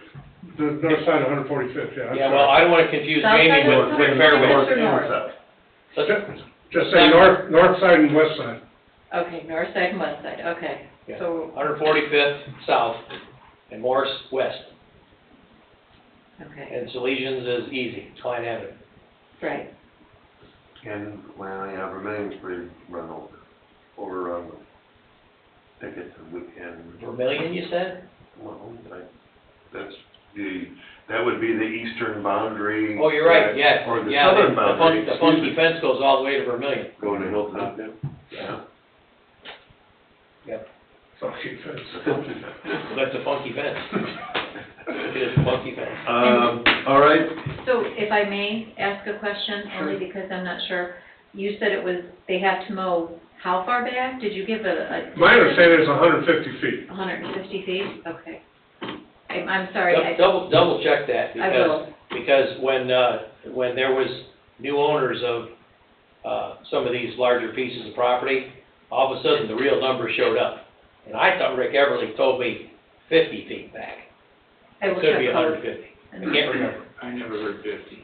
the north side of 145th, yeah. I'm Yeah, sorry. well, I don't wanna confuse South Jamie side of with Fairway. 145th or north? Let's- Just say north side and west side. Okay, north side and west side, okay. Yeah. So, 145th south and Morris west, okay, and Salesians is easy, Klein Avenue. right. And, well, yeah, Vermillion's pretty run over with tickets and weekend. Vermillion, you said? Well, that would be the eastern boundary. Oh, you're right, yeah, Or the yeah, southern boundary, the funky fence goes all the way to Vermillion. Going to Hilltop, yeah. Funky fence. That's a funky fence. It is a funky fence. All right, So if I may ask a question, only because I'm not sure, you said it was, they have to mow how far back? Did you give a? My understanding is 150 feet. 150 feet? Okay. I'm sorry, Double check that, I will. because when there was new owners of, some of these larger pieces of property, all of a sudden the real number showed up. And I thought Rick Everly told me 50 feet back. I will It could check be code. 150. I can't remember. I never heard 50.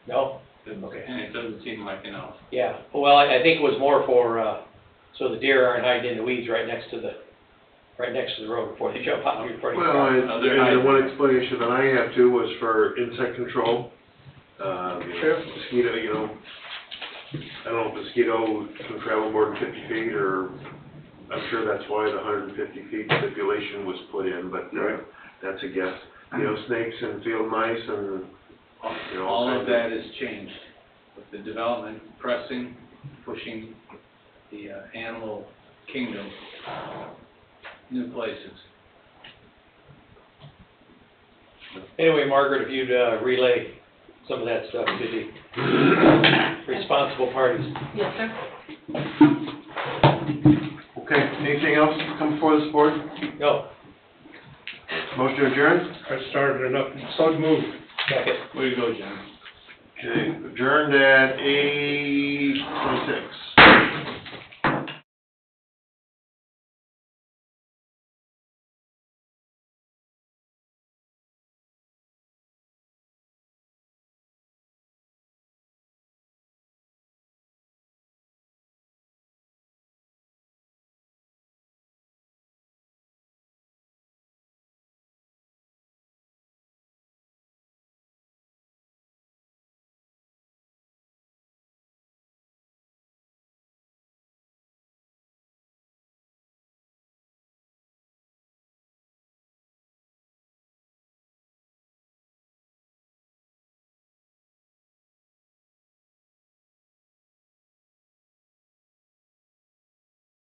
No? Okay. And it doesn't seem like enough. Yeah, well, I think it was more for, so the deer aren't hiding in the weeds right next to the road before they jump out of your front well, car. and the one explanation that I had too was for insect control. Mosquito, you know, I don't know if mosquito can travel more than 50 feet, or I'm sure that's why the 150 feet stipulation was put in, but that's a guess. You know, snakes and field mice and, you know, All kinds of that has changed with the development pressing, pushing the animal kingdom new places. Anyway, Margaret, if you'd relay some of that stuff to the responsible parties. Yes, sir. Okay, anything else come before this board? No, Motion adjourned? I started it up, so moved. second. Way to go, John. Okay, adjourned at 8:26.